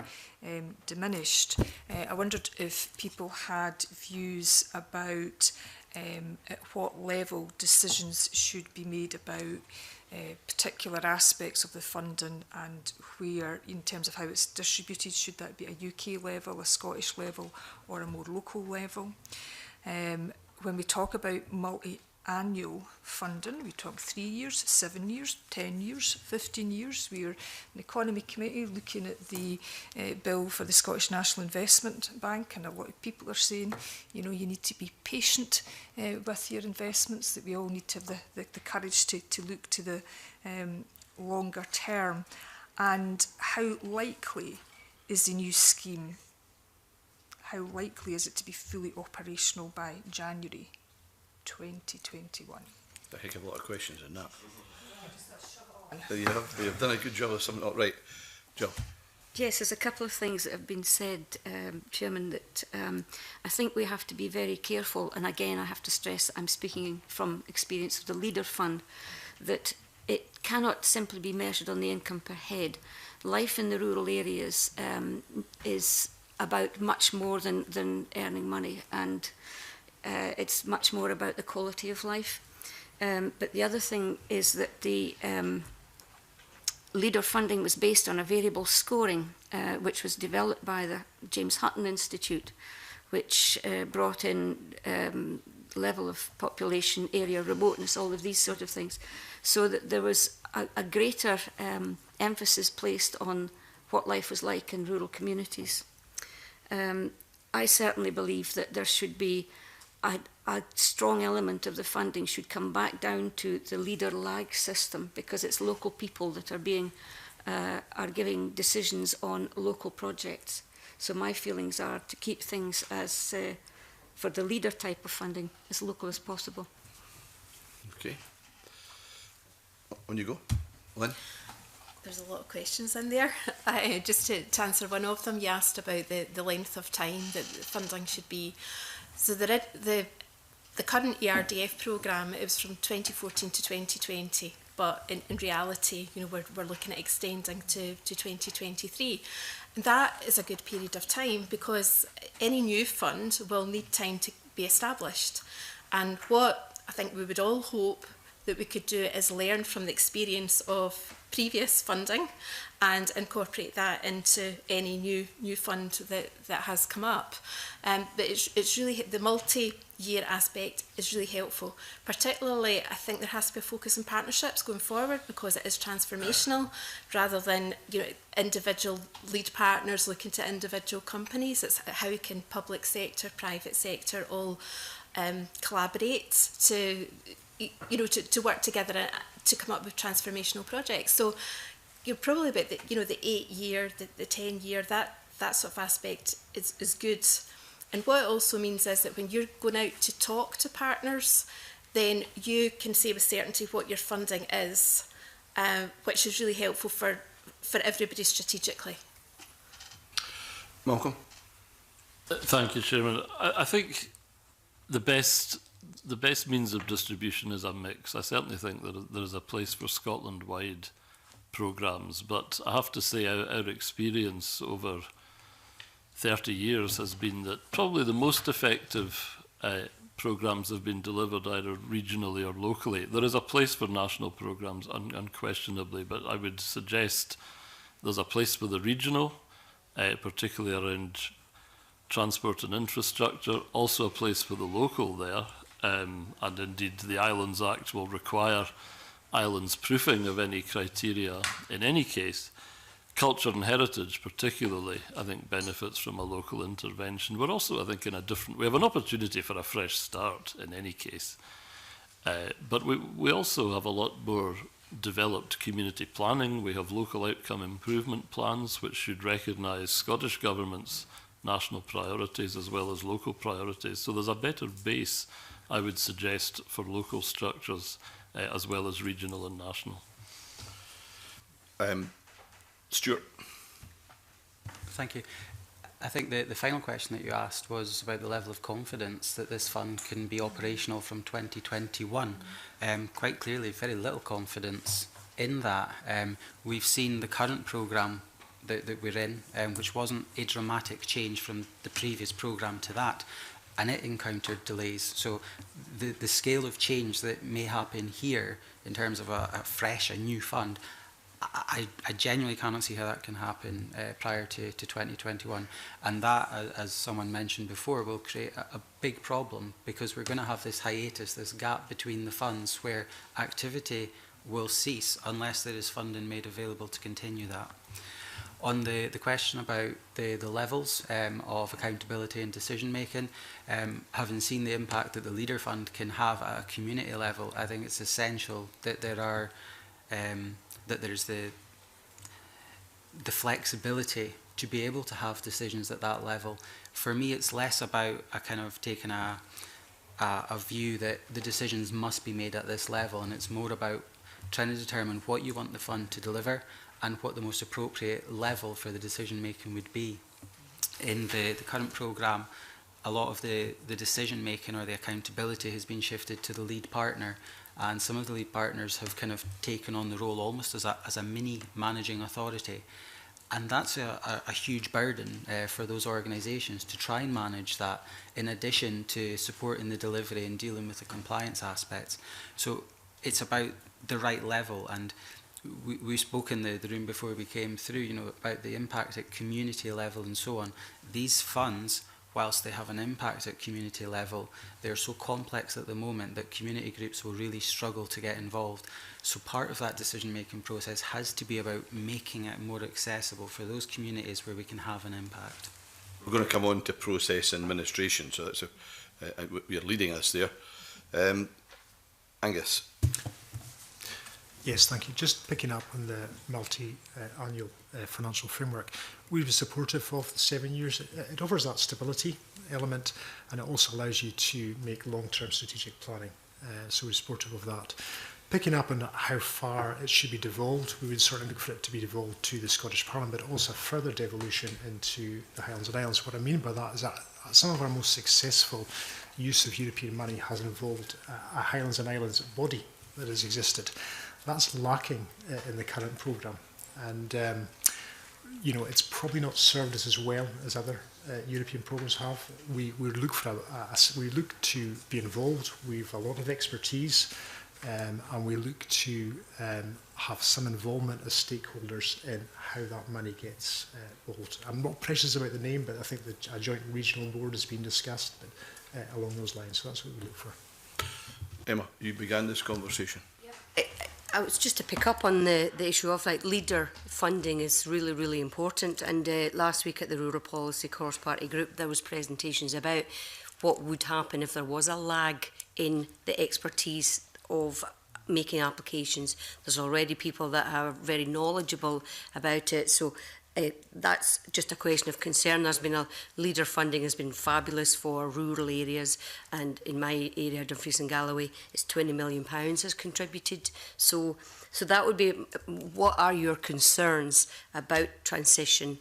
diminished, I wondered if people had views about at what level decisions should be made about particular aspects of the funding, and where, in terms of how it's distributed, should that be a UK level, a Scottish level, or a more local level? When we talk about multi-annual funding, we talk 3 years, 7 years, 10 years, 15 years. We are in the Economy Committee looking at the bill for the Scottish National Investment Bank, and a lot of people are saying, you need to be patient with your investments, that we all need to have the courage to look to the longer term. And how likely is the new scheme, how likely is it to be fully operational by January 2021? A heck of a lot of questions in that. You've done a good job of something. Right, Jill. Yes, there's a couple of things that have been said, Chairman, that I think we have to be very careful, and again I have to stress that I'm speaking from experience of the Leader Fund, that it cannot simply be measured on the income per head. Life in the rural areas is about much more than earning money, and it's much more about the quality of life. But the other thing is that the Leader funding was based on a variable scoring, which was developed by the James Hutton Institute, which brought in level of population, area remoteness, all of these sort of things, so that there was a greater emphasis placed on what life was like in rural communities. I certainly believe that there should be a strong element of the funding should come back down to the leader lag system, because it's local people that are giving decisions on local projects. So my feelings are to keep things as for the leader type of funding as local as possible. Okay. On you go, Lynn. There's a lot of questions in there. Just to answer one of them, you asked about the length of time that the funding should be. So the current ERDF programme, it was from 2014 to 2020, but in reality, we're looking at extending to 2023. And that is a good period of time, because any new fund will need time to be established. And what I think we would all hope that we could do is learn from the experience of previous funding and incorporate that into any new fund that has come up. But it's really, the multi-year aspect is really helpful. Particularly, I think there has to be a focus on partnerships going forward, because it is transformational, rather than individual lead partners looking to individual companies. It's how can public sector, private sector all collaborate to work together to come up with transformational projects. So you're probably about the 8 year, the 10 year, that sort of aspect is good. And what it also means is that when you're going out to talk to partners, then you can say with certainty what your funding is, which is really helpful for everybody strategically. Malcolm. Thank you, Chairman. I think the best means of distribution is a mix. I certainly think that there is a place for Scotland-wide programmes, but I have to say our experience over 30 years has been that probably the most effective programmes have been delivered either regionally or locally. There is a place for national programmes, unquestionably, but I would suggest there's a place for the regional, particularly around transport and infrastructure, also a place for the local there, and indeed the Islands Act will require islands proofing of any criteria in any case. Culture and heritage particularly, I think, benefits from a local intervention. We're also, I think, we have an opportunity for a fresh start in any case. But we also have a lot more developed community planning. We have local outcome improvement plans, which should recognise Scottish Government's national priorities as well as local priorities. So there's a better base, I would suggest, for local structures as well as regional and national. Stuart. Thank you. I think the final question that you asked was about the level of confidence that this fund can be operational from 2021. Quite clearly, very little confidence in that. We've seen the current programme that we're in, which wasn't a dramatic change from the previous programme to that, and it encountered delays. So the scale of change that may happen here in terms of a new fund, I genuinely cannot see how that can happen prior to 2021. And that, as someone mentioned before, will create a big problem, because we're going to have this hiatus, this gap between the funds where activity will cease unless there is funding made available to continue that. On the question about the levels of accountability and decision making, having seen the impact that the Leader Fund can have at a community level, I think it's essential that there's the flexibility to be able to have decisions at that level. For me, it's less about a kind of taking a view that the decisions must be made at this level, and it's more about trying to determine what you want the fund to deliver and what the most appropriate level for the decision making would be. In the current programme, a lot of the decision making or the accountability has been shifted to the lead partner, and some of the lead partners have kind of taken on the role almost as a mini managing authority. And that's a huge burden for those organisations to try and manage that, in addition to supporting the delivery and dealing with the compliance aspects. So it's about the right level, and we spoke in the room before we came through, about the impact at community level and so on. These funds, whilst they have an impact at community level, they're so complex at the moment that community groups will really struggle to get involved. So part of that decision-making process has to be about making it more accessible for those communities where we can have an impact. We're going to come on to process and administration, so that's you're leading us there. Angus. Yes, thank you. Just picking up on the multi-annual financial framework, we were supportive of the 7 years. It offers that stability element, and it also allows you to make long-term strategic planning. So we're supportive of that. Picking up on how far it should be devolved, we would certainly look for it to be devolved to the Scottish Parliament, but also further devolution into the Highlands and Islands. What I mean by that is that some of our most successful use of European money has involved a Highlands and Islands body that has existed. That's lacking in the current programme, and it's probably not served us as well as other European programmes have. We look for we look to be involved. We've a lot of expertise, and we look to have some involvement as stakeholders in how that money gets bought. I'm not precious about the name, but I think that a joint regional board has been discussed along those lines. So that's what we look for. Emma, you began this conversation. I was just to pick up on the issue of leader funding is really, really important. And last week at the Rural Policy Cross-Party Group, there was presentations about what would happen if there was a lag in the expertise of making applications. There's already people that are very knowledgeable about it. So that's just a question of concern. There's been leader funding has been fabulous for rural areas, and in my area, Dumfries and Galloway, it's £20 million has contributed. So that would be, what are your concerns about transition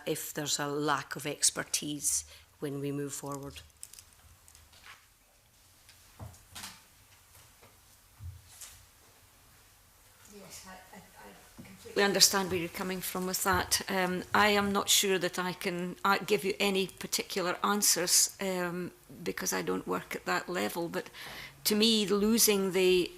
if there's a lack of expertise when we move forward? We understand where you're coming from with that. I am not sure that I can give you any particular answers because I don't work at that level. But to me, losing the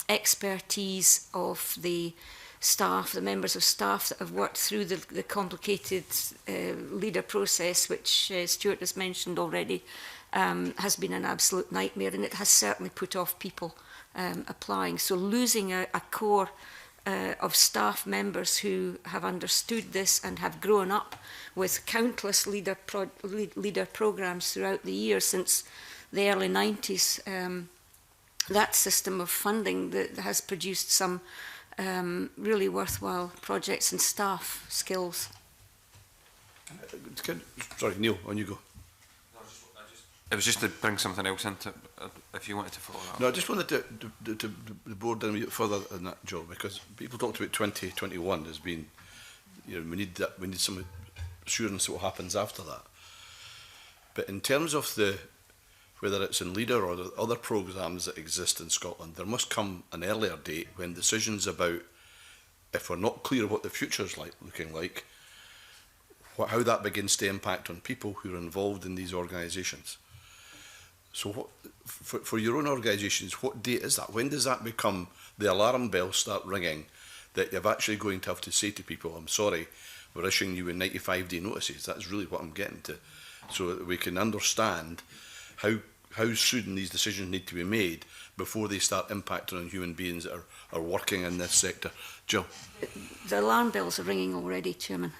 expertise of the staff, the members of staff that have worked through the complicated leader process, which Stuart has mentioned already, has been an absolute nightmare, and it has certainly put off people applying. So losing a core of staff members who have understood this and have grown up with countless leader programmes throughout the years since the early 90s. That system of funding that has produced some really worthwhile projects and staff skills. Sorry, Neil, on you go. It was just to bring something else into, if you wanted to follow that. No, I just wanted to the board in a bit further in that, Joe, because people talked about 2021 as being, you know, we need some assurance of what happens after that. But in terms of the, whether it's in LEADER or the other programmes that exist in Scotland, there must come an earlier date when decisions about, if we're not clear what the future's looking like, how that begins to impact on people who are involved in these organisations. So what, for your own organisations, what date is that? When does that become, the alarm bells start ringing, that you're actually going to have to say to people, I'm sorry, we're issuing you with 95-day notices? That's really what I'm getting to. So that we can understand how soon these decisions need to be made before they start impacting on human beings that are working in this sector. Jill. The alarm bells are ringing already, Chairman.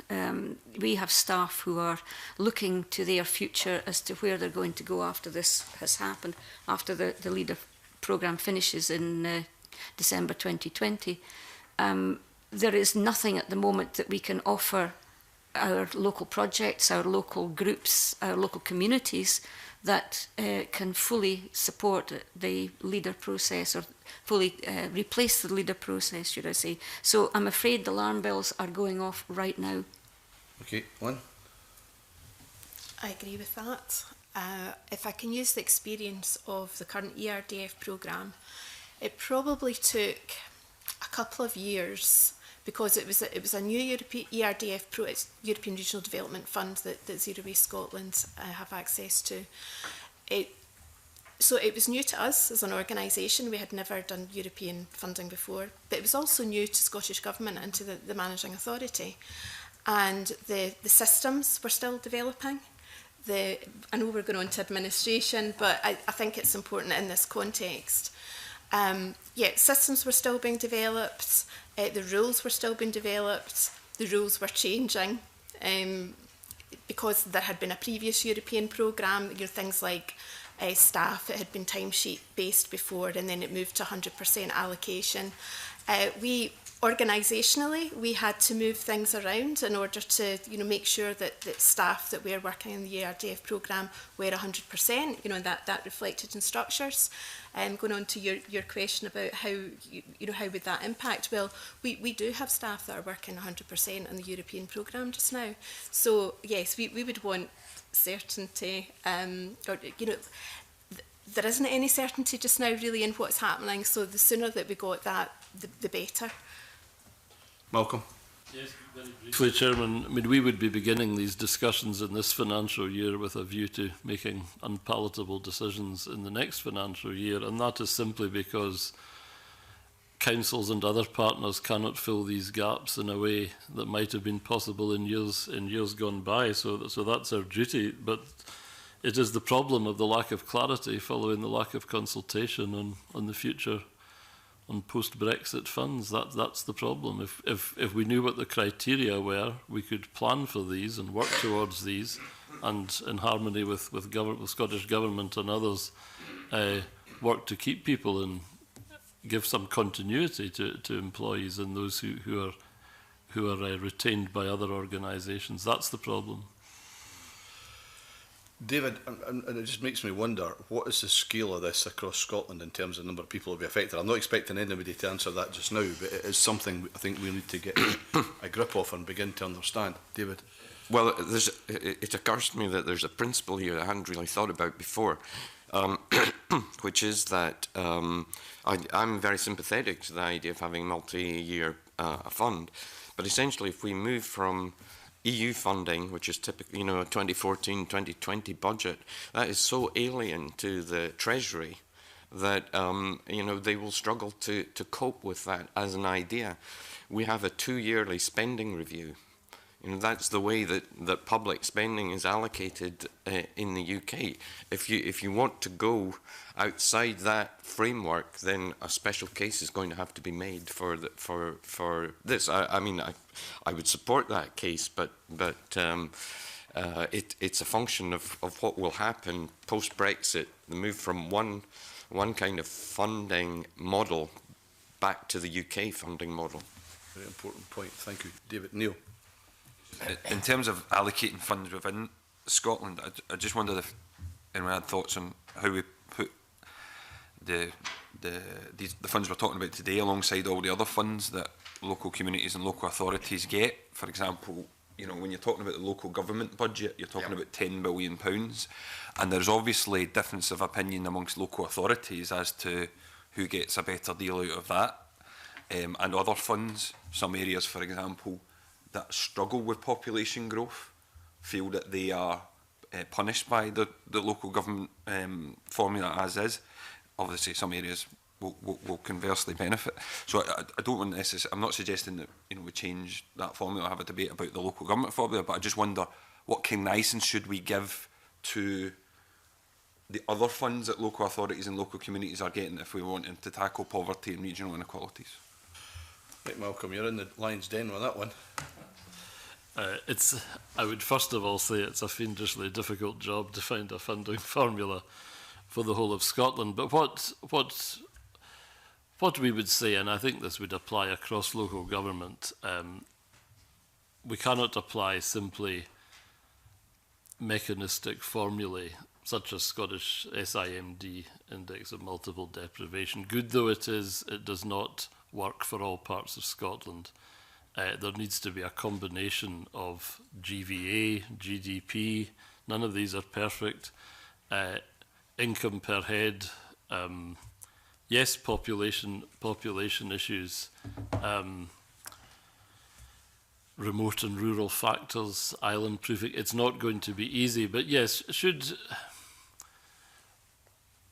We have staff who are looking to their future as to where they're going to go after this has happened, after the LEADER programme finishes in December 2020. There is nothing at the moment that we can offer our local projects, our local groups, our local communities that can fully support the LEADER process, or fully replace the LEADER process, should I say. So I'm afraid the alarm bells are going off right now. Okay, one. I agree with that. If I can use the experience of the current ERDF programme, it probably took a couple of years, because it was a new European ERDF European Regional Development Fund that Zero Waste Scotland have access to. So it was new to us as an organisation. We had never done European funding before, but it was also new to Scottish Government and to the managing authority. And the systems were still developing. I know we're going on to administration, but I think it's important in this context. Systems were still being developed, the rules were still being developed, the rules were changing because there had been a previous European programme, things like staff, it had been timesheet based before, and then it moved to 100% allocation. Organisationally, we had to move things around in order to make sure that staff that were working in the ERDF programme were 100%, and that reflected in structures. Going on to your question about how would that impact? Well, we do have staff that are working 100% in the European programme just now. So yes, we would want certainty, there isn't any certainty just now really in what's happening, so the sooner that we got that, the better. Malcolm. Yes, very briefly, Chairman. I mean, we would be beginning these discussions in this financial year with a view to making unpalatable decisions in the next financial year, and that is simply because councils and other partners cannot fill these gaps in a way that might have been possible in years gone by. So that's our duty. But it is the problem of the lack of clarity following the lack of consultation on the future on post-Brexit funds. That's the problem. If we knew what the criteria were, we could plan for these and work towards these, and in harmony with Scottish Government and others, work to keep people and give some continuity to employees and those who are retained by other organisations. That's the problem. David, and it just makes me wonder, what is the scale of this across Scotland in terms of the number of people who will be affected? I'm not expecting anybody to answer that just now, but it is something I think we need to get a grip of and begin to understand. David? Well, it occurs to me that there's a principle here I hadn't really thought about before, which is that I'm very sympathetic to the idea of having a multi-year fund, but essentially if we move from EU funding, which is typically, a 2014-2020 budget, that is so alien to the Treasury that, they will struggle to cope with that as an idea. We have a 2-yearly spending review. You know, that's the way that public spending is allocated in the UK. If you want to go outside that framework, then a special case is going to have to be made for this. I mean, I would support that case, but it's a function of what will happen post-Brexit, the move from one kind of funding model back to the UK funding model. Very important point. Thank you. David. Neil. In terms of allocating funds within Scotland, I just wondered if anyone had thoughts on how we put the funds we're talking about today alongside all the other funds that local communities and local authorities get. For example, you know, when you're talking about the local government budget, you're talking about £10 billion, and there's obviously difference of opinion amongst local authorities as to who gets a better deal out of that, and other funds. Some areas, for example, that struggle with population growth feel that they are punished by the local government formula as is. Obviously, some areas will conversely benefit. So I don't want necessarily, I'm not suggesting that, you know, we change that formula, have a debate about the local government formula, but I just wonder what cognisance should we give to the other funds that local authorities and local communities are getting if we want to tackle poverty and regional inequalities. Right, Malcolm, you're in the lion's den with that one. I would first of all say it's a fiendishly difficult job to find a funding formula for the whole of Scotland. But what we would say, and I think this would apply across local government, we cannot apply simply mechanistic formulae such as Scottish SIMD, Index of Multiple Deprivation. Good though it is, it does not work for all parts of Scotland. There needs to be a combination of GVA, GDP. None of these are perfect. Income per head. Yes, population issues. Remote and rural factors, island proofing. It's not going to be easy, but yes,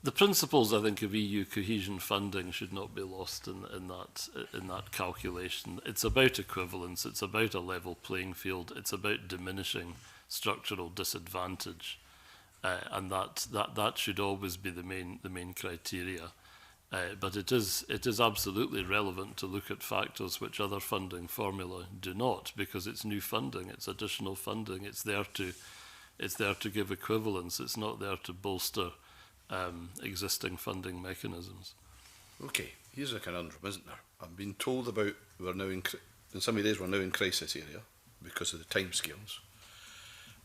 the principles, I think, of EU cohesion funding should not be lost in that calculation. It's about equivalence. It's about a level playing field. It's about diminishing structural disadvantage, and that should always be the main criteria. But it is absolutely relevant to look at factors which other funding formula do not, because it's new funding, it's additional funding. It's there to give equivalence. It's not there to bolster existing funding mechanisms. Okay, here's a conundrum, isn't there? I've been told about we're now in some areas we're now in crisis area because of the timescales.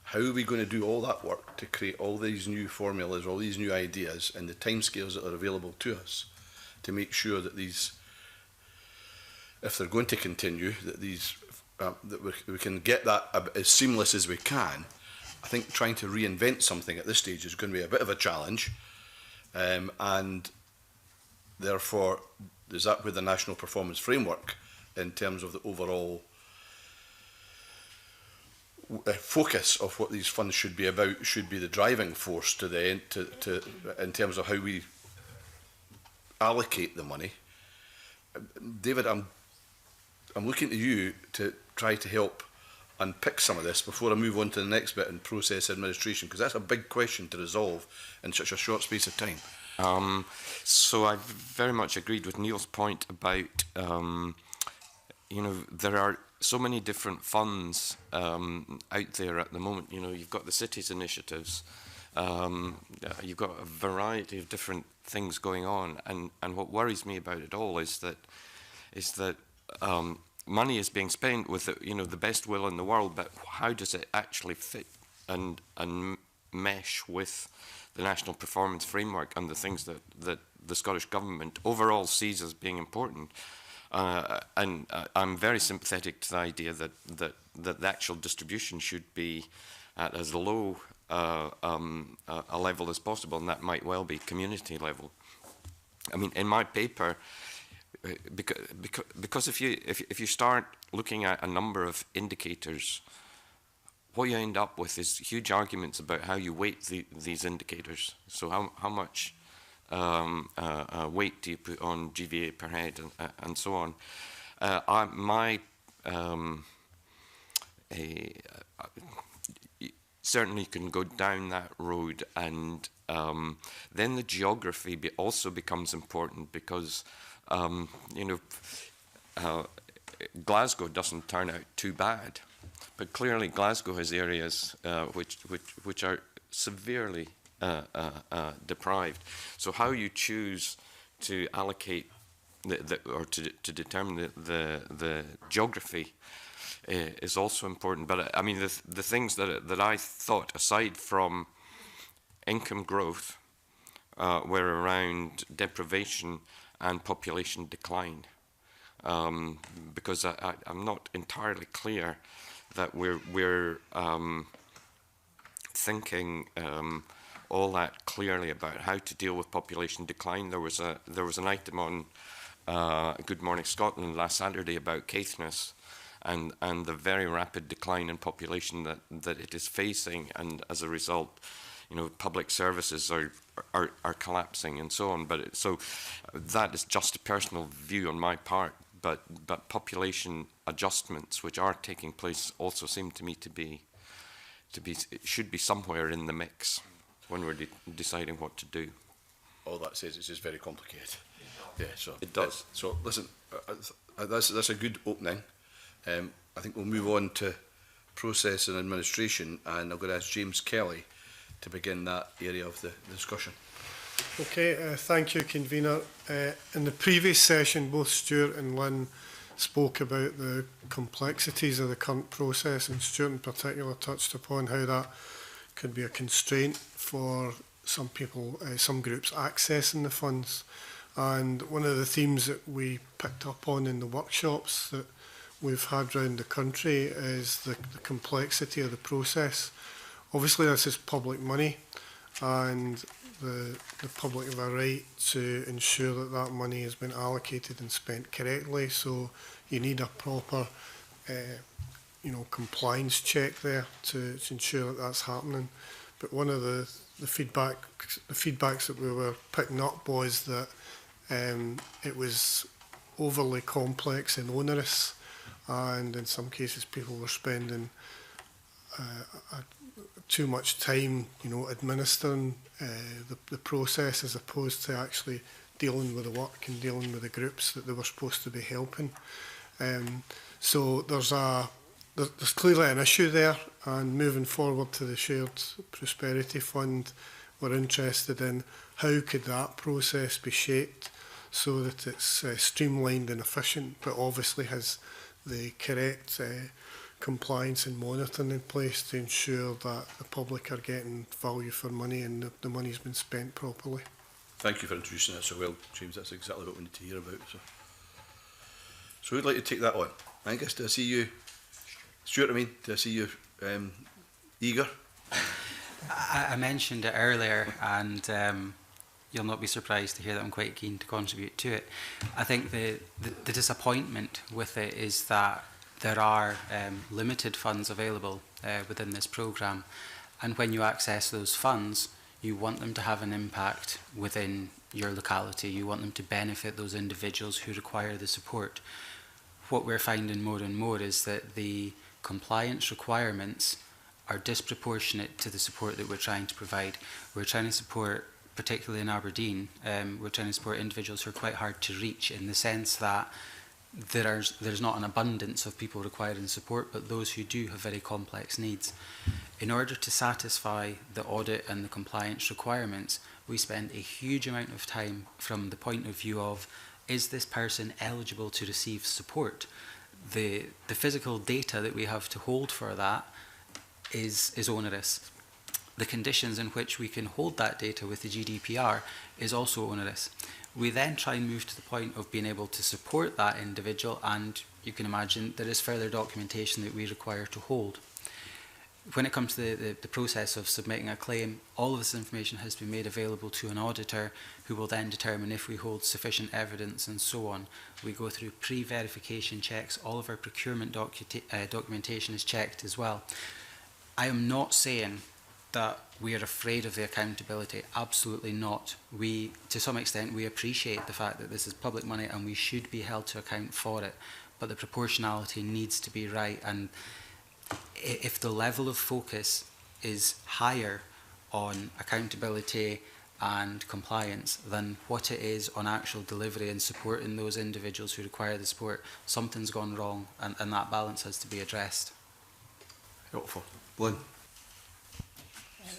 How are we going to do all that work to create all these new formulas, all these new ideas, and the timescales that are available to us to make sure that these, if they're going to continue, that these that we can get that as seamless as we can? I think trying to reinvent something at this stage is going to be a bit of a challenge. And therefore, is that where the National Performance Framework, in terms of the overall focus of what these funds should be about, should be the driving force to the end, in terms of how we allocate the money? David, I'm looking to you to try to help unpick some of this before I move on to the next bit in process administration, because that's a big question to resolve in such a short space of time. So I very much agreed with Neil's point about, you know, there are so many different funds out there at the moment. You know, you've got the cities initiatives, you've got a variety of different things going on, and what worries me about it all is that money is being spent with, you know, the best will in the world, but how does it actually fit and mesh with the National Performance Framework and the things that the Scottish Government overall sees as being important? And I'm very sympathetic to the idea that the actual distribution should be at as low a level as possible, and that might well be community level. I mean, in my paper, because if you start looking at a number of indicators, what you end up with is huge arguments about how you weight these indicators. So how much weight do you put on GVA per head and so on? certainly you can go down that road, and then the geography also becomes important, because Glasgow doesn't turn out too bad, but clearly Glasgow has areas which are severely deprived. So how you choose to allocate or to determine the geography is also important. But I mean, the things that I thought, aside from income growth, were around deprivation and population decline, because I'm not entirely clear that we're thinking all that clearly about how to deal with population decline. There was an item on Good Morning Scotland last Saturday about Caithness and the very rapid decline in population that it is facing, and as a result, public services are collapsing and so on. But so that is just a personal view on my part. But population adjustments, which are taking place, also seem to me to be should be somewhere in the mix when we're deciding what to do. All that says it's just very complicated. Yeah, so it does. So listen, that's a good opening. I think we'll move on to process and administration, and I'm going to ask James Kelly to begin that area of the discussion. Okay, thank you, Convener. In the previous session, both Stuart and Lynn spoke about the complexities of the current process, and Stuart in particular touched upon how that could be a constraint for some people, some groups accessing the funds. And one of the themes that we picked up on in the workshops that we've had around the country is the complexity of the process. Obviously, this is public money, and the public have a right to ensure that that money has been allocated and spent correctly. So you need a proper, compliance check there to ensure that that's happening. But one of the feedbacks that we were picking up was that it was overly complex and onerous, and in some cases people were spending too much time, administering the process as opposed to actually dealing with the work and dealing with the groups that they were supposed to be helping. So there's clearly an issue there, and moving forward to the Shared Prosperity Fund, we're interested in how could that process be shaped so that it's streamlined and efficient, but obviously has the correct compliance and monitoring in place to ensure that the public are getting value for money and the money's been spent properly. Thank you for introducing that so well, James. That's exactly what we need to hear about. So who'd like to take that on? Angus, do I see you? Stuart, do I see you eager? I mentioned it earlier, and you'll not be surprised to hear that I'm quite keen to contribute to it. I think the disappointment with it is that there are limited funds available within this programme, and when you access those funds, you want them to have an impact within your locality. You want them to benefit those individuals who require the support. What we're finding more and more is that the compliance requirements are disproportionate to the support that we're trying to provide. We're trying to support, particularly in Aberdeen, we're trying to support individuals who are quite hard to reach, in the sense that there's not an abundance of people requiring support, but those who do have very complex needs. In order to satisfy the audit and the compliance requirements, we spend a huge amount of time from the point of view of, is this person eligible to receive support? The physical data that we have to hold for that is onerous. The conditions in which we can hold that data with the GDPR is also onerous. We then try and move to the point of being able to support that individual, and you can imagine there is further documentation that we require to hold. When it comes to the process of submitting a claim, all of this information has been made available to an auditor who will then determine if we hold sufficient evidence and so on. We go through pre-verification checks. All of our procurement documentation is checked as well. I am not saying that we are afraid of the accountability. Absolutely not. To some extent, we appreciate the fact that this is public money and we should be held to account for it, but the proportionality needs to be right. And if the level of focus is higher on accountability and compliance than what it is on actual delivery and supporting those individuals who require the support, something's gone wrong, and that balance has to be addressed. Helpful. Lynn?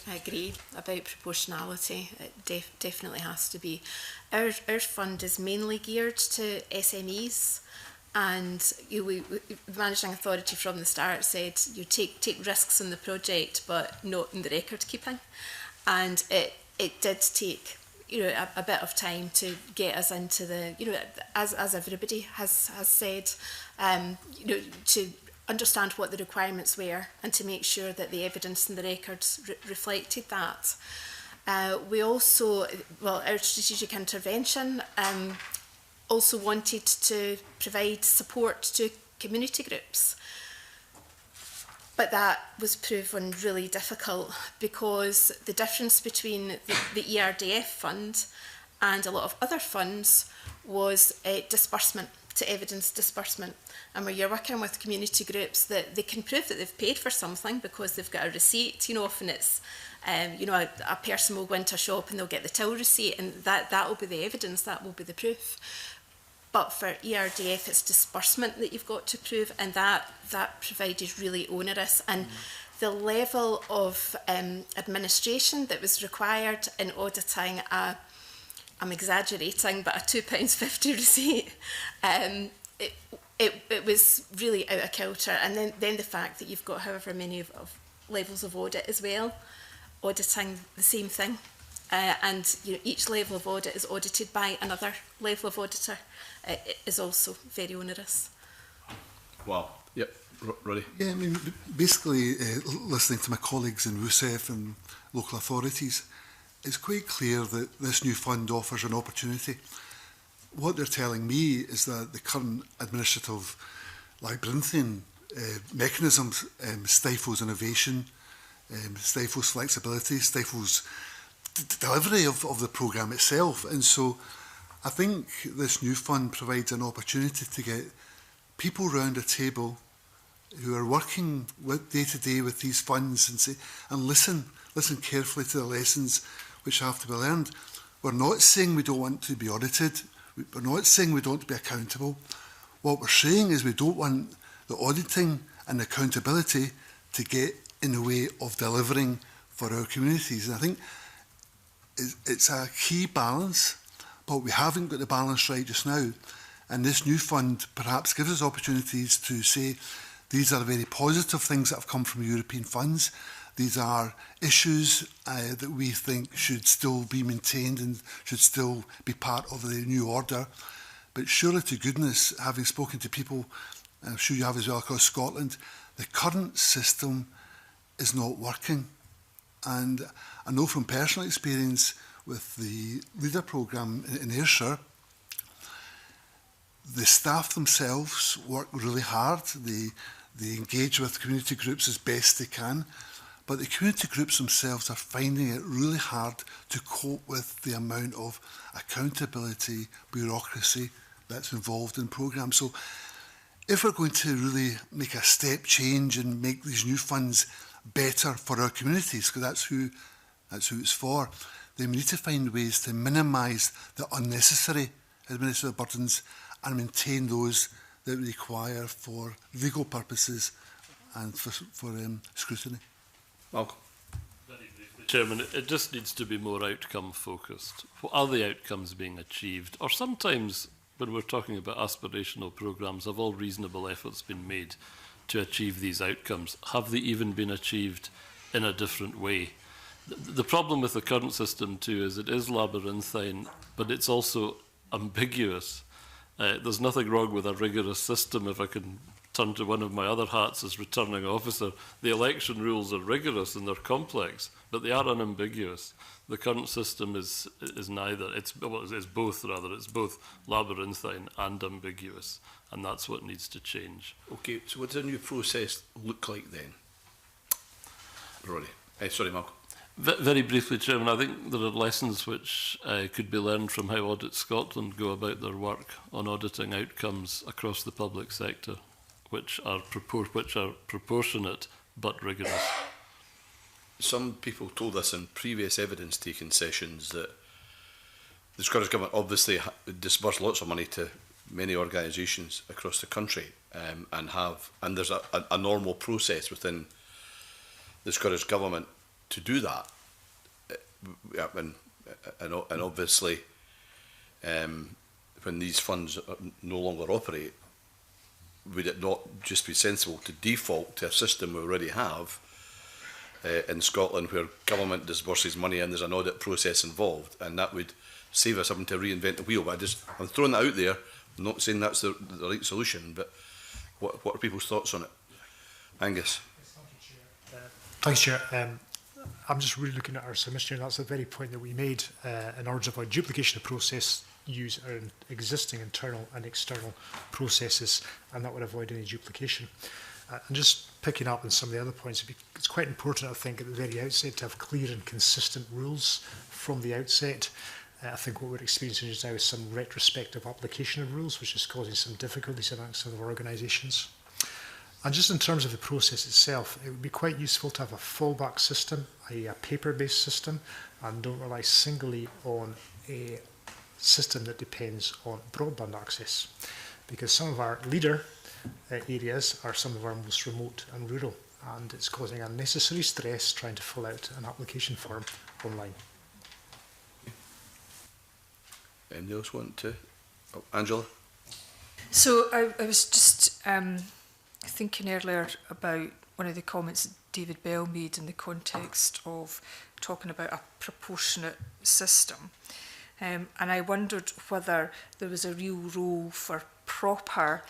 I agree about proportionality. It definitely has to be. Our fund is mainly geared to SMEs, and the managing authority from the start said you take risks in the project but not in the record keeping, and it did take a bit of time to get us into the as everybody has said to understand what the requirements were and to make sure that the evidence and the records reflected that. We also, our strategic intervention also wanted to provide support to community groups. But that was proven really difficult because the difference between the ERDF fund and a lot of other funds was disbursement, to evidence disbursement. And where you're working with community groups, that they can prove that they've paid for something because they've got a receipt. Often it's a person will go into a shop and they'll get the till receipt, and that will be the evidence, that will be the proof. But for ERDF, it's disbursement that you've got to prove, and that provided really onerous. And the level of administration that was required in auditing I'm exaggerating, but a £2.50 receipt, it was really out of kilter. And then the fact that you've got however many of levels of audit as well, auditing the same thing. And each level of audit is audited by another level of auditor. It is also very onerous. Wow. Yep. Roddy? Yeah, I mean, basically, listening to my colleagues in RUSEF and local authorities, it's quite clear that this new fund offers an opportunity. What they're telling me is that the current administrative labyrinthine mechanisms stifles innovation, stifles flexibility, stifles delivery of the programme itself. And so I think this new fund provides an opportunity to get people round a table who are working day to day with these funds and listen carefully to the lessons which have to be learned. We're not saying we don't want to be audited. We're not saying we don't want to be accountable. What we're saying is we don't want the auditing and accountability to get in the way of delivering for our communities. And I think it's a key balance, but we haven't got the balance right just now. And this new fund perhaps gives us opportunities to say these are very positive things that have come from European funds. These are issues that we think should still be maintained and should still be part of the new order. But surely to goodness, having spoken to people, I'm sure you have as well across Scotland, the current system is not working. And I know from personal experience with the Leader programme in Ayrshire, the staff themselves work really hard. They engage with community groups as best they can. But the community groups themselves are finding it really hard to cope with the amount of accountability, bureaucracy that's involved in programmes. So if we're going to really make a step change and make these new funds better for our communities, because that's who it's for, then we need to find ways to minimise the unnecessary administrative burdens and maintain those that we require for legal purposes and for scrutiny. Malcolm. Chairman, it just needs to be more outcome focused. What are the outcomes being achieved? Or sometimes, when we're talking about aspirational programmes, have all reasonable efforts been made to achieve these outcomes? Have they even been achieved in a different way? The problem with the current system too is it is labyrinthine, but it's also ambiguous. There's nothing wrong with a rigorous system. If I can turn to one of my other hats as returning officer, the election rules are rigorous and they're complex, but they are unambiguous. The current system is neither. It's both, rather. It's both labyrinthine and ambiguous, and that's what needs to change. Okay, so what does a new process look like then? Roddy. Sorry, Malcolm. Very briefly, Chairman, I think there are lessons which could be learned from how Audit Scotland go about their work on auditing outcomes across the public sector. which are proportionate but rigorous. Some people told us in previous evidence-taking sessions that the Scottish Government obviously disbursed lots of money to many organisations across the country, and there's a normal process within the Scottish Government to do that. And obviously, when these funds no longer operate, would it not just be sensible to default to a system we already have in Scotland, where government disburses money and there's an audit process involved, and that would save us having to reinvent the wheel? But I'm throwing that out there. I'm not saying that's the right solution, but what are people's thoughts on it? Angus. Thanks, Chair. I'm just really looking at our submission, and that's the very point that we made in order to avoid duplication of process, use our existing internal and external processes, and that would avoid any duplication. And just picking up on some of the other points, it's quite important, I think, at the very outset to have clear and consistent rules from the outset. I think what we're experiencing just now is some retrospective application of rules, which is causing some difficulties amongst some of our organisations. And just in terms of the process itself, it would be quite useful to have a fallback system, a paper-based system, and don't rely singly on a system that depends on broadband access. Because some of our leader areas are some of our most remote and rural, and it's causing unnecessary stress trying to fill out an application form online. Anybody else want to? Oh, Angela? So I was just thinking earlier about one of the comments that David Bell made in the context of talking about a proportionate system. And I wondered whether there was a real role for proper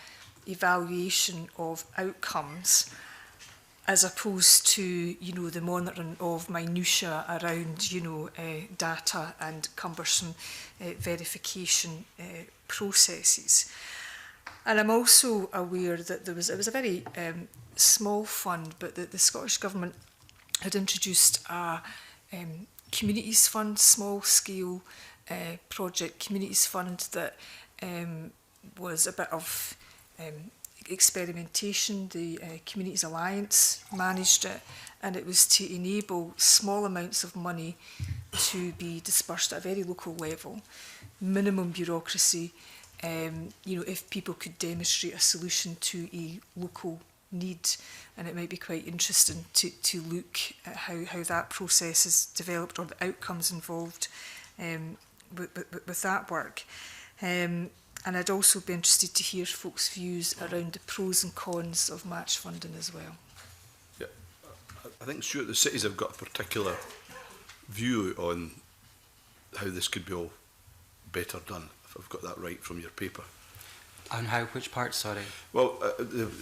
evaluation of outcomes as opposed to, you know, the monitoring of minutiae around, you know, data and cumbersome verification processes. And I'm also aware that it was a very small fund, but that the Scottish Government had introduced a communities fund, small-scale project communities fund that was a bit of experimentation. The Communities Alliance managed it, and it was to enable small amounts of money to be dispersed at a very local level, minimum bureaucracy, you know, if people could demonstrate a solution to a local need. And it might be quite interesting to look at how that process is developed, or the outcomes involved with that work. And I'd also be interested to hear folks' views around the pros and cons of match funding as well. Yeah, I think, Stuart, the cities have got a particular view on how this could be all better done, if I've got that right from your paper. On how, which part, sorry? Well,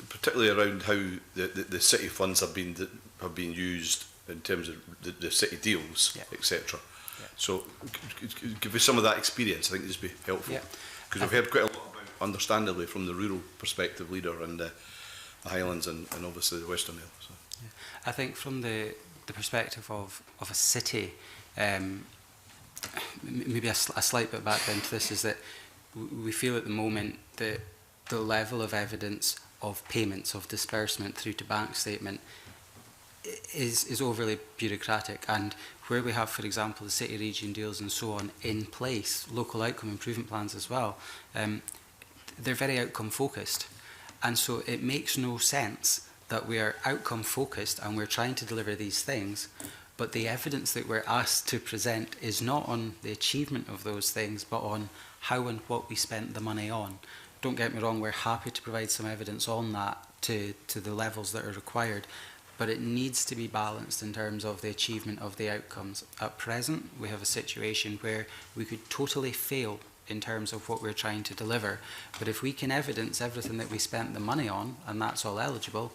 particularly around how the city funds have been used in terms of the city deals, yeah, etc. Yeah. So, give us some of that experience. I think this would be helpful. Yeah. Because we've heard quite a lot about, understandably, from the rural perspective leader and the Highlands and obviously the Western Isles. So. Yeah. I think from the perspective of a city, maybe a slight bit background to this is that we feel at the moment that the level of evidence of payments, of disbursement through to bank statement is overly bureaucratic, and where we have, for example, the city region deals and so on in place, local outcome improvement plans as well, they're very outcome focused, and so it makes no sense that we are outcome focused and we're trying to deliver these things, but the evidence that we're asked to present is not on the achievement of those things, but on how and what we spent the money on. Don't get me wrong, we're happy to provide some evidence on that to the levels that are required, but it needs to be balanced in terms of the achievement of the outcomes. At present, we have a situation where we could totally fail in terms of what we're trying to deliver, but if we can evidence everything that we spent the money on, and that's all eligible,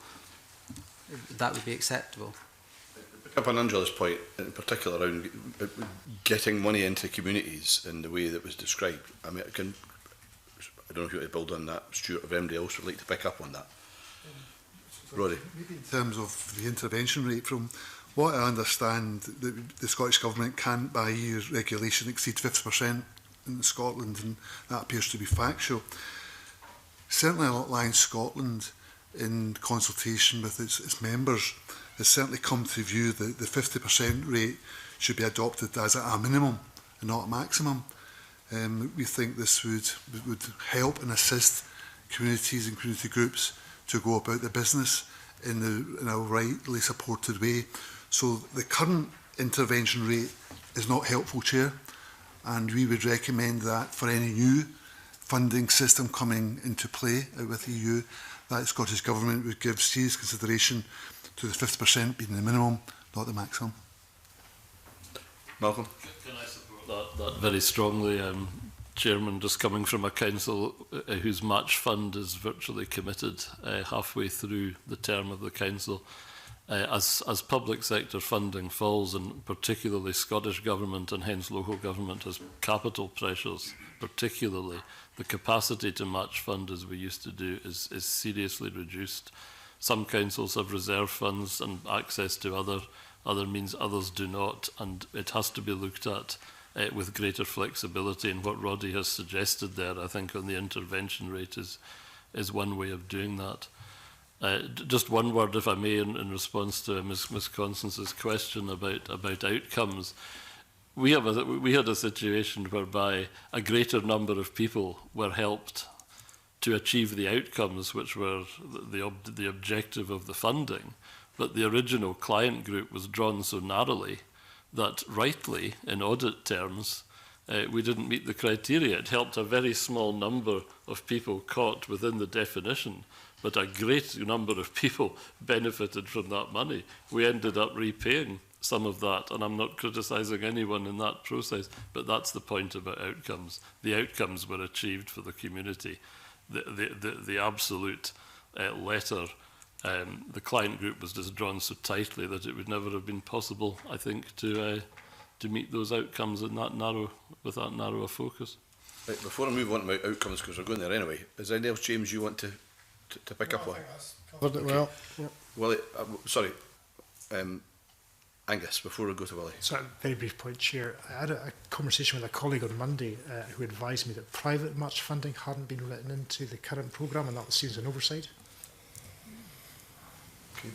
that would be acceptable. Up on Angela's point, in particular around getting money into communities in the way that was described. I mean, I don't know if you want to build on that, Stuart, or anybody else would like to pick up on that. Roddy. Maybe in terms of the intervention rate, from what I understand, the Scottish Government can't, by EU regulation, exceed 50% in Scotland, and that appears to be factual. Certainly along Scotland, in consultation with its members, has certainly come to the view that the 50% rate should be adopted as a minimum and not a maximum. We think this would help and assist communities and community groups to go about their business in a rightly supported way. So the current intervention rate is not helpful, Chair, and we would recommend that for any new funding system coming into play with the EU, that the Scottish Government would give serious consideration to the 50% being the minimum, not the maximum. Malcolm? Can I support that very strongly, Chairman, just coming from a council whose match fund is virtually committed halfway through the term of the council. As public sector funding falls, and particularly Scottish Government and hence local government has capital pressures, particularly, the capacity to match fund as we used to do is seriously reduced. Some councils have reserve funds and access to other means, others do not, and it has to be looked at with greater flexibility. And what Roddy has suggested there, I think, on the intervention rate is one way of doing that. Just one word, if I may, in response to Ms. Constance's question about outcomes. We had a situation whereby a greater number of people were helped to achieve the outcomes which were the objective of the funding, but the original client group was drawn so narrowly that rightly, in audit terms, we didn't meet the criteria. It helped a very small number of people caught within the definition, but a great number of people benefited from that money. We ended up repaying some of that, and I'm not criticising anyone in that process, but that's the point about outcomes. The outcomes were achieved for the community. The absolute letter, the client group was just drawn so tightly that it would never have been possible, I think, to meet those outcomes in that with that narrow a focus. Right, before I move on to outcomes, because we're going there anyway, is there anything else, James, you want to pick up on? Covered it well. Yeah. Willie, sorry, Angus, before we go to Willie. So, a very brief point, Chair. I had a conversation with a colleague on Monday who advised me that private match funding hadn't been written into the current programme, and that seems an oversight. Okay.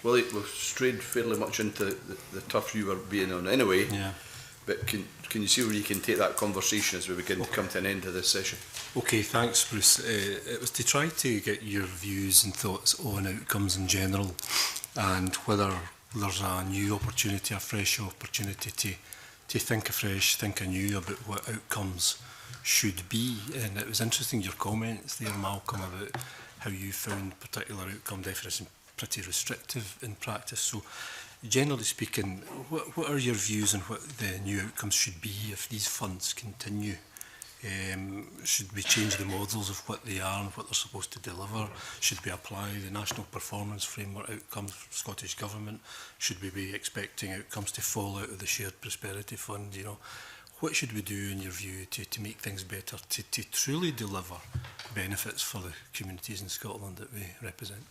Willie, we've strayed fairly much into the turf you were being on anyway. Yeah. But can you see where you can take that conversation as we begin to come to an end of this session? Okay, thanks, Bruce. It was to try to get your views and thoughts on outcomes in general, and whether there's a new opportunity, a fresh opportunity to think afresh, think anew about what outcomes should be. And it was interesting your comments there, Malcolm, about how you found particular outcome definition pretty restrictive in practice. So, generally speaking, what are your views on what the new outcomes should be if these funds continue? Should we change the models of what they are and what they're supposed to deliver? Should we apply the National Performance Framework outcomes for Scottish Government? Should we be expecting outcomes to fall out of the Shared Prosperity Fund? You know, what should we do, in your view, to make things better, to truly deliver benefits for the communities in Scotland that we represent?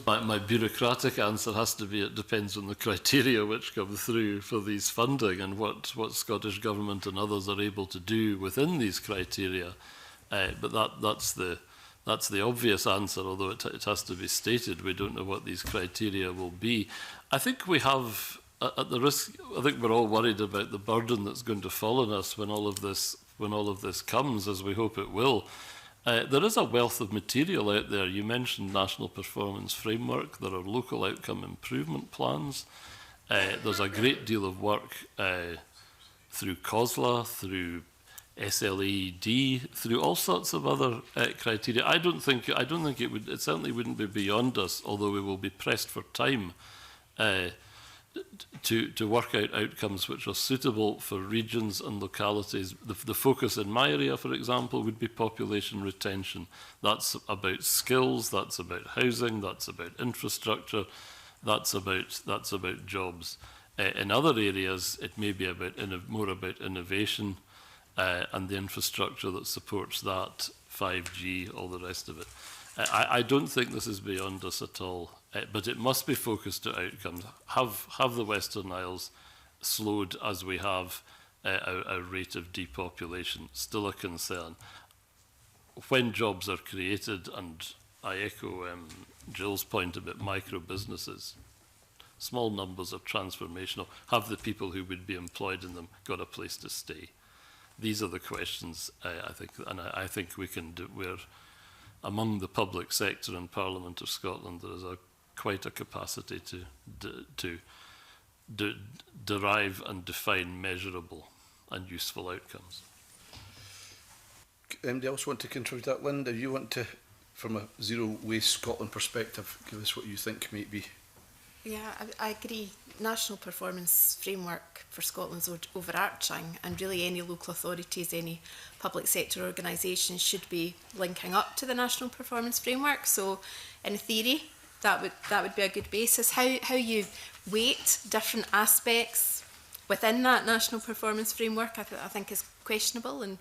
My bureaucratic answer has to be it depends on the criteria which come through for these funding and what Scottish Government and others are able to do within these criteria. But that's the obvious answer, although it has to be stated. We don't know what these criteria will be. I think we have, at the risk, I think we're all worried about the burden that's going to fall on us when all of this comes, as we hope it will. There is a wealth of material out there. You mentioned National Performance Framework. There are local outcome improvement plans. There's a great deal of work through COSLA, through SLED, through all sorts of other criteria. I don't think it certainly wouldn't be beyond us, although we will be pressed for time, to work out outcomes which are suitable for regions and localities. The focus in my area, for example, would be population retention. That's about skills, that's about housing, that's about infrastructure, that's about jobs. In other areas, it may be more about innovation and the infrastructure that supports that, 5G, all the rest of it. I don't think this is beyond us at all, but it must be focused to outcomes. Have the Western Isles slowed as we have a rate of depopulation? Still a concern. when jobs are created, and I echo Jill's point about micro businesses, small numbers are transformational. Have the people who would be employed in them got a place to stay? These are the questions I think, and I think we can do. We're among the public sector in Parliament of Scotland. There is quite a capacity to derive and define measurable and useful outcomes. Anybody else want to contribute that? Linda, you want to, from a Zero Waste Scotland perspective, give us what you think might be? Yeah, I agree. National performance framework for Scotland's overarching, and really any local authorities, any public sector organisations should be linking up to the national performance framework. So, in theory, that would be a good basis. How you weight different aspects within that national performance framework, I think is questionable, and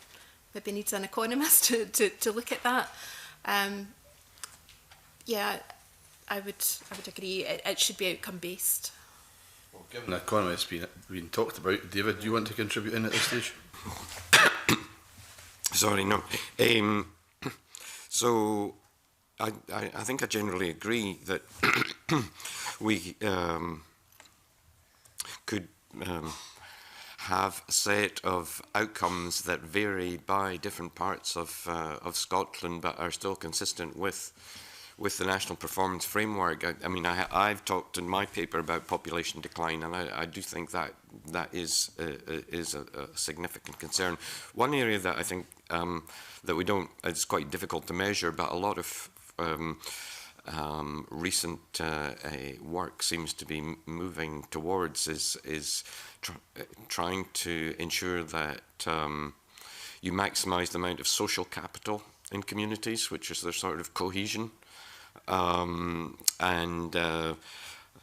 maybe needs an economist to look at that. Yeah, I would agree. It should be outcome based. Well, given the economist being talked about, David, do you want to contribute in at this stage? Sorry, no. So I think I generally agree that we could have a set of outcomes that vary by different parts of Scotland, but are still consistent with the National Performance Framework. I mean, I've talked in my paper about population decline, and I do think that is a significant concern. One area that I think that we don't, it's quite difficult to measure, but a lot of recent work seems to be moving towards is trying to ensure that you maximise the amount of social capital in communities, which is their sort of cohesion. And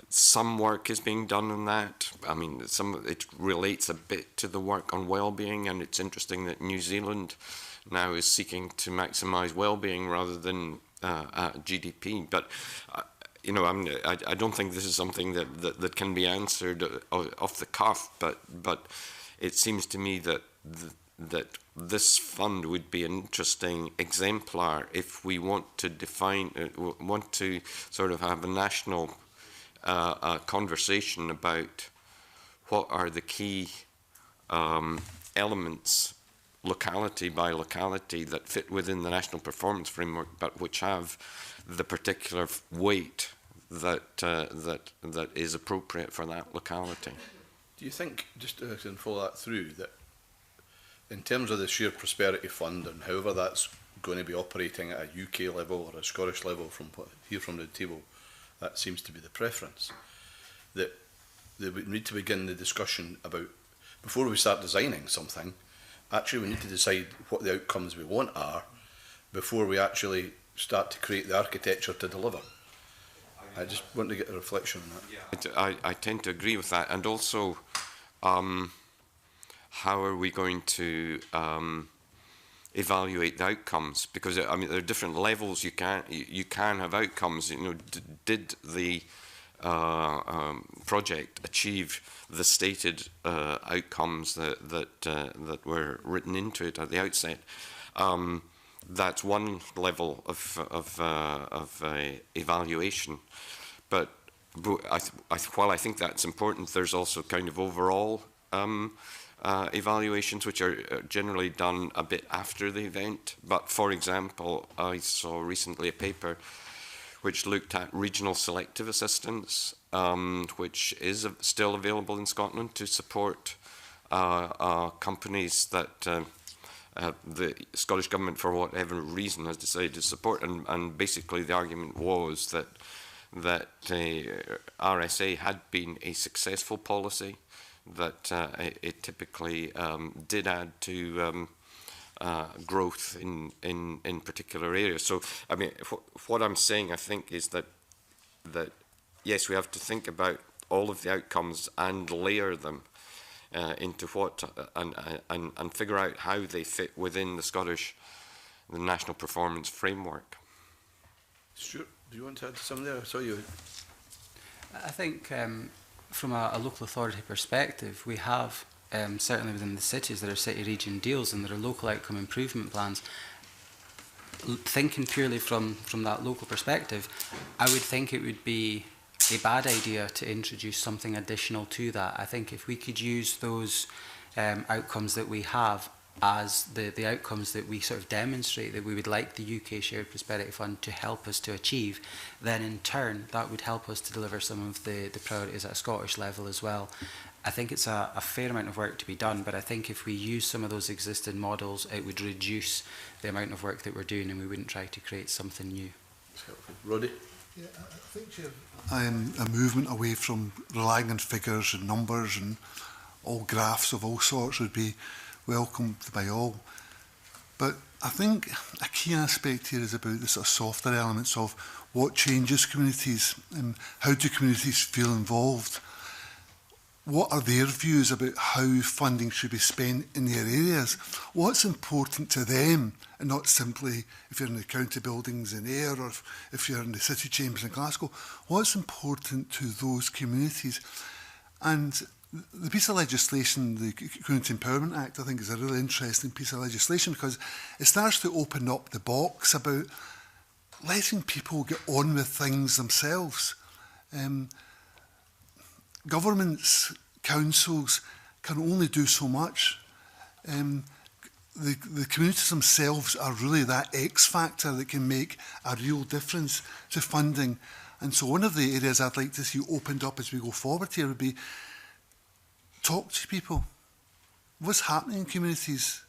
some work is being done on that. I mean, it relates a bit to the work on well-being, and it's interesting that New Zealand now is seeking to maximise well-being rather than GDP. But you know, I don't think this is something that can be answered off the cuff. But it seems to me that this fund would be an interesting exemplar if we want to define, want to sort of have a national conversation about what are the key elements, locality by locality, that fit within the National Performance Framework, but which have the particular weight that is appropriate for that locality. Do you think, just to follow that through, that in terms of the Shared Prosperity Fund and however that's going to be operating at a UK level or a Scottish level, from what I hear from the table, that seems to be the preference, that we need to begin the discussion about, before we start designing something, actually we need to decide what the outcomes we want are before we actually start to create the architecture to deliver. I just want to get a reflection on that. Yeah. I tend to agree with that, and also how are we going to evaluate the outcomes? Because I mean, there are different levels you can have outcomes. You know, did the project achieve the stated outcomes that were written into it at the outset? That's one level of evaluation. But while I think that's important, there's also kind of overall evaluations which are generally done a bit after the event. But for example, I saw recently a paper which looked at regional selective assistance, which is still available in Scotland to support companies that the Scottish Government, for whatever reason, has decided to support. And basically the argument was that RSA had been a successful policy, that it typically did add to growth in particular areas. So, I mean, what I'm saying, I think, is that yes, we have to think about all of the outcomes and layer them into what and figure out how they fit within the National Performance Framework. Stuart, do you want to add something there? I saw you. I think from a local authority perspective, we have certainly within the cities, there are city region deals and there are local outcome improvement plans. thinking purely from that local perspective, I would think it would be a bad idea to introduce something additional to that. I think if we could use those outcomes that we have as the outcomes that we sort of demonstrate that we would like the UK Shared Prosperity Fund to help us to achieve, then in turn that would help us to deliver some of the priorities at a Scottish level as well. I think it's a fair amount of work to be done, but I think if we use some of those existing models, it would reduce the amount of work that we're doing and we wouldn't try to create something new. Roddy? Yeah, I think a movement away from relying on figures and numbers and all graphs of all sorts would be welcomed by all. But I think a key aspect here is about the sort of softer elements of what changes communities and how do communities feel involved. What are their views about how funding should be spent in their areas? What's important to them, and not simply if you're in the county buildings in Ayr or if you're in the city chambers in Glasgow. What's important to those communities? And the piece of legislation, the Community Empowerment Act, I think is a really interesting piece of legislation because it starts to open up the box about letting people get on with things themselves. Governments, councils can only do so much. The communities themselves are really that X factor that can make a real difference to funding. And so one of the areas I'd like to see opened up as we go forward here would be talk to people. What's happening in communities?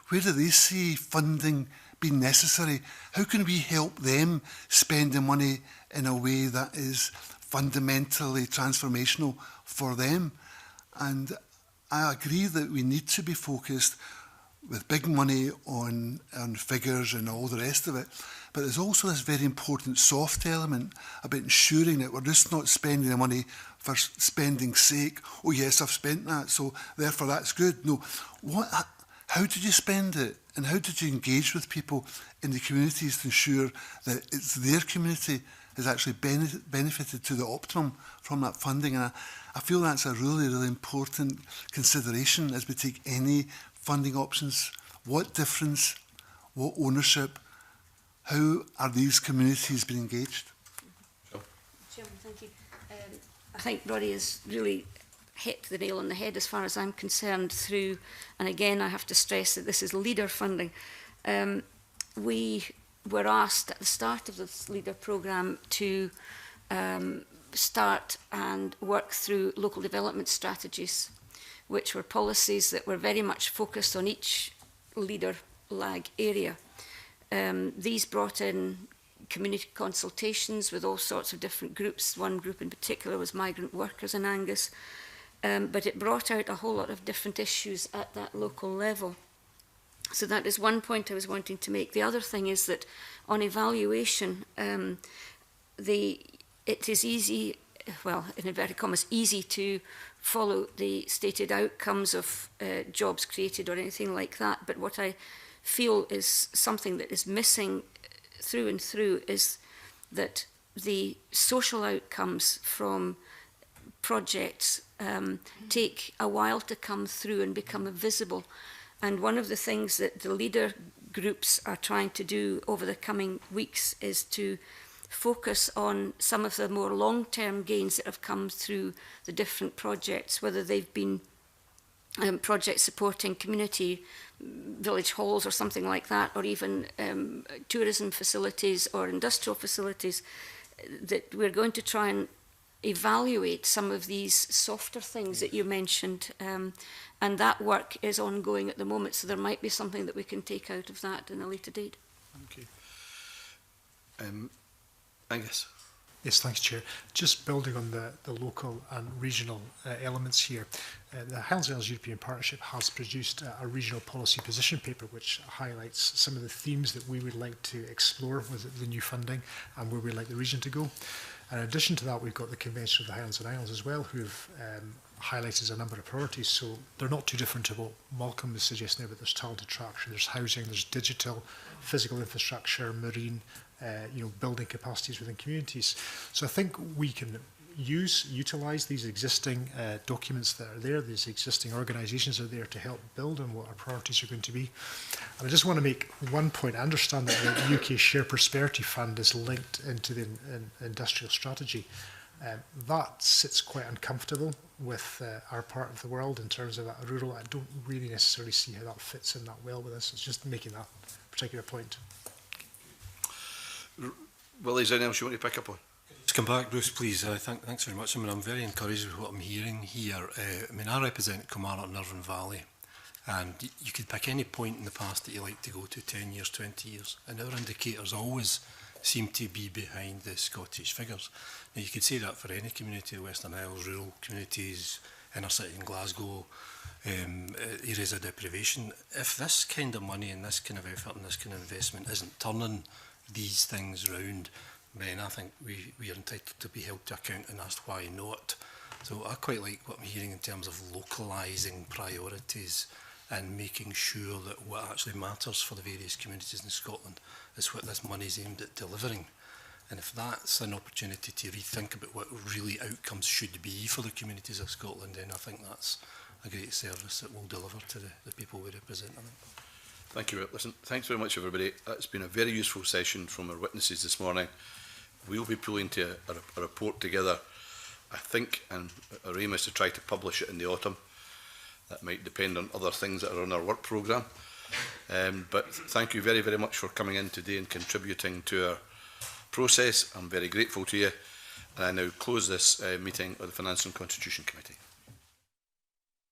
Where do they see funding being necessary? How can we help them spend the money in a way that is fundamentally transformational for them? And I agree that we need to be focused with big money on figures and all the rest of it. But there's also this very important soft element about ensuring that we're just not spending the money for spending's sake. Oh yes, I've spent that, so therefore that's good. No, how did you spend it? And how did you engage with people in the communities to ensure that it's their community has actually benefited to the optimum from that funding? And I feel that's a really, really important consideration as we take any funding options. What difference? What ownership? How are these communities being engaged? Chairman, thank you. I think Roddy has really hit the nail on the head as far as I'm concerned through, and again I have to stress that this is leader funding. We were asked at the start of this leader programme to start and work through local development strategies, which were policies that were very much focused on each leader lag area. These brought in community consultations with all sorts of different groups. One group in particular was migrant workers in Angus, but it brought out a whole lot of different issues at that local level. So that is one point I was wanting to make. The other thing is that on evaluation, it is easy, well, in inverted commas, easy to follow the stated outcomes of jobs created or anything like that. But what I feel is something that is missing through and through is that the social outcomes from projects take a while to come through and become visible. And one of the things that the leader groups are trying to do over the coming weeks is to focus on some of the more long-term gains that have come through the different projects, whether they've been projects supporting community village halls or something like that, or even tourism facilities or industrial facilities, that we're going to try and evaluate some of these softer things that you mentioned, and that work is ongoing at the moment, so there might be something that we can take out of that in a later date. Okay. Angus. Yes, thanks, Chair. Just building on the local and regional elements here, the Highlands European Partnership has produced a regional policy position paper which highlights some of the themes that we would like to explore with the new funding and where we'd like the region to go. And in addition to that, we've got the Convention of the Highlands and Islands as well, who have highlighted a number of priorities. So they're not too different to what Malcolm was suggesting about. There's Untitled Chapter, there's housing, there's digital, physical infrastructure, marine, building capacities within communities. So I think we can utilise these existing documents that are there, these existing organisations are there to help build on what our priorities are going to be. And I just want to make one point. I understand that the UK Share Prosperity Fund is linked into the industrial strategy. That sits quite uncomfortable with our part of the world in terms of rural. I don't really necessarily see how that fits in that well with us. It's just making that particular point. Willie, is there anything else you want to pick up on? Just come back, Bruce, please. Thanks very much. I mean, I'm very encouraged with what I'm hearing here. I mean, I represent Kilmarnock and Irvine Valley, and you could pick any point in the past that you like to go to, 10 years, 20 years, and our indicators always seem to be behind the Scottish figures. Now, you could say that for any community, the Western Isles, rural communities, inner city in Glasgow, areas of deprivation. If this kind of money and this kind of effort and this kind of investment isn't turning these things round, then I think we are entitled to be held to account and asked why not. So I quite like what I'm hearing in terms of localising priorities and making sure that what actually matters for the various communities in Scotland is what this money is aimed at delivering. And if that's an opportunity to rethink about what really outcomes should be for the communities of Scotland, then I think that's a great service that we'll deliver to the people we represent. Thank you. Listen, thanks very much, everybody. It's been a very useful session from our witnesses this morning. We'll be pulling a report together, I think, and our aim is to try to publish it in the autumn. That might depend on other things that are on our work programme. But thank you very, very much for coming in today and contributing to our process. I'm very grateful to you. And I now close this meeting of the Finance and Constitution Committee.